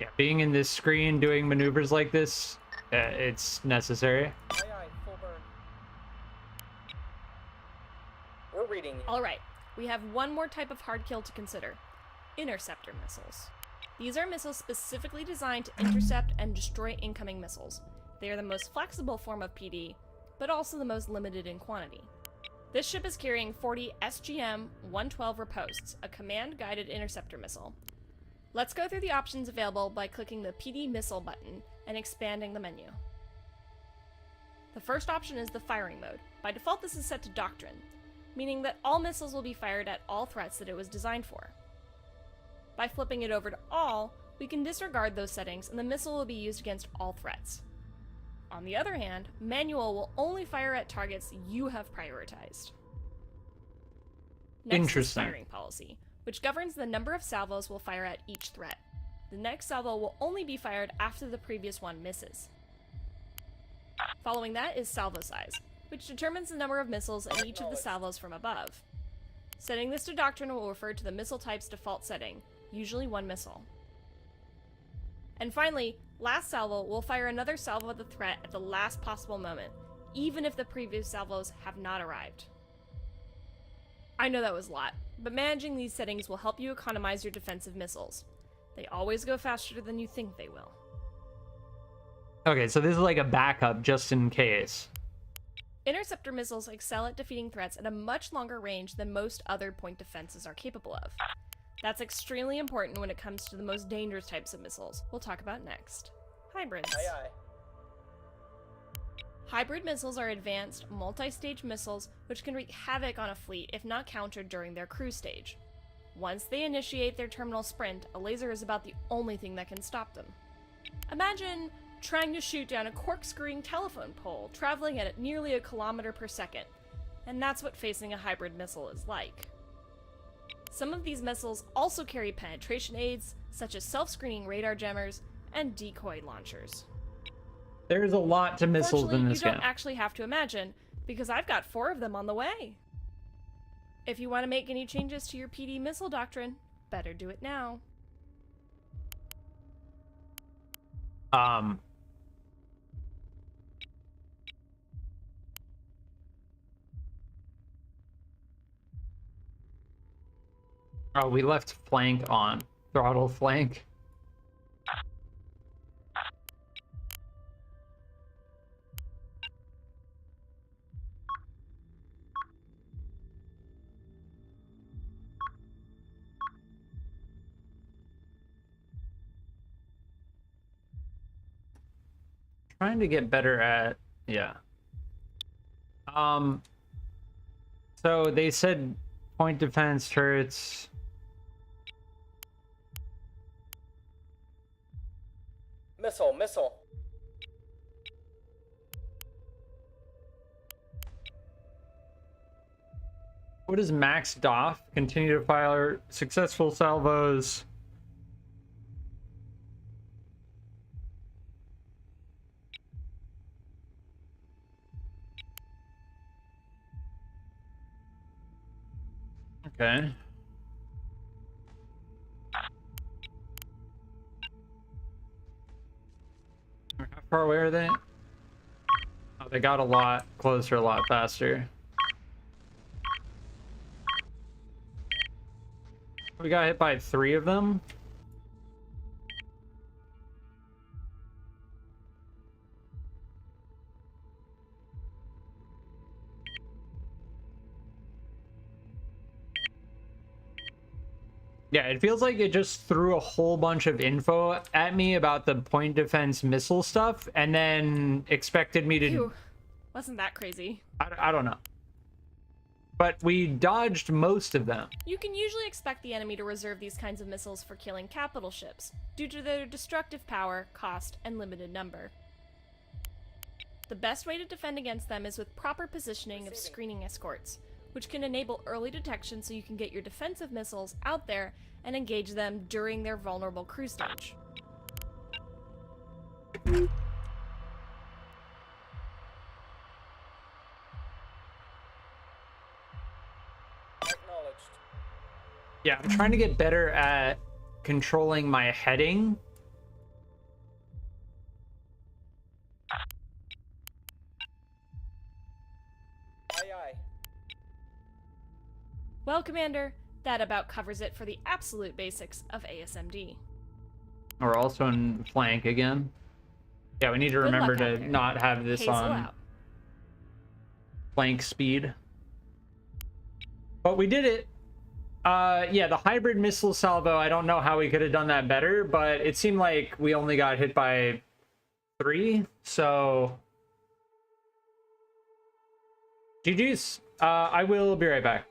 S1: Yeah, being in this screen, doing maneuvers like this, it's necessary.
S3: Aye, aye, full burn. We're reading you.
S2: Alright, we have one more type of hard kill to consider. Interceptor missiles. These are missiles specifically designed to intercept and destroy incoming missiles. They are the most flexible form of PD, but also the most limited in quantity. This ship is carrying 40 SGM-112 Ripostes, a command-guided interceptor missile. Let's go through the options available by clicking the PD missile button and expanding the menu. The first option is the firing mode. By default, this is set to Doctrine, meaning that all missiles will be fired at all threats that it was designed for. By flipping it over to All, we can disregard those settings and the missile will be used against all threats. On the other hand, Manual will only fire at targets you have prioritized. Next
S1: Interesting.
S2: is Firing Policy, which governs the number of salvos we'll fire at each threat. The next salvo will only be fired after the previous one misses. Following that is Salvo Size, which determines the number of missiles in each of the salvos from above. Setting this to Doctrine will refer to the missile type's default setting, usually one missile. And finally, last salvo will fire another salvo at the threat at the last possible moment, even if the previous salvos have not arrived. I know that was a lot, but managing these settings will help you economize your defensive missiles. They always go faster than you think they will.
S1: Okay, so this is like a backup just in case.
S2: Interceptor missiles excel at defeating threats at a much longer range than most other point defenses are capable of. That's extremely important when it comes to the most dangerous types of missiles we'll talk about next. Hybrids.
S3: Aye, aye.
S2: Hybrid missiles are advanced, multi-stage missiles which can wreak havoc on a fleet if not countered during their cruise stage. Once they initiate their terminal sprint, a laser is about the only thing that can stop them. Imagine trying to shoot down a corkscrewing telephone pole, traveling at nearly 1 kilometer per second, and that's what facing a hybrid missile is like. Some of these missiles also carry penetration aids, such as self-screening radar jammers and decoy launchers.
S1: There's a lot to missiles in this
S2: you
S1: game.
S2: don't actually have to imagine, because I've got 4 of them on the way. If you want to make any changes to your PD missile doctrine, better do it now.
S1: Oh, we left flank on. Throttle flank. Trying to get better at, yeah. So they said point defense turrets.
S3: Missile.
S1: What is max DOF? Continue to fire successful salvos. Okay. How far away are they? Oh, they got a lot closer, a lot faster. We got hit by 3 of them. Yeah, it feels like it just threw a whole bunch of info at me about the point defense missile stuff and then expected me to...
S2: Phew. Wasn't that crazy?
S1: I don't know. But we dodged most of them.
S2: You can usually expect the enemy to reserve these kinds of missiles for killing capital ships, due to their destructive power, cost, and limited number. The best way to defend against them is with proper positioning of screening escorts, which can enable early detection so you can get your defensive missiles out there and engage them during their vulnerable cruise stage.
S3: Acknowledged.
S1: Yeah, I'm trying to get better at controlling my heading.
S3: Aye, aye.
S2: Well, Commander, that about covers it for the absolute basics of ASMD.
S1: We're also in flank again. Yeah, we need to
S2: Good
S1: remember
S2: luck out
S1: to
S2: there.
S1: not have this
S2: Hazel
S1: on
S2: out.
S1: flank speed. But we did it. Yeah, the hybrid missile salvo, I don't know how we could have done that better, but it seemed like we only got hit by 3, so... GG's. I will be right back.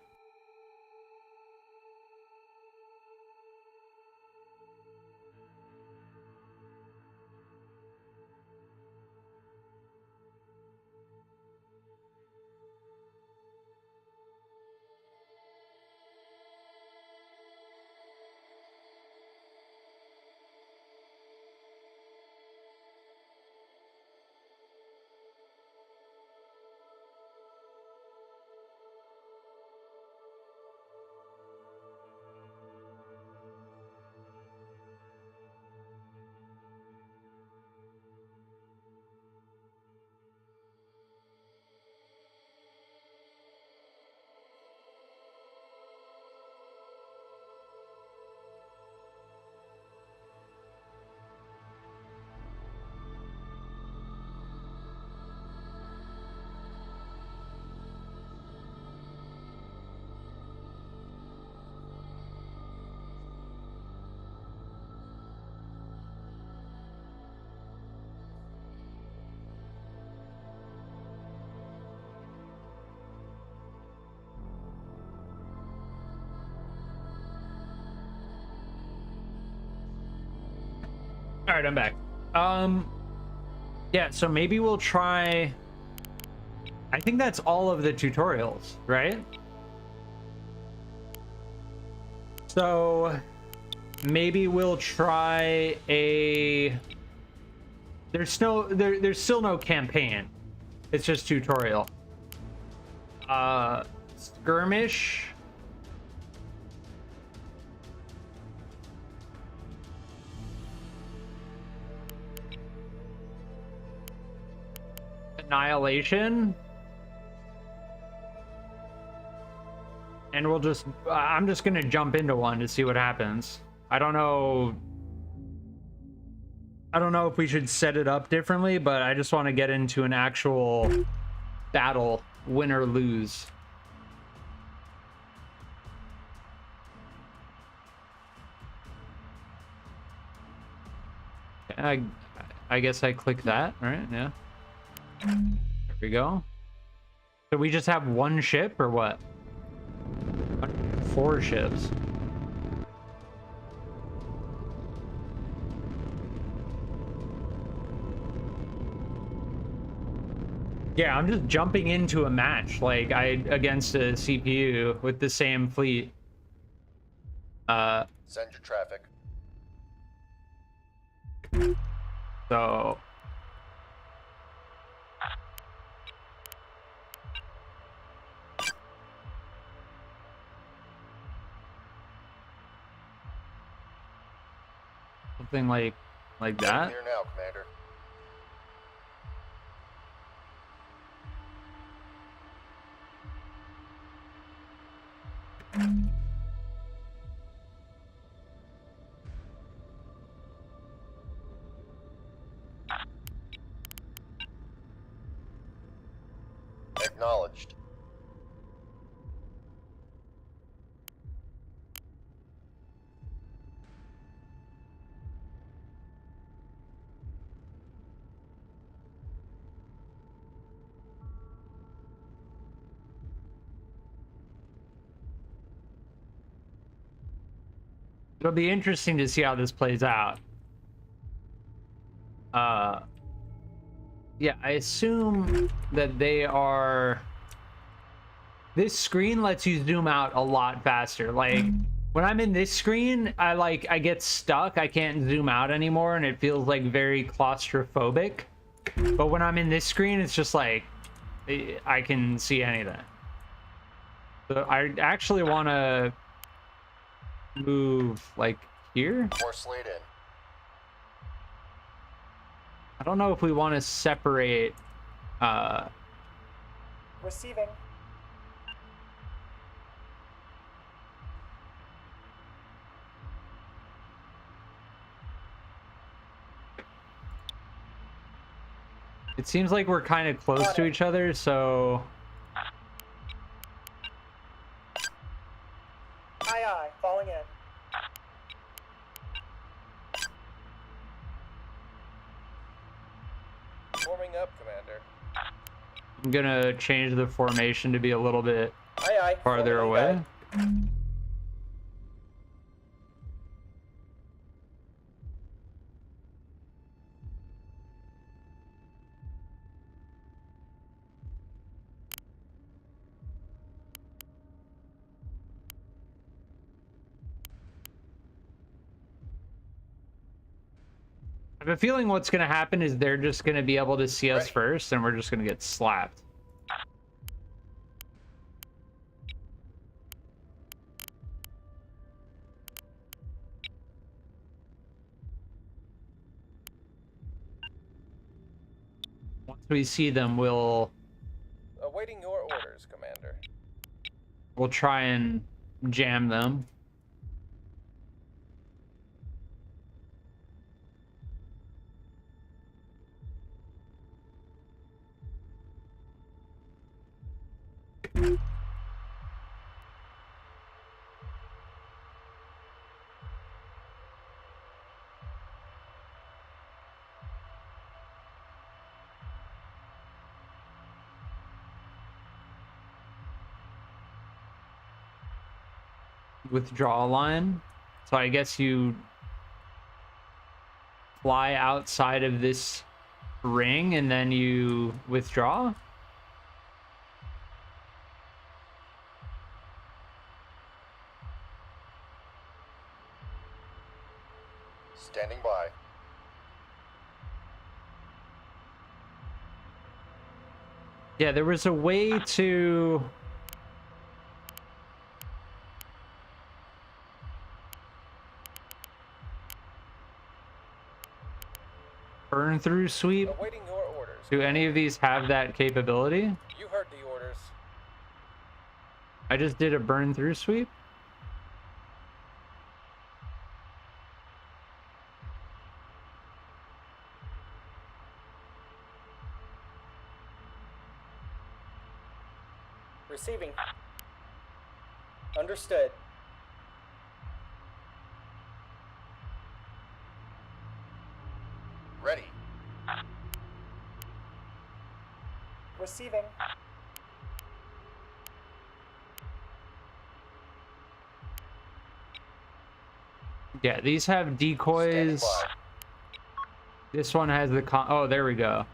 S1: All right, I'm back. Yeah, so maybe we'll try... I think that's all of the tutorials, right? So maybe we'll try a... There's still no campaign. It's just tutorial. Skirmish. Annihilation. And we'll just... I'm just gonna jump into one to see what happens. I don't know if we should set it up differently, but I just want to get into an actual battle, win or lose. I guess I click that, right? Yeah. There we go. So we just have one ship or what? 4 ships. Yeah, I'm just jumping into a match like against a CPU with the same fleet.
S5: Send your traffic.
S1: So something like that.
S5: Here now, Commander. Acknowledged.
S1: It'll be interesting to see how this plays out. Yeah, I assume that they are... This screen lets you zoom out a lot faster. Like, when I'm in this screen, I get stuck. I can't zoom out anymore, and it feels like very claustrophobic. But when I'm in this screen, it's just like, I can see anything. So I actually want to move, like, here.
S5: Force lead in.
S1: I don't know if we want to separate,
S3: Receiving.
S1: it seems like we're kind of close to each other, so...
S3: Aye, aye. Falling in.
S6: Forming up, Commander.
S1: I'm gonna change the formation to be a little bit
S3: Aye, aye.
S1: farther
S3: Forming
S1: away.
S3: aye.
S1: I have a feeling what's gonna happen is they're just gonna be able to see us
S5: Ready.
S1: first, and we're just gonna get slapped. Once we see them, we'll
S6: Awaiting your orders, Commander.
S1: try and jam them. Withdraw line. So I guess you fly outside of this ring and then you withdraw.
S5: Standing by.
S1: Yeah, there was a way to... burn through sweep.
S6: Awaiting your orders.
S1: Do any of these have that capability?
S6: You heard the orders.
S1: I just did a burn through sweep.
S3: Receiving. Understood.
S5: Ready.
S3: Receiving.
S1: Yeah, these have decoys.
S5: Standing by.
S1: This one has the oh, there we go.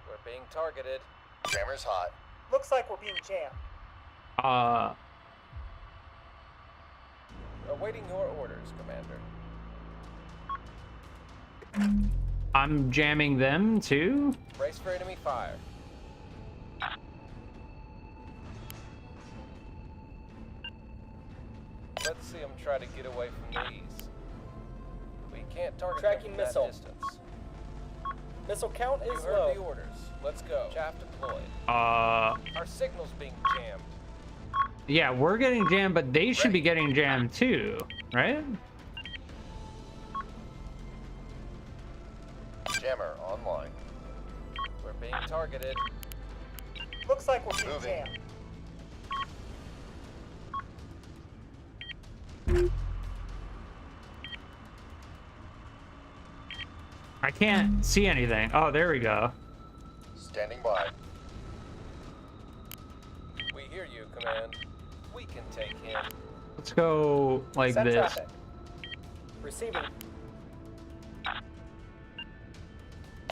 S6: We're being targeted.
S5: Jammer's hot.
S3: Looks like we're being jammed.
S6: Awaiting your orders, Commander.
S1: I'm jamming them too.
S6: Brace for enemy fire. Let's see them try to get away from these. We can't target
S3: Tracking
S6: them from
S3: missile.
S6: that distance.
S3: Missile count
S6: You
S3: is
S6: heard
S3: low.
S6: the orders. Let's go. Chaff deployed.
S1: Uh,
S6: Our signal's being jammed.
S1: yeah, we're getting jammed, but they should be getting jammed too, right?
S5: Jammer online.
S6: We're being targeted.
S3: Looks like we're being
S5: Moving.
S3: jammed.
S1: I can't see anything. Oh, there we go.
S5: Standing by.
S6: hear you, Command. We can take him.
S1: Let's go like
S3: Send
S1: this.
S3: traffic. Receiving.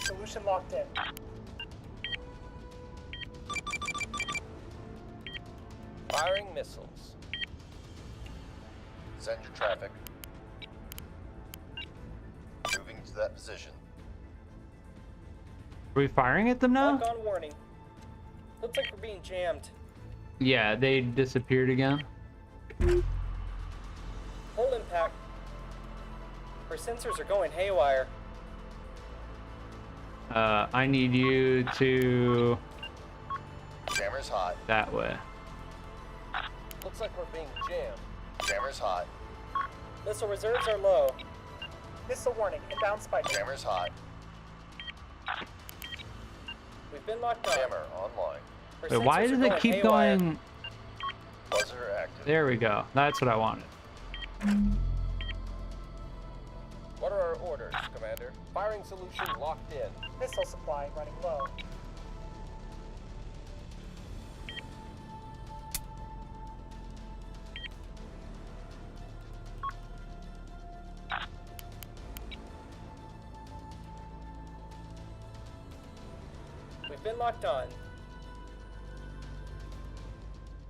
S3: Solution locked in.
S6: Firing missiles.
S5: Send your traffic. Moving to that position.
S1: Are we firing at them now?
S3: Lock on warning. Looks like we're being jammed.
S1: Yeah, they disappeared again.
S3: Full impact. Our sensors are going haywire.
S1: I need you to
S5: Jammer's hot.
S1: that way.
S6: Looks like we're being jammed.
S5: Jammer's hot.
S3: Missile reserves are low. Missile warning. Inbound spike.
S5: Jammer's hot.
S3: We've been locked on.
S5: Jammer online.
S3: Our
S1: Wait, why
S3: sensors
S1: does
S3: are
S1: it keep
S3: haywire.
S1: going?
S5: Buzzer active.
S1: There we go. That's what I wanted.
S6: What are our orders, Commander? Firing solution locked in.
S3: Missile supply running low. We've been locked on.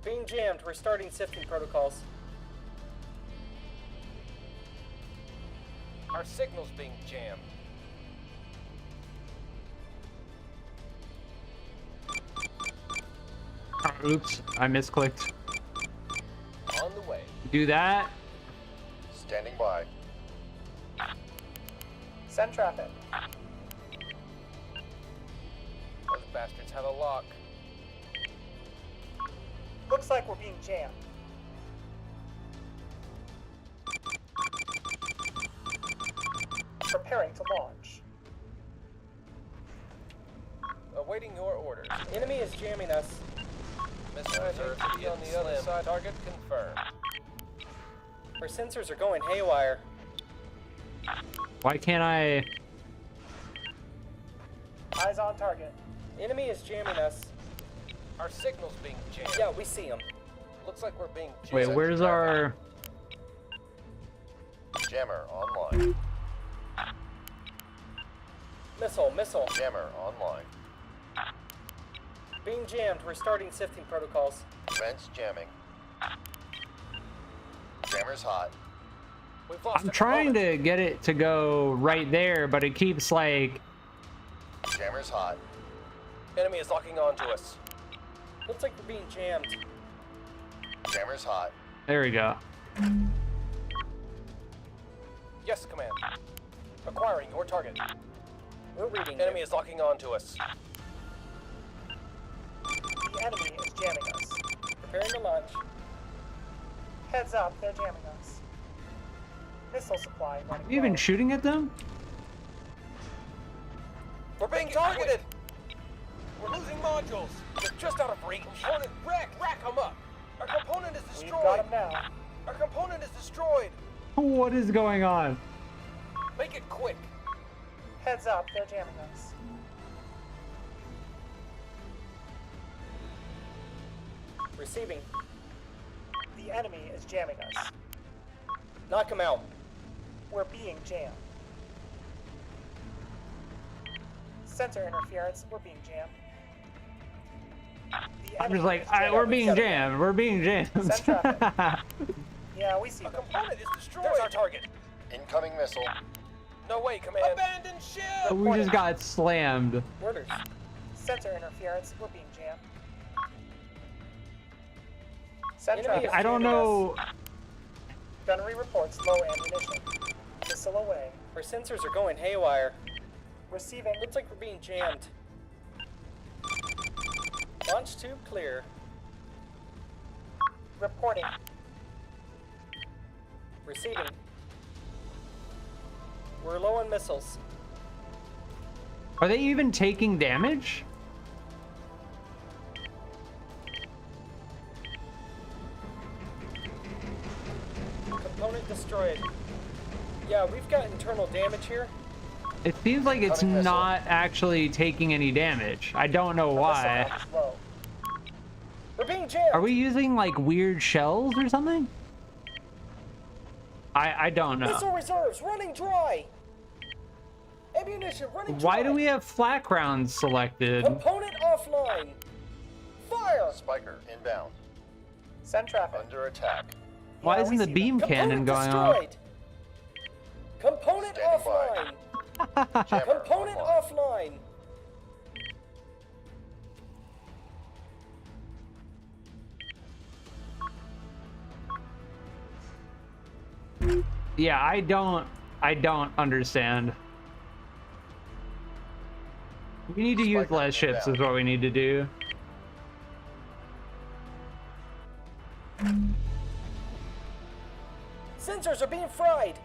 S3: Being jammed, we're starting sifting protocols.
S6: Our signal's being jammed.
S1: Oops, I misclicked.
S6: On the way.
S1: Do that.
S5: Standing by.
S3: Send traffic.
S6: Those bastards have a lock.
S3: Looks like we're being jammed. Preparing to launch.
S6: Awaiting your orders.
S3: Enemy is jamming us.
S6: Missile reserves to be on the other side. Target confirmed.
S3: Our sensors are going haywire.
S1: Why can't I?
S3: Eyes on target. Enemy is jamming us.
S6: Our signal's being jammed.
S3: Yeah, we see him.
S6: Looks like we're being jammed.
S1: Wait, where's our?
S5: Jammer online.
S3: Missile.
S5: Jammer online.
S3: Being jammed, we're starting sifting protocols.
S5: Commence jamming. Jammer's hot.
S6: We've lost
S1: I'm
S6: a
S1: trying
S6: component.
S1: to get it to go right there, but it keeps like.
S5: Jammer's hot.
S6: Enemy is locking onto us.
S3: Looks like we're being jammed.
S5: Jammer's hot.
S1: There we go.
S6: Yes, Command. Acquiring your target.
S3: We're reading
S6: Enemy
S3: you.
S6: is locking onto us.
S3: The enemy is jamming us. Preparing to launch. Heads up, they're jamming us. Missile supply running
S1: Are you even
S3: low.
S1: shooting at them?
S6: We're being targeted. We're losing modules. They're just out of range. Component wrecked. Rack them up. Our component is
S3: We've
S6: destroyed.
S3: got him now.
S6: Our component is destroyed.
S1: What is going on?
S6: Make it quick.
S3: Heads up, they're jamming us. Receiving. The enemy is jamming us. Knock him out. We're being jammed. Sensor interference, we're being jammed. The
S1: I'm
S3: enemy
S1: just like,
S3: is jamming
S1: we're
S3: us.
S1: being jammed. We're being jammed.
S3: Send traffic. Yeah, we see
S6: Our
S3: them.
S6: component is destroyed. There's our target.
S5: Incoming missile.
S6: No way, Command. Abandon ship.
S1: We just got slammed.
S3: Orders. Sensor interference, we're being jammed. Send traffic.
S1: I don't know.
S3: Gunnery reports low ammunition. Missile away. Our sensors are going haywire. Receiving. Looks like we're being jammed. Launch tube clear. Reporting. Receiving. We're low on missiles.
S1: Are they even taking damage?
S3: Component destroyed. Yeah, we've got internal damage here.
S1: It seems like it's
S5: Incoming missile.
S1: not actually taking any damage. I don't know
S3: Our missile
S1: why.
S3: count is low.
S6: We're being jammed.
S1: Are we using like weird shells or something? I don't know.
S6: Missile reserves running dry. Ammunition running dry.
S1: Why do we have flak rounds selected?
S6: Component offline. Fire.
S5: Spiker inbound.
S3: Send traffic.
S5: Under attack.
S1: Why
S3: Yeah,
S1: isn't
S3: we
S1: the
S3: see
S1: beam
S3: them.
S1: cannon
S6: Component
S1: going off?
S6: destroyed. Component
S5: Standing by.
S6: offline.
S5: Jammer
S6: Component
S5: online.
S6: offline.
S1: Yeah, I don't understand. We need to use
S5: Spiker
S1: less ships
S5: inbound.
S1: is what we need to do.
S6: Sensors are being fried.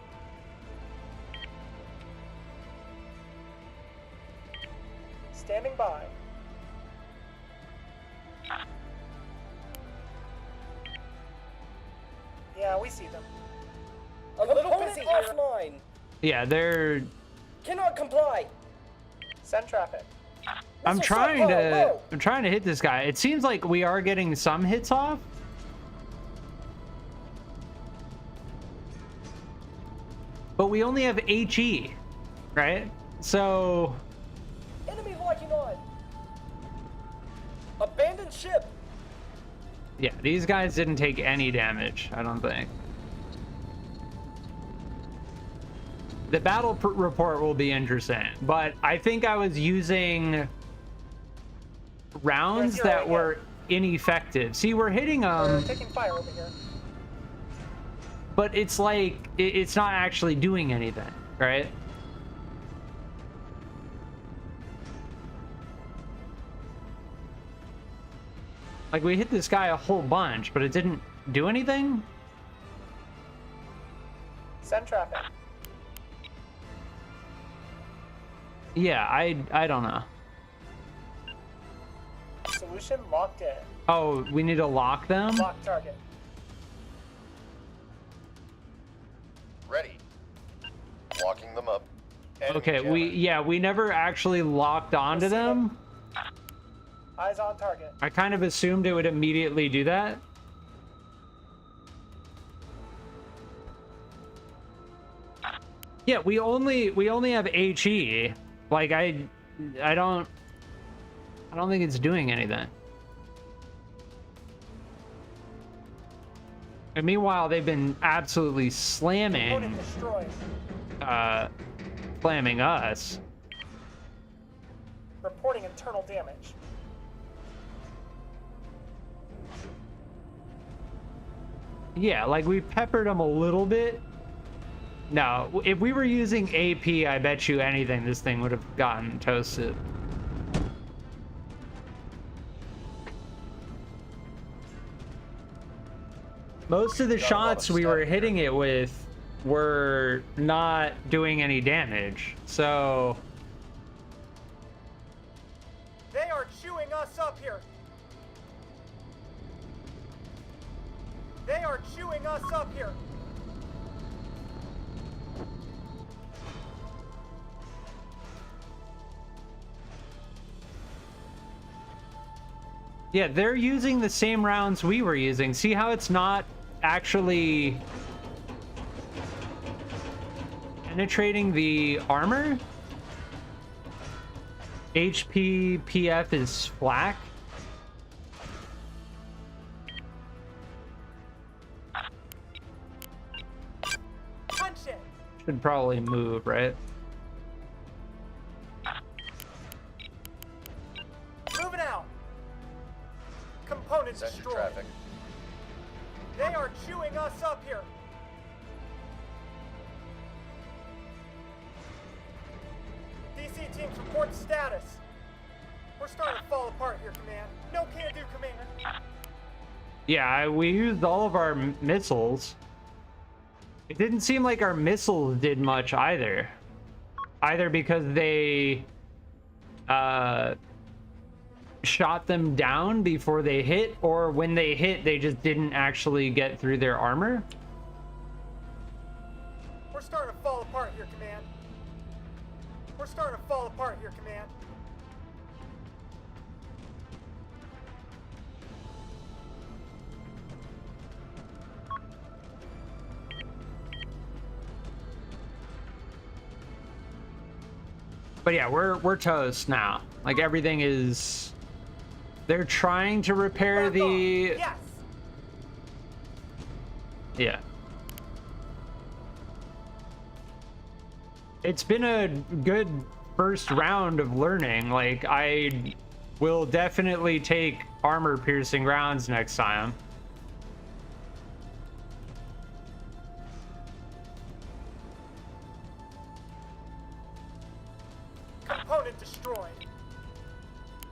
S3: Standing by. Yeah, we see them.
S6: A little busy offline.
S1: Yeah, they're
S6: Cannot comply.
S3: Send traffic.
S1: I'm
S6: Missile
S1: trying
S6: shot
S1: to
S6: low.
S1: I'm trying to hit this guy. It seems like we are getting some hits off. But we only have HE, right? So
S6: Enemy locking on. Abandoned ship.
S1: yeah, these guys didn't take any damage, I don't think. The battle report will be interesting, but I think I was using rounds
S3: Yes, you're
S1: that
S3: right,
S1: were ineffective. See, we're hitting
S3: We're
S1: them,
S3: taking fire over here.
S1: but it's like it's not actually doing anything, right? Like we hit this guy a whole bunch, but it didn't do anything.
S3: Send traffic.
S1: Yeah, I don't know.
S3: Solution locked in.
S1: Oh, we need to lock them?
S3: Lock target.
S5: Ready. Locking them up. Enemy
S1: Okay,
S5: jammer.
S1: we never actually locked onto
S3: see
S1: them.
S3: Eyes on target.
S1: I kind of assumed it would immediately do that. Yeah, we only have HE. Like I don't think it's doing anything. And meanwhile, they've been absolutely slamming
S3: Component destroyed.
S1: slamming us.
S3: Reporting internal damage.
S1: Yeah, like we peppered them a little bit. No, if we were using AP, I bet you anything this thing would have gotten toasted. Most of the
S5: Got a lot of
S1: shots we were
S5: stuff
S1: hitting it with were not doing any damage. So,
S6: They are chewing us up here. They are chewing us up here.
S1: yeah, they're using the same rounds we were using. See how it's not actually penetrating the armor? HP PF is flak.
S6: Punch it.
S1: Should probably move, right?
S6: Moving out. Component
S5: Send
S6: destroyed.
S5: traffic.
S6: They are chewing us up here. DC teams report status. We're starting to fall apart here, Command. No can do, Commander.
S1: Yeah, we used all of our missiles. It didn't seem like our missiles did much either. Either because they shot them down before they hit, or when they hit, they just didn't actually get through their armor.
S6: We're starting to fall apart here, Command. We're starting to fall apart here, Command.
S1: But yeah, we're toast now. Like everything is. They're trying to repair the.
S3: Yes.
S1: Yeah. It's been a good first round of learning. Like I will definitely take armor piercing rounds next time.
S3: Component destroyed.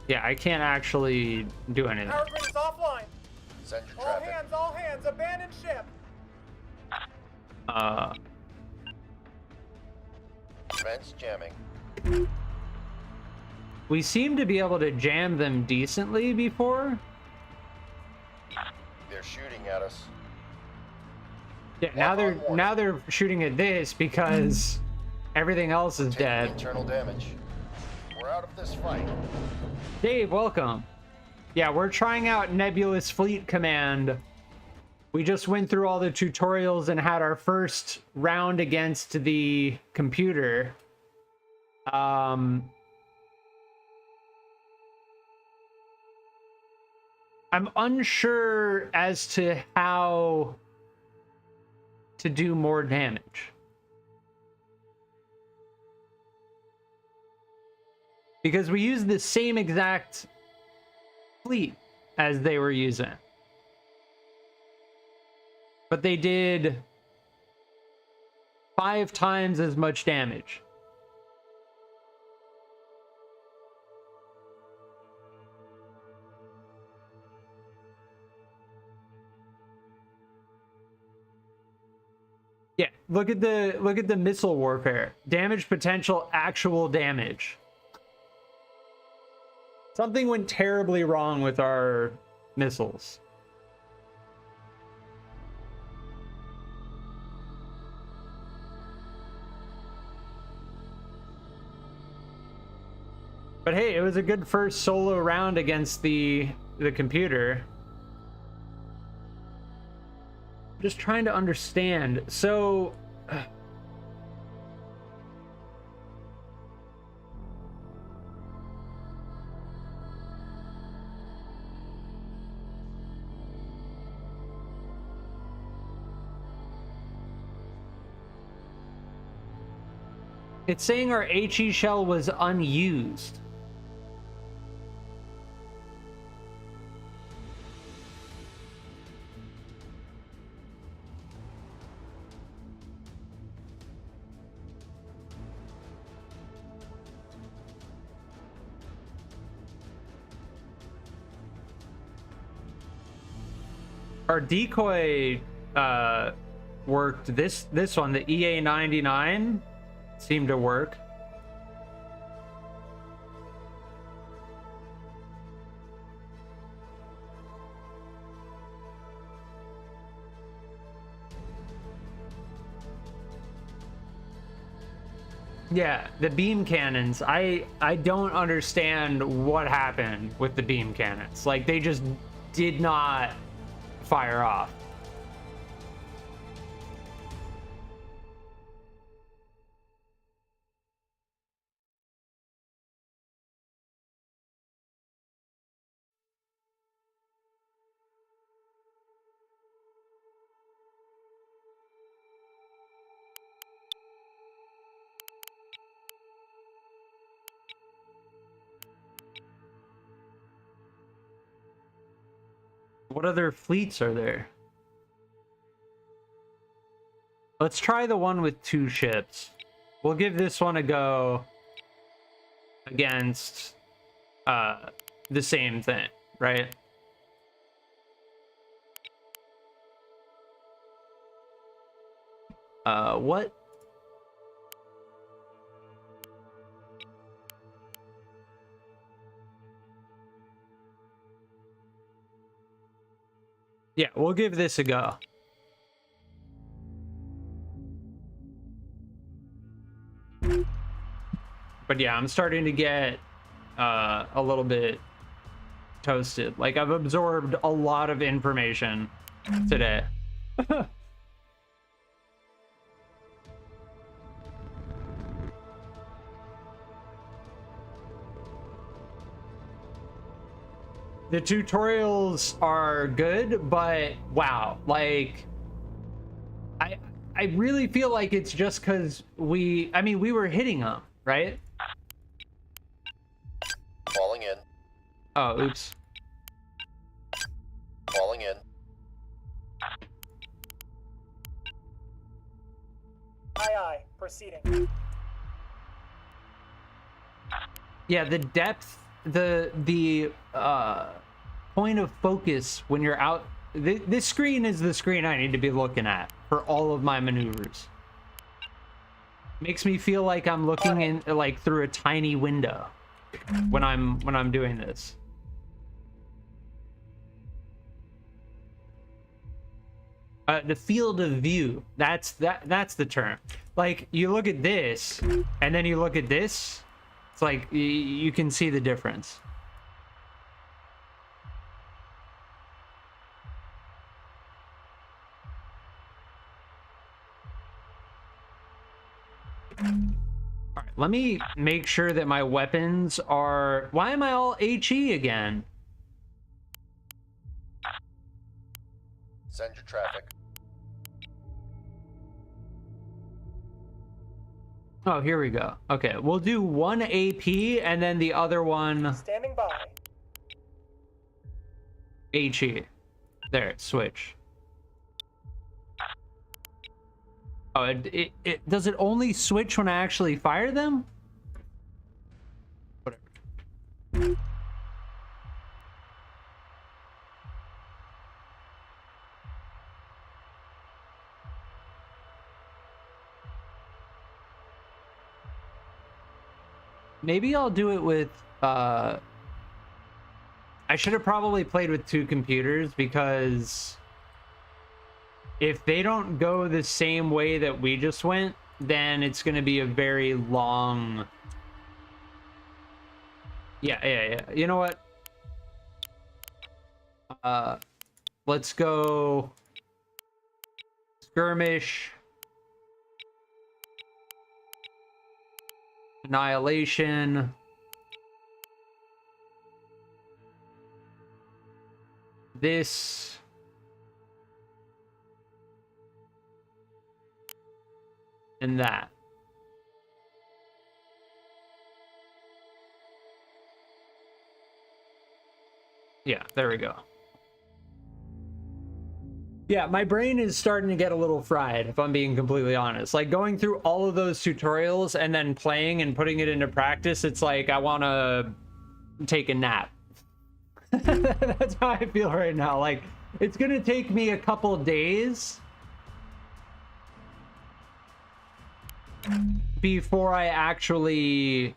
S1: Yeah, I can't actually do anything.
S3: Power grid is offline.
S5: Send your traffic.
S3: All hands, abandon ship.
S5: Vents jamming.
S1: We seem to be able to jam them decently before.
S5: They're shooting at us.
S1: Yeah, now they're shooting at this because everything else is
S5: Taking
S1: dead.
S5: internal damage. We're out of this fight.
S1: Dave, welcome. Yeah, we're trying out Nebulous Fleet Command. We just went through all the tutorials and had our first round against the computer. I'm unsure as to how to do more damage. Because we used the same exact fleet as they were using. But they did 5 times as much damage. Yeah, look at the missile warfare. Damage potential, actual damage. Something went terribly wrong with our missiles. But hey, it was a good first solo round against the computer. Just trying to understand. So it's saying our HE shell was unused. Our decoy worked. This one, the EA99, seemed to work. Yeah, the beam cannons. I don't understand what happened with the beam cannons. Like, they just did not fire off. What other fleets are there? Let's try the one with 2 ships. We'll give this one a go against the same thing, right? What? Yeah, we'll give this a go. But yeah, I'm starting to get a little bit toasted. Like, I've absorbed a lot of information today. the tutorials are good, but wow, like I really feel like it's just because we were hitting them, right?
S5: Falling in.
S1: Oh, oops.
S5: Falling in.
S3: Aye, proceeding.
S1: Yeah, the depth, the point of focus when you're out. This screen is the screen I need to be looking at for all of my maneuvers. Makes me feel like I'm looking in like through a tiny window when I'm doing this. The field of view. That's the term. Like you look at this and then you look at this. It's like you can see the difference. All right, let me make sure that my weapons are... Why am I all HE again?
S5: Send your traffic.
S1: Oh, here we go. Okay, we'll do one AP and then the other one
S3: Standing by.
S1: HE. There, switch. Oh, it does it only switch when I actually fire them? Whatever. Maybe I'll do it with I should have probably played with two computers, because if they don't go the same way that we just went, then it's going to be a very long... Yeah. You know what? Let's go skirmish, annihilation, this, and that. Yeah, there we go. Yeah, my brain is starting to get a little fried, if I'm being completely honest. Like, going through all of those tutorials and then playing and putting it into practice, it's like I want to take a nap. That's how I feel right now. Like, it's going to take me a couple days before I actually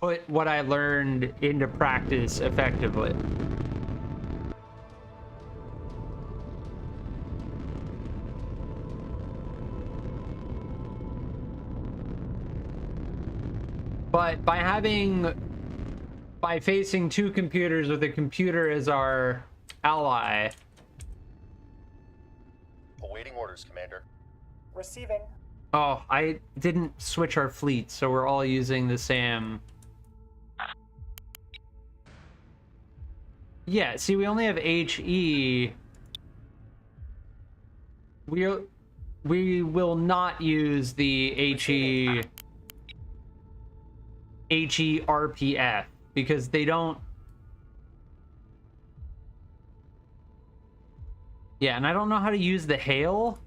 S1: put what I learned into practice effectively. But by facing two computers with a computer as our ally.
S5: Awaiting orders, Commander.
S3: Receiving.
S1: Oh, I didn't switch our fleet, so we're all using the same. Yeah, see, we only have HE. We will not use the HE RPF because they don't. Yeah, and I don't know how to use the hail.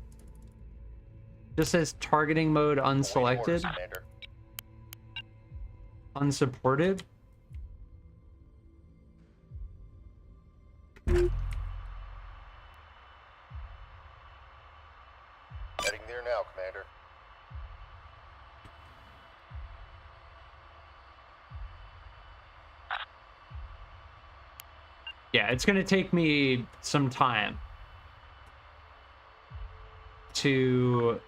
S1: Just says targeting mode unselected.
S5: Awaiting orders, Commander.
S1: Unsupported.
S5: Heading there now, Commander.
S1: Yeah, it's gonna take me some time to...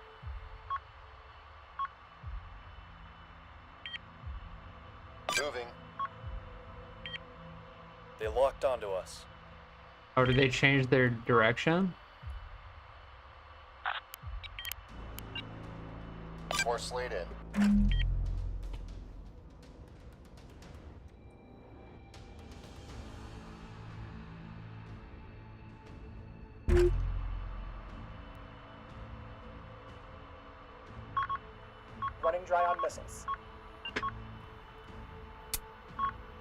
S5: Moving.
S6: They locked onto us.
S1: Oh, did they change their direction?
S5: Force laid in.
S3: Running dry on missiles.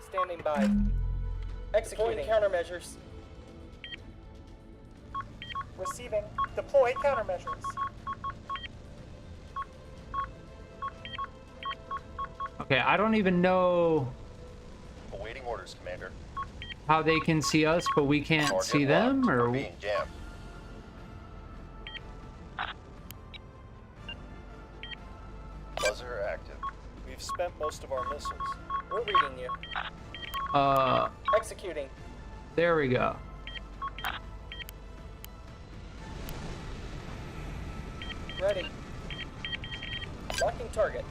S6: Standing by. Executing countermeasures.
S3: Receiving. Deploy countermeasures.
S1: Okay, I don't even know
S5: Awaiting orders, Commander.
S1: how they can see us, but we can't
S5: Target
S1: see them,
S5: locked.
S1: or
S5: We're being jammed. Buzzer active.
S6: We've spent most of our missiles. We're reading you. Executing.
S1: there we go.
S6: Ready. Locking target.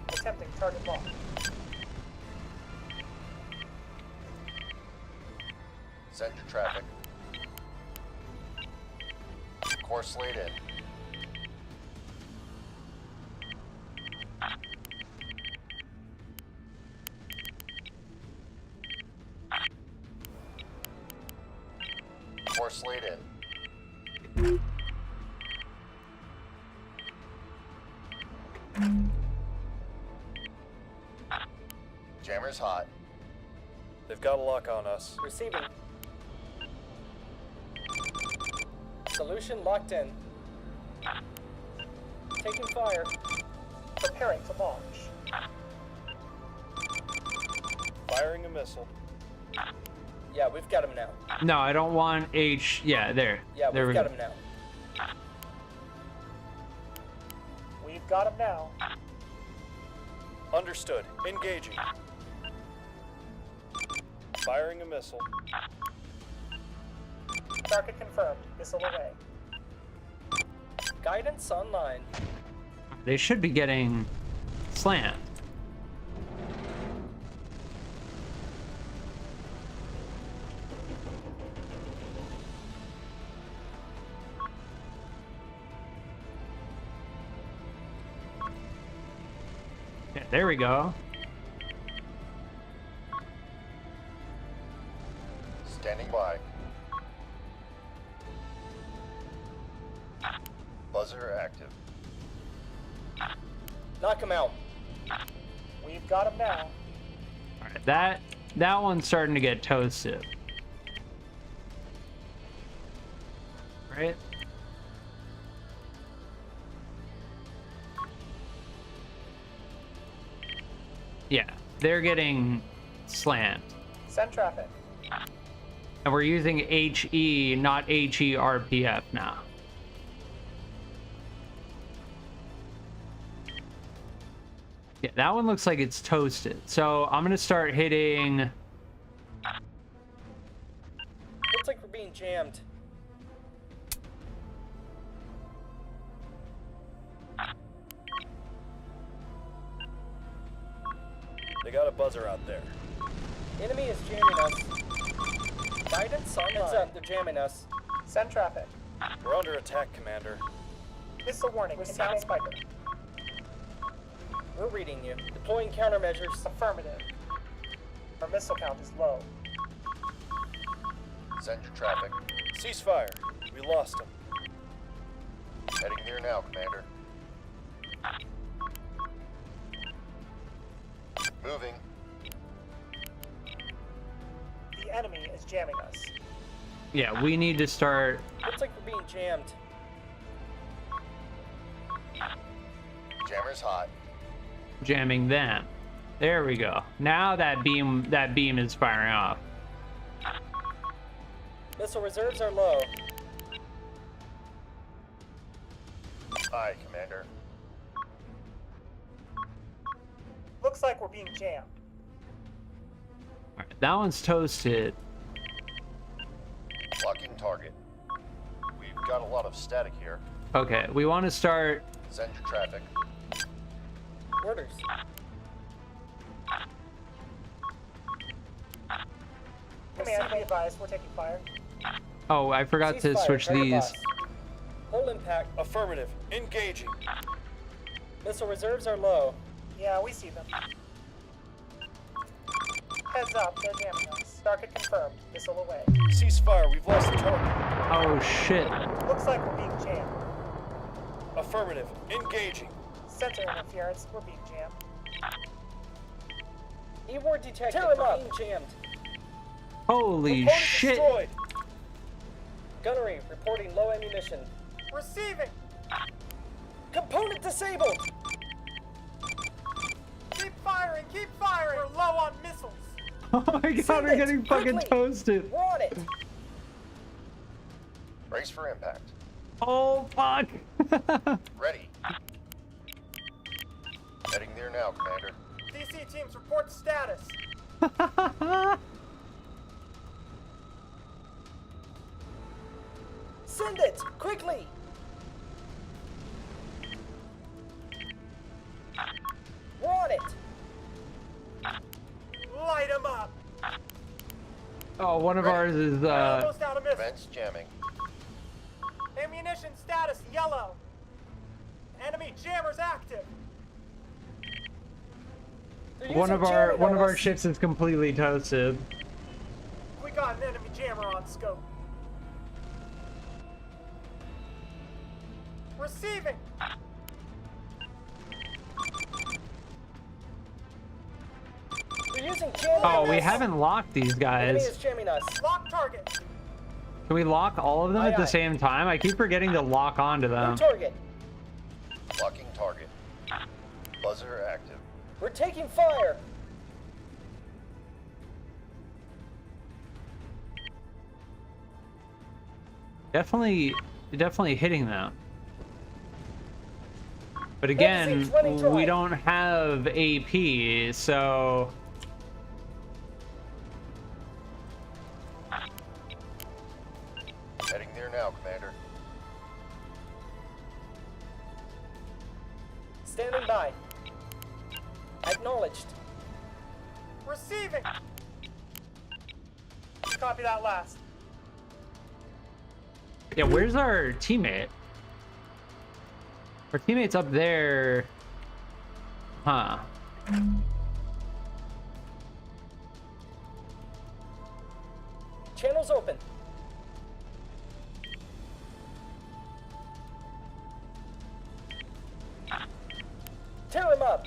S3: Attempting target lock.
S5: Send your traffic. Course laid in. Course laid in. Jammer's hot.
S6: They've got a lock on us. Receiving. Solution locked in. Taking fire.
S3: Preparing to launch.
S6: Firing a missile. Yeah, we've got him now.
S1: No, I don't want H. Yeah, there.
S6: Yeah,
S1: there
S6: we've
S1: we
S6: got
S1: go.
S6: him now.
S3: We've got him now.
S6: Understood. Engaging. Firing a missile.
S3: Target confirmed. Missile away.
S6: Guidance online.
S1: They should be getting slant. Yeah, there we go.
S5: Standing by. Buzzer active.
S6: Knock him out.
S3: We've got him now.
S1: All right, that one's starting to get toasted. Right? Yeah, they're getting slant.
S3: Send traffic.
S1: And we're using HE, not HERPF now. Yeah, that one looks like it's toasted. So I'm gonna start hitting.
S6: Looks like we're being jammed. They got a buzzer out there. Enemy is jamming us. Guidance online. Heads up, they're jamming us.
S3: Send traffic.
S6: We're under attack, Commander.
S3: Missile warning. Inbound Spiker.
S6: We're reading you. Deploying countermeasures.
S3: Affirmative. Our missile count is low.
S5: Send your traffic.
S6: Ceasefire. We lost him.
S5: Heading there now, Commander. Moving.
S3: The enemy is jamming us.
S1: Yeah, we need to start.
S6: Looks like we're being jammed.
S5: Jammer's hot.
S1: Jamming them. There we go. Now that beam is firing off.
S6: Missile reserves are low.
S5: Aye, Commander.
S3: Looks like we're being jammed.
S1: All right, that one's toasted.
S5: Locking target. We've got a lot of static here.
S1: Okay, we want to start.
S5: Send your traffic.
S6: Orders.
S3: Command, be advised, we're taking fire.
S1: Oh, I forgot to
S6: Ceasefire,
S1: switch
S6: target
S1: these.
S6: lost. Hull impact. Affirmative. Engaging. Missile reserves are low.
S3: Yeah, we see them. Heads up, they're jamming us. Target confirmed. Missile away.
S5: Ceasefire, we've lost the target.
S1: Oh shit.
S3: Looks like we're being jammed.
S5: Affirmative. Engaging.
S3: Sensor interference, we're being jammed.
S6: E-ward detected.
S3: Tear 'em up.
S6: Being jammed.
S1: Holy
S6: Component
S1: shit.
S6: destroyed. Gunnery reporting low ammunition.
S3: Receiving!
S6: Component disabled.
S3: Keep firing, keep firing! We're low on missiles.
S1: Oh my god,
S6: Send
S1: we're
S6: it,
S1: getting fucking
S6: quickly.
S1: toasted.
S6: We're on it.
S5: Brace for impact.
S1: Oh fuck.
S5: Ready. Heading there now, Commander.
S3: DC teams report status.
S6: Send it quickly. We're on it.
S3: Light them up.
S1: Oh, one of ours is
S3: Almost out of missiles.
S5: Vents jamming.
S3: Ammunition status yellow. Enemy jammers active.
S6: They're
S1: one
S6: using
S1: of our
S6: jamming on us.
S1: ships is completely toasted.
S3: We got an enemy jammer on scope. Receiving.
S6: They're using jamming
S1: Oh,
S6: on
S1: we
S6: us.
S1: haven't locked these
S6: Enemy
S1: guys.
S6: is jamming us.
S3: Lock target.
S1: Can we lock all of them
S6: Aye,
S1: at the
S6: aye.
S1: same time? I keep forgetting to lock onto
S6: New
S1: them.
S6: target.
S5: Locking target. Buzzer active.
S6: We're taking fire.
S1: Definitely hitting them. But again,
S6: Magazines running dry.
S1: we don't have AP, so
S5: Heading there now, Commander.
S6: Standing by. Acknowledged.
S3: Receiving. Copy that last.
S1: yeah, where's our teammate? Our teammate's up there. Huh.
S6: Channels open. Tear him up.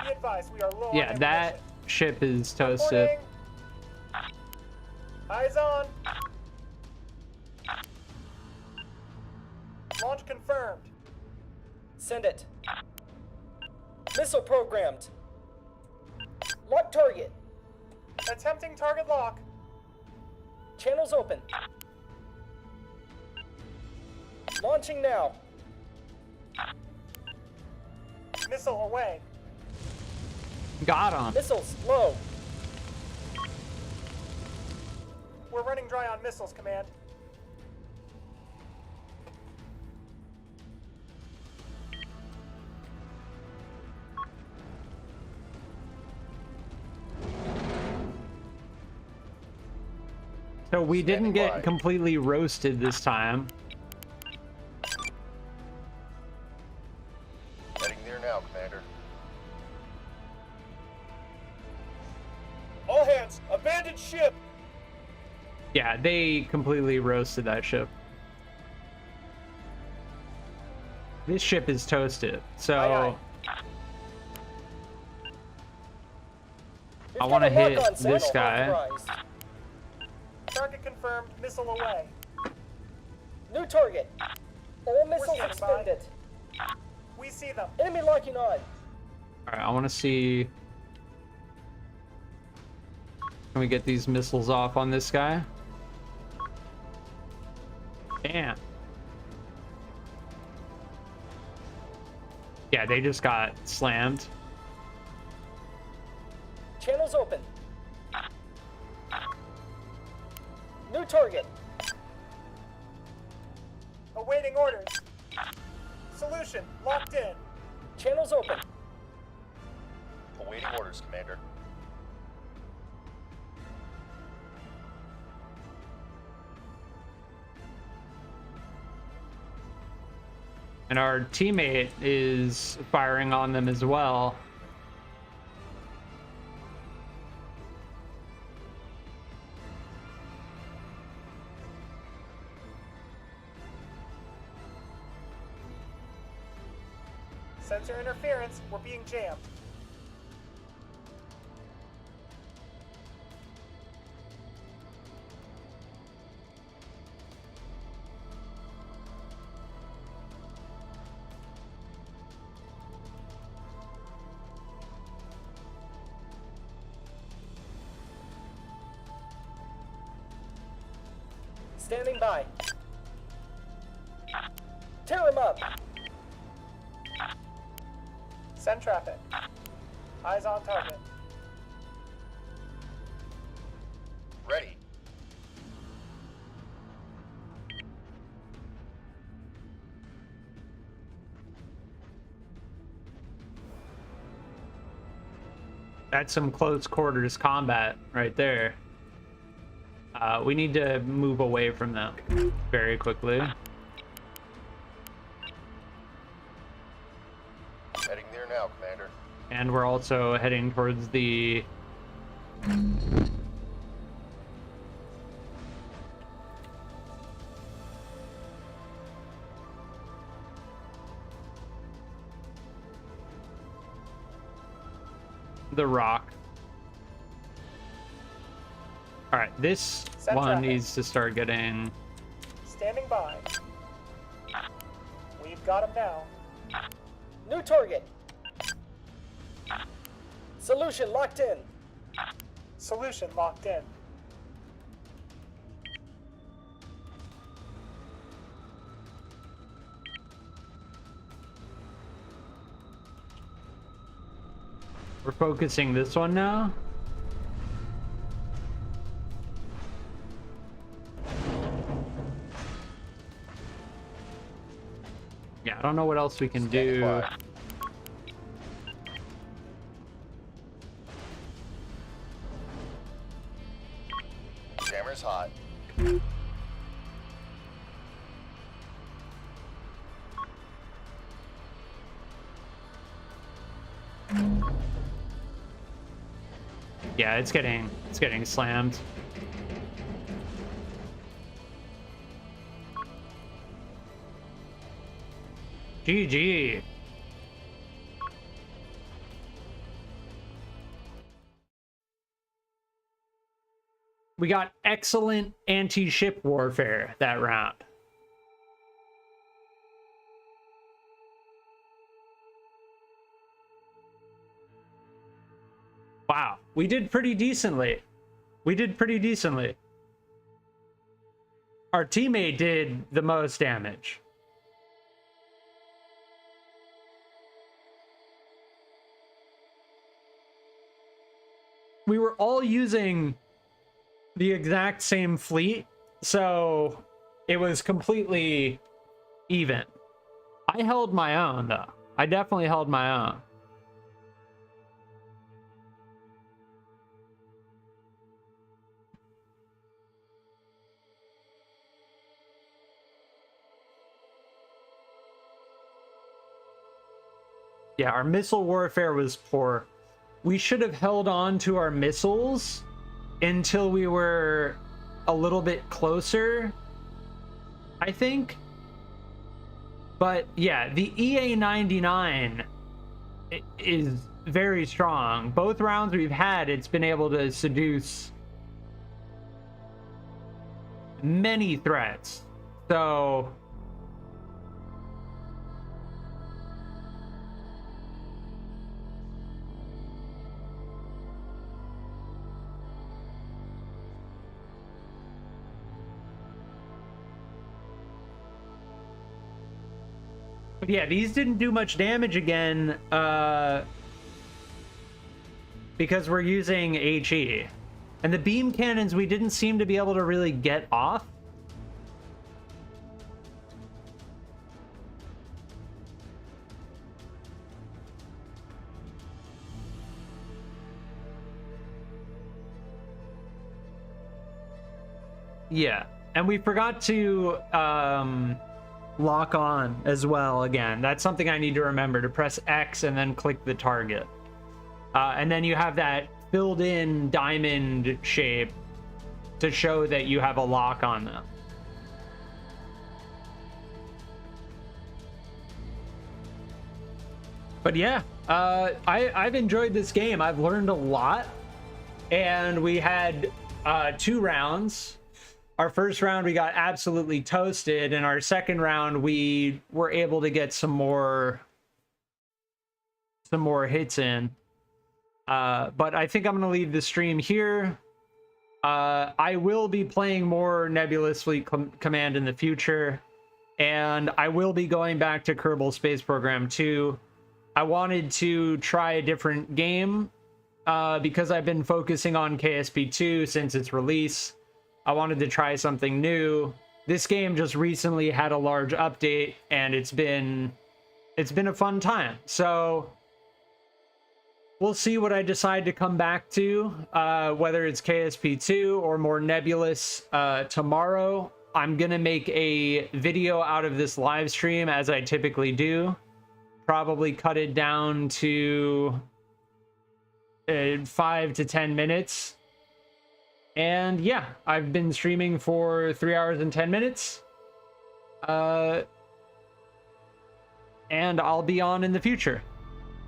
S3: Be advised, we are low on
S1: Yeah,
S3: ammunition.
S1: that ship is toasted.
S3: Reporting. Eyes on. Launch confirmed.
S6: Send it. Missile programmed. Lock target.
S3: Attempting target lock.
S6: Channels open. Launching now.
S3: Missile away.
S1: Got him.
S6: Missiles low.
S3: We're running dry on missiles, Command.
S1: So we didn't
S5: Standing
S1: get
S5: by.
S1: completely roasted this time.
S5: Heading there now, Commander.
S6: All hands, abandoned ship.
S1: Yeah, they completely roasted that ship. This ship is toasted, so
S6: Aye, We've
S1: I
S6: got
S1: wanna
S6: a
S1: hit
S6: lock-on
S1: this
S6: signal
S1: guy.
S6: authorized.
S3: Target confirmed. Missile away.
S6: New target. All missiles
S3: standing by.
S6: expended.
S3: We see them.
S6: Enemy locking on.
S1: all right, I want to see. Can we get these missiles off on this guy? Damn. Yeah, they just got slammed.
S6: Channels open. New target.
S3: Awaiting orders. Solution locked in.
S6: Channels open.
S5: Awaiting orders, Commander.
S1: And our teammate is firing on them as well.
S3: Sensor interference. We're being jammed.
S6: Standing by. Tear him up.
S3: Send traffic. Eyes on target.
S5: Ready.
S1: That's some close quarters combat right there. We need to move away from them very quickly.
S5: Heading there now, Commander.
S1: And we're also heading towards the... the rock. All right, this
S3: Send
S1: one
S3: traffic.
S1: needs to start getting...
S3: Standing by. We've got him now.
S6: New target. Solution locked in.
S3: Solution locked in.
S1: We're focusing this one now. Yeah, I don't know what else we can
S5: Standing
S1: do.
S5: by. Jammer's hot.
S1: Yeah, it's getting slammed. GG. We got excellent anti-ship warfare that round. Wow, we did pretty decently. Our teammate did the most damage. We were all using the exact same fleet, so it was completely even. I held my own, though. I definitely held my own. Yeah, our missile warfare was poor. We should have held on to our missiles until we were a little bit closer, I think. But yeah, the EA-99 is very strong. Both rounds we've had, it's been able to seduce many threats. So yeah, these didn't do much damage again because we're using HE. And the beam cannons we didn't seem to be able to really get off. Yeah, and we forgot to lock on as well again. That's something I need to remember, to press X and then click the target. And then you have that filled in diamond shape to show that you have a lock on them. But yeah, I've enjoyed this game. I've learned a lot, and we had 2 rounds. Our first round we got absolutely toasted, and our second round we were able to get some more hits in. But I think I'm gonna leave the stream here. I will be playing more Nebulous Fleet Command in the future, and I will be going back to Kerbal Space Program 2. I wanted to try a different game because I've been focusing on KSP 2 since its release. I wanted to try something new. This game just recently had a large update, and it's been a fun time. So we'll see what I decide to come back to, whether it's KSP 2 or more Nebulous tomorrow. I'm gonna make a video out of this live stream as I typically do. Probably cut it down to 5 to 10 minutes. And yeah, I've been streaming for 3 hours and 10 minutes. And I'll be on in the future.